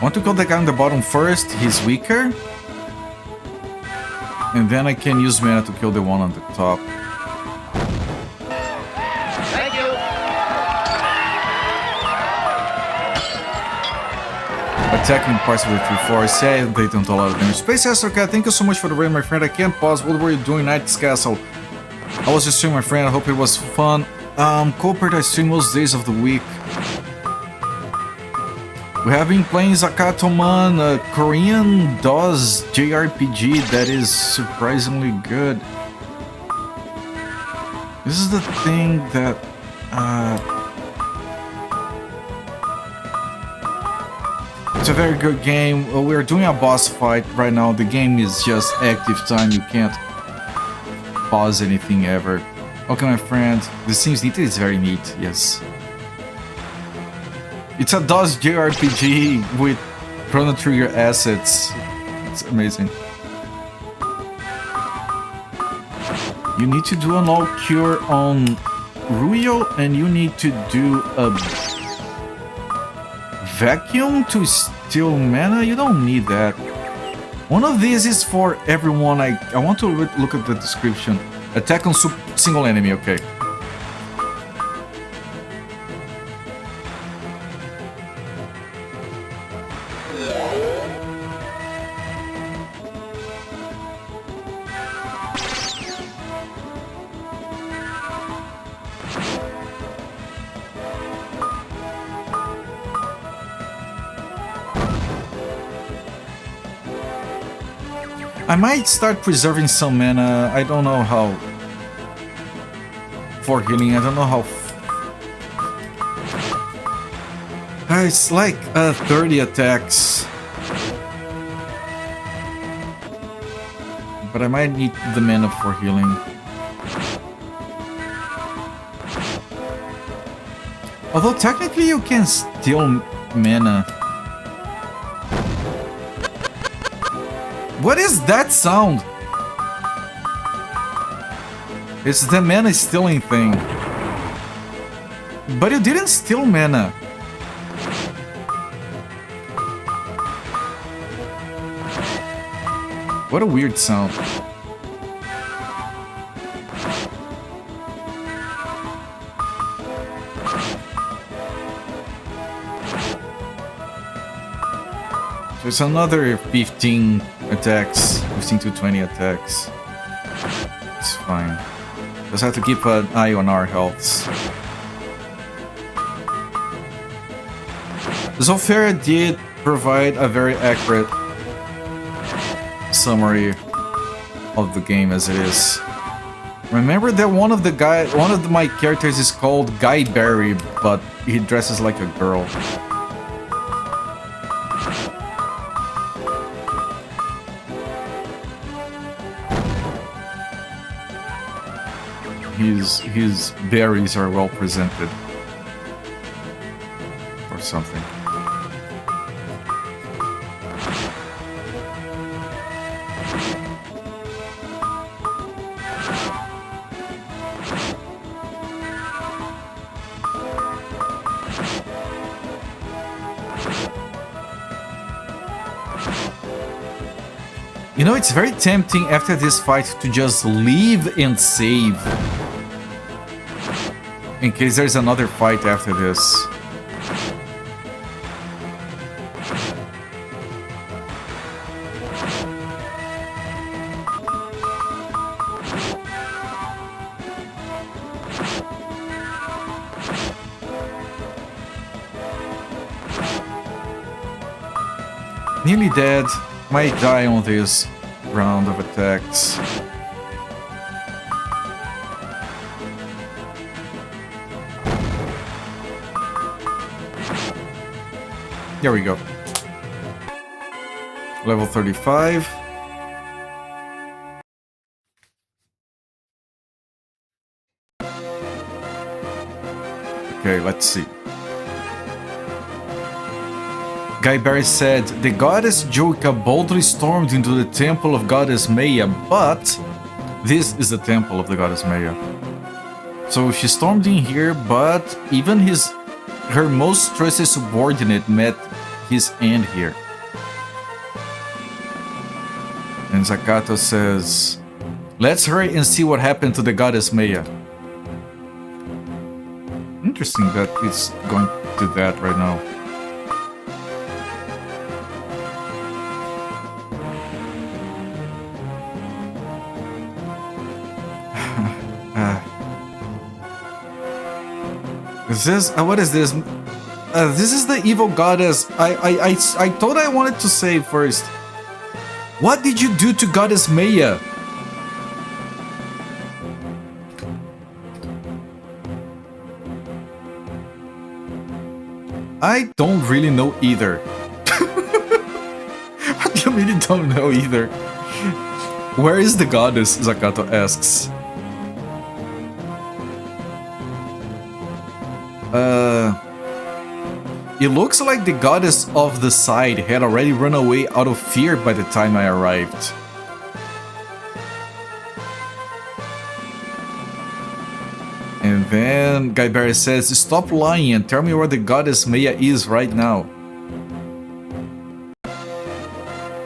Want to kill the guy on the bottom first, he's weaker. And then I can use mana to kill the one on the top. Thank you. attacking parts of the 3-4. Yeah, they don't do a lot of damage. Space Astro Cat, thank you so much for the raid, my friend. I can't pause. What were you doing, Knight's Castle? I was just streaming, my friend. I hope it was fun. Cooperate, I stream most days of the week. We have been playing Zakato Maan, a Korean DOS JRPG that is surprisingly good. This is the thing that it's a very good game. We're doing a boss fight right now. The game is just active time. You can't pause anything ever. Okay, my friend. This seems neat. It's very neat. Yes. It's a DOS JRPG with Chrono Trigger assets. It's amazing. You need to do an all cure on Ruyo, and you need to do a vacuum to steal mana. You don't need that. One of these is for everyone. I want to look at the description. Attack on single enemy. Okay. I might start preserving some mana. I don't know how. For healing, I don't know how. It's like 30 attacks. But I might need the mana for healing. Although technically you can steal mana. What is that sound? It's the mana stealing thing. But you didn't steal mana. What a weird sound. There's another 15 attacks, 15 to 20 attacks. It's fine. Just have to keep an eye on our healths. Zofera did provide a very accurate summary of the game as it is. Remember that one of my characters is called Guy Barry, but he dresses like a girl. His berries are well presented. Or something. You know, it's very tempting after this fight to just leave and save. In case there's another fight after this. Nearly dead. Might die on this round of attacks. There we go. Level 35. Okay, let's see. Guy Barry said, the goddess Joika boldly stormed into the temple of goddess Maya, but this is the temple of the goddess Maya. So she stormed in here, but even her most trusted subordinate met his end here. And Zakato says, let's hurry and see what happened to the goddess Maya. Interesting that it's going to that right now. Is this what is this? This is the evil goddess. I thought I wanted to say first. What did you do to Goddess Maya? I don't really know either. What do you mean you don't know either? Where is the goddess? Zakato asks. It looks like the goddess of the side had already run away out of fear by the time I arrived. And then Guybrush says, stop lying and tell me where the goddess Maya is right now.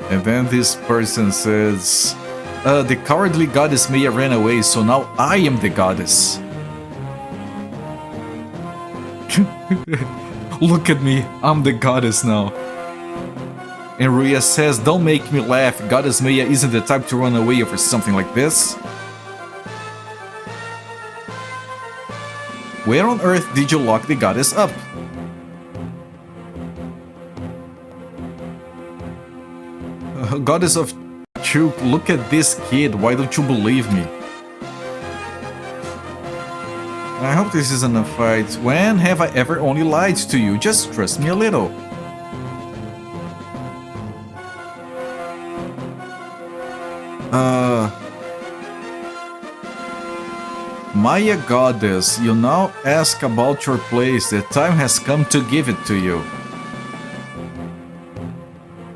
And then this person says, the cowardly goddess Maya ran away, so now I am the goddess. Look at me, I'm the goddess now. And Ruya says, don't make me laugh, Goddess Maya isn't the type to run away over something like this. Where on earth did you lock the goddess up? Goddess of truth, look at this kid, why don't you believe me? I hope this isn't a fight. When have I ever only lied to you? Just trust me a little. Maya Goddess, you now ask about your place. The time has come to give it to you.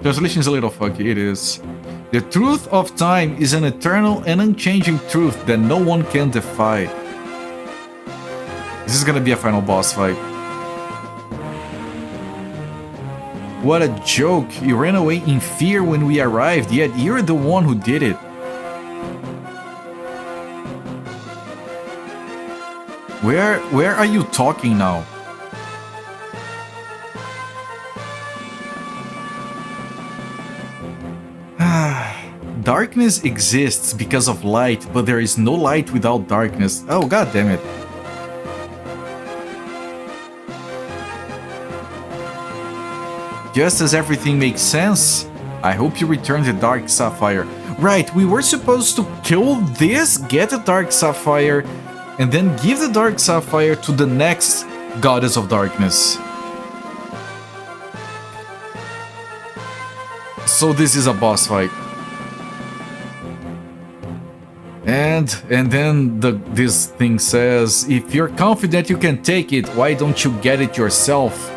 Translation is a little funky, it is. The truth of time is an eternal and unchanging truth that no one can defy. This is gonna be a final boss fight. What a joke! You ran away in fear when we arrived, yet you're the one who did it. Where are you talking now? Darkness exists because of light, but there is no light without darkness. Oh, god damn it. Just as everything makes sense, I hope you return the Dark Sapphire. Right, we were supposed to kill this, get the Dark Sapphire, and then give the Dark Sapphire to the next Goddess of Darkness. So this is a boss fight. And then this thing says, if you're confident you can take it, why don't you get it yourself?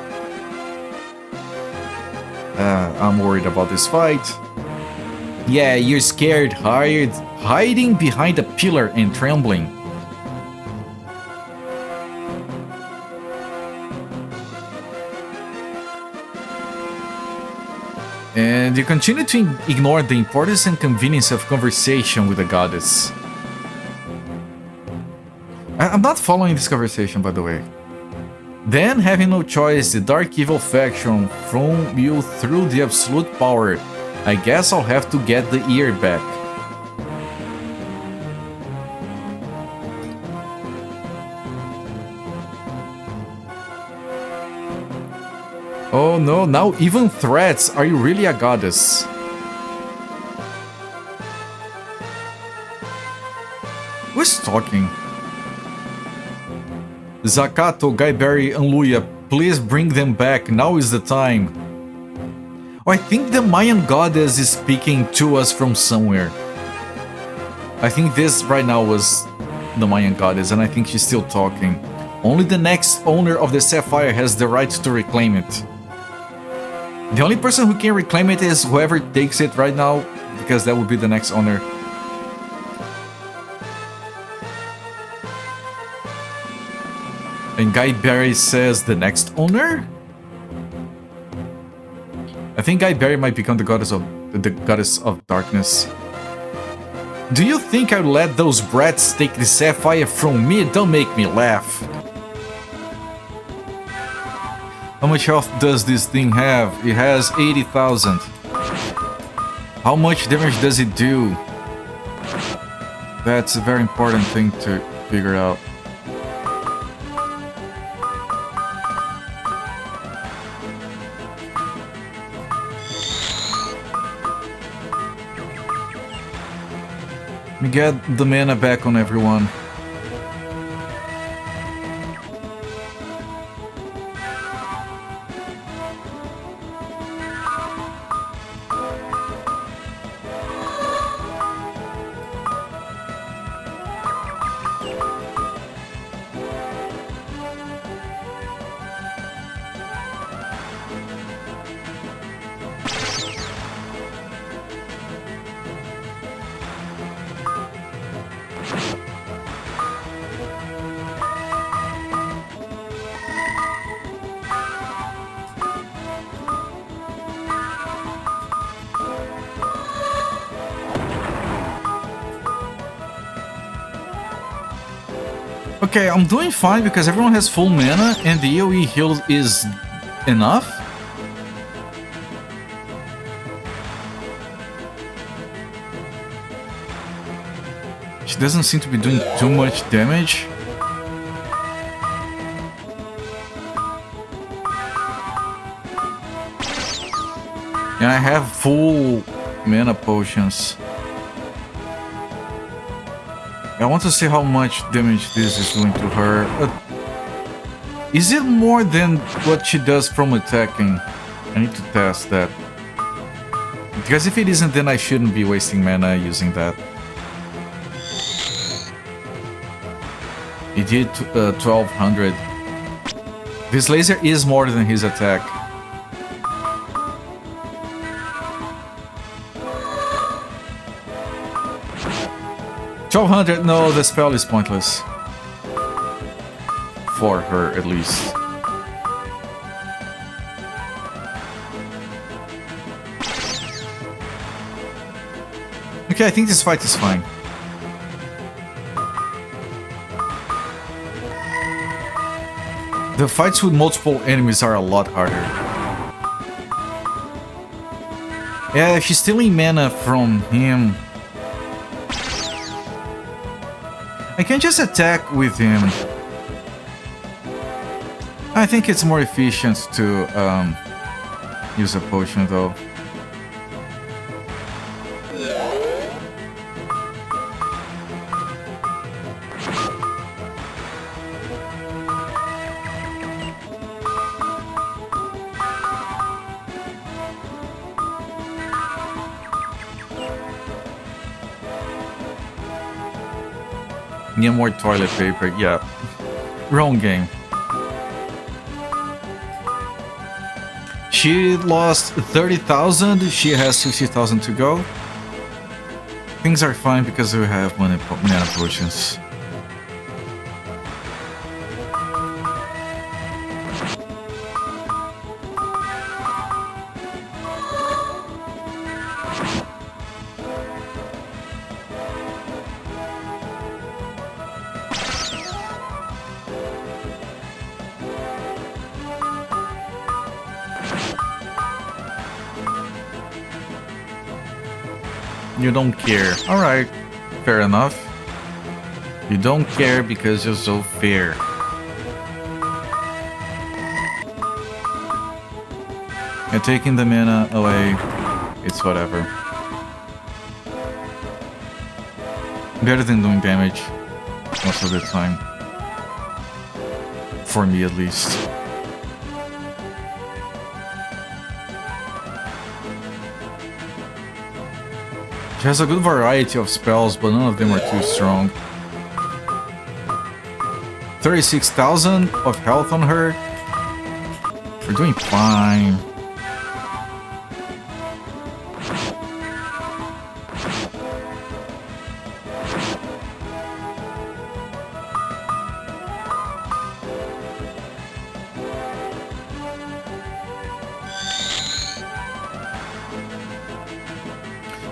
I'm worried about this fight. Yeah, you're scared, hiding behind a pillar and trembling. And you continue to ignore the importance and convenience of conversation with the goddess. I'm not following this conversation, by the way. Then, having no choice, the Dark Evil faction threw you through the absolute power. I guess I'll have to get the ear back. Oh no, now even threats. Are you really a goddess? Who's talking? Zakato, Guybrush, and Luya, please bring them back. Now is the time. Oh, I think the Mayan goddess is speaking to us from somewhere. I think this right now was the Mayan goddess, and I think she's still talking. Only the next owner of the Sapphire has the right to reclaim it. The only person who can reclaim it is whoever takes it right now, because that would be the next owner. And Guybrush says the next owner? I think Guybrush might become the goddess of darkness. Do you think I'd let those brats take the Sapphire from me? Don't make me laugh. How much health does this thing have? It has 80,000. How much damage does it do? That's a very important thing to figure out. Let me get the mana back on everyone. Okay, I'm doing fine because everyone has full mana and the AoE heal is enough. She doesn't seem to be doing too much damage. And I have full mana potions. I want to see how much damage this is doing to her. Is it more than what she does from attacking? I need to test that. Because if it isn't, then I shouldn't be wasting mana using that. He did 1200. This laser is more than his attack. $1,200, no, the spell is pointless. For her, at least. Okay, I think this fight is fine. The fights with multiple enemies are a lot harder. Yeah, if she's stealing mana from him, I can just attack with him. I think it's more efficient to use a potion though. Need more toilet paper, yeah. Wrong game. She lost 30,000, she has 50,000 to go. Things are fine because we have mana potions. You don't care. Alright, fair enough. You don't care because you're so fair. And taking the mana away, it's whatever. Better than doing damage most of the time. For me at least. She has a good variety of spells, but none of them are too strong. 36,000 of health on her. We're doing fine.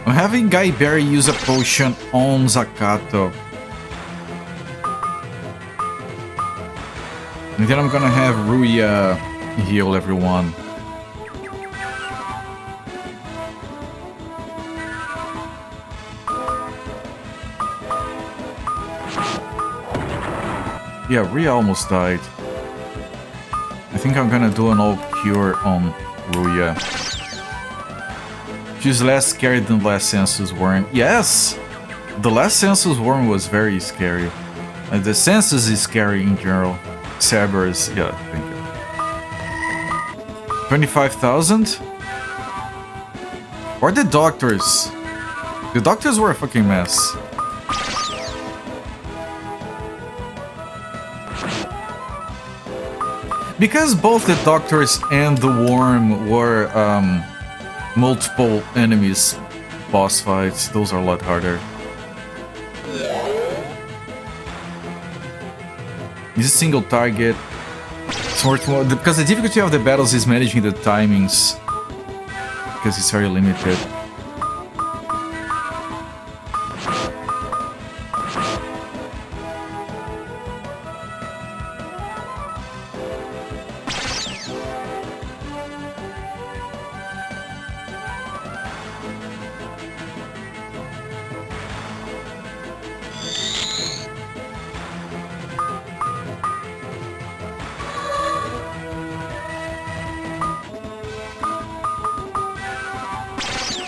I'm having Guy Barry use a potion on Zakato. And then I'm gonna have Ruya heal everyone. Yeah, Ruya almost died. I think I'm gonna do an all cure on Ruya. She's less scary than last census weren't. Yes! The last Census Worm was very scary. The Census is scary in general. Cerberus, yeah, thank you. 25,000? Or the doctors? The doctors were a fucking mess. Because both the doctors and the worm were multiple enemies boss fights, those are a lot harder. This is single target. It's more because the difficulty of the battles is managing the timings. Because it's very limited.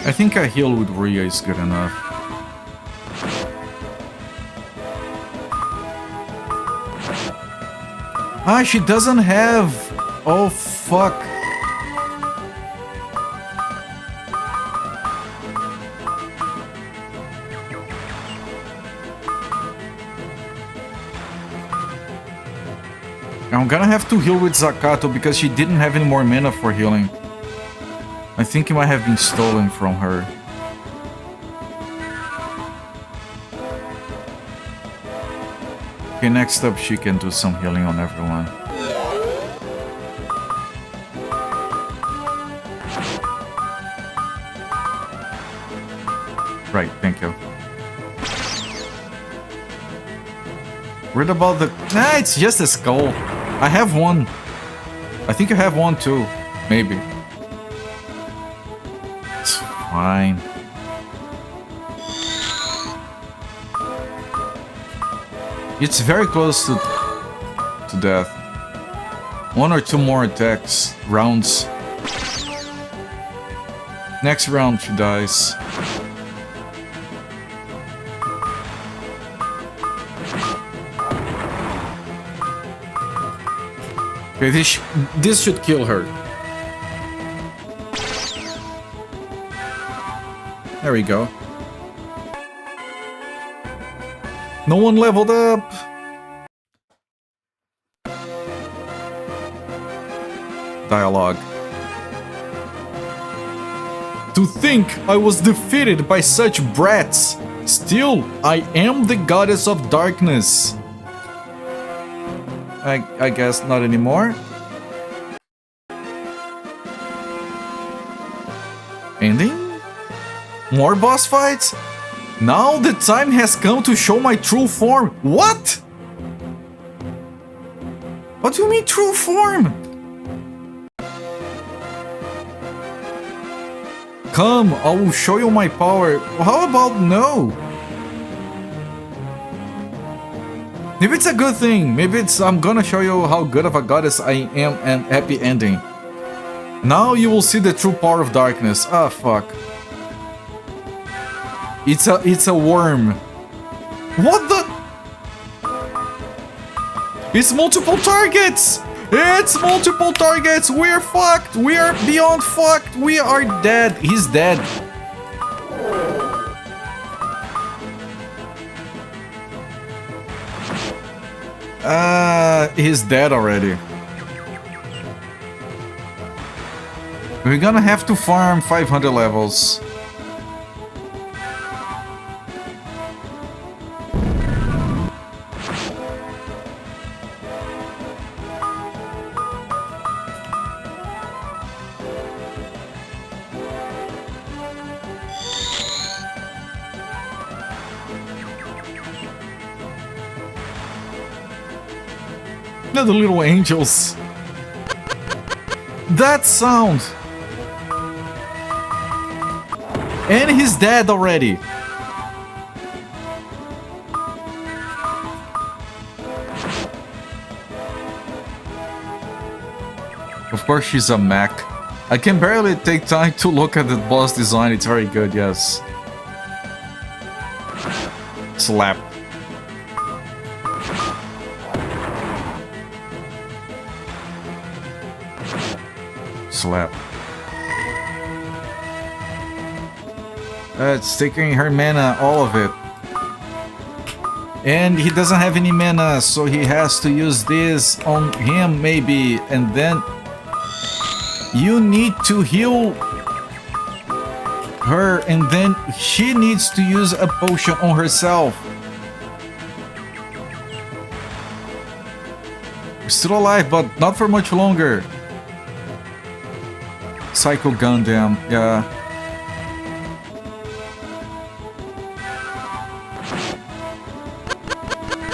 I think a heal with Rhea is good enough. Ah, she doesn't have... Oh, fuck. I'm gonna have to heal with Zakato because she didn't have any more mana for healing. I think it might have been stolen from her. Okay, next up she can do some healing on everyone. Right, thank you. Read about the... Nah, it's just a skull. I have one. I think I have one too. Maybe. It's fine. It's very close to death. One or two more attacks, rounds. Next round she dies. Okay, this should kill her. There we go. No one leveled up. Dialogue. To think I was defeated by such brats. Still, I am the goddess of darkness. I guess not anymore. Ending? More boss fights? Now the time has come to show my true form. What? What do you mean true form? Come, I will show you my power. How about no? Maybe it's a good thing. Maybe it's I'm gonna show you how good of a goddess I am and happy ending. Now you will see the true power of darkness. Ah, fuck. It's a worm. What the? It's multiple targets! It's multiple targets! We're fucked! We are beyond fucked! We are dead! He's dead. He's dead already. We're gonna have to farm 500 levels. The little angels. That sound. And he's dead already. Of course she's a mech. I can barely take time to look at the boss design. It's very good, yes. Slap. Slap. It's taking her mana, all of it. And he doesn't have any mana, so he has to use this on him, maybe. And then you need to heal her, and then she needs to use a potion on herself. We're still alive, but not for much longer. Psycho Gundam, yeah.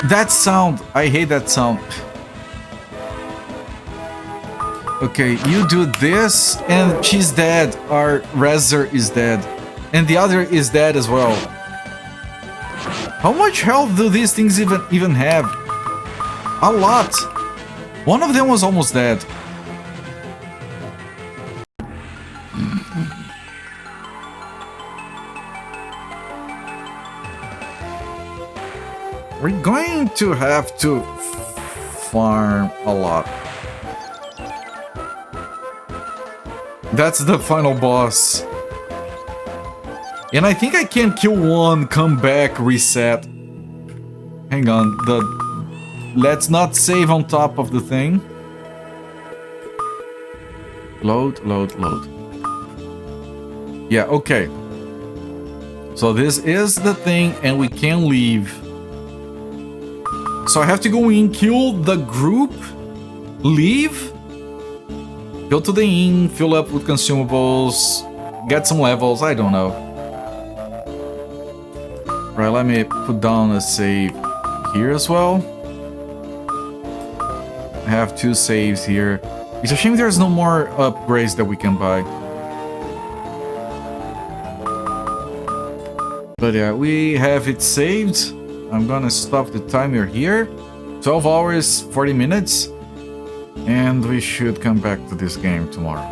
That sound, I hate that sound. Okay, you do this, and she's dead. Our Razor is dead. And the other is dead as well. How much health do these things even have? A lot. One of them was almost dead. We're going to have to farm a lot. That's the final boss. And I think I can kill one, come back, reset. Hang on, let's not save on top of the thing. Load, load, load. Yeah, okay. So this is the thing, and we can leave. So I have to go in, kill the group, leave, go to the inn, fill up with consumables, get some levels, I don't know. Right, let me put down a save here as well. I have 2 saves here. It's a shame there's no more upgrades that we can buy. But yeah, we have it saved. I'm gonna stop the timer here. 12 hours, 40 minutes. And we should come back to this game tomorrow.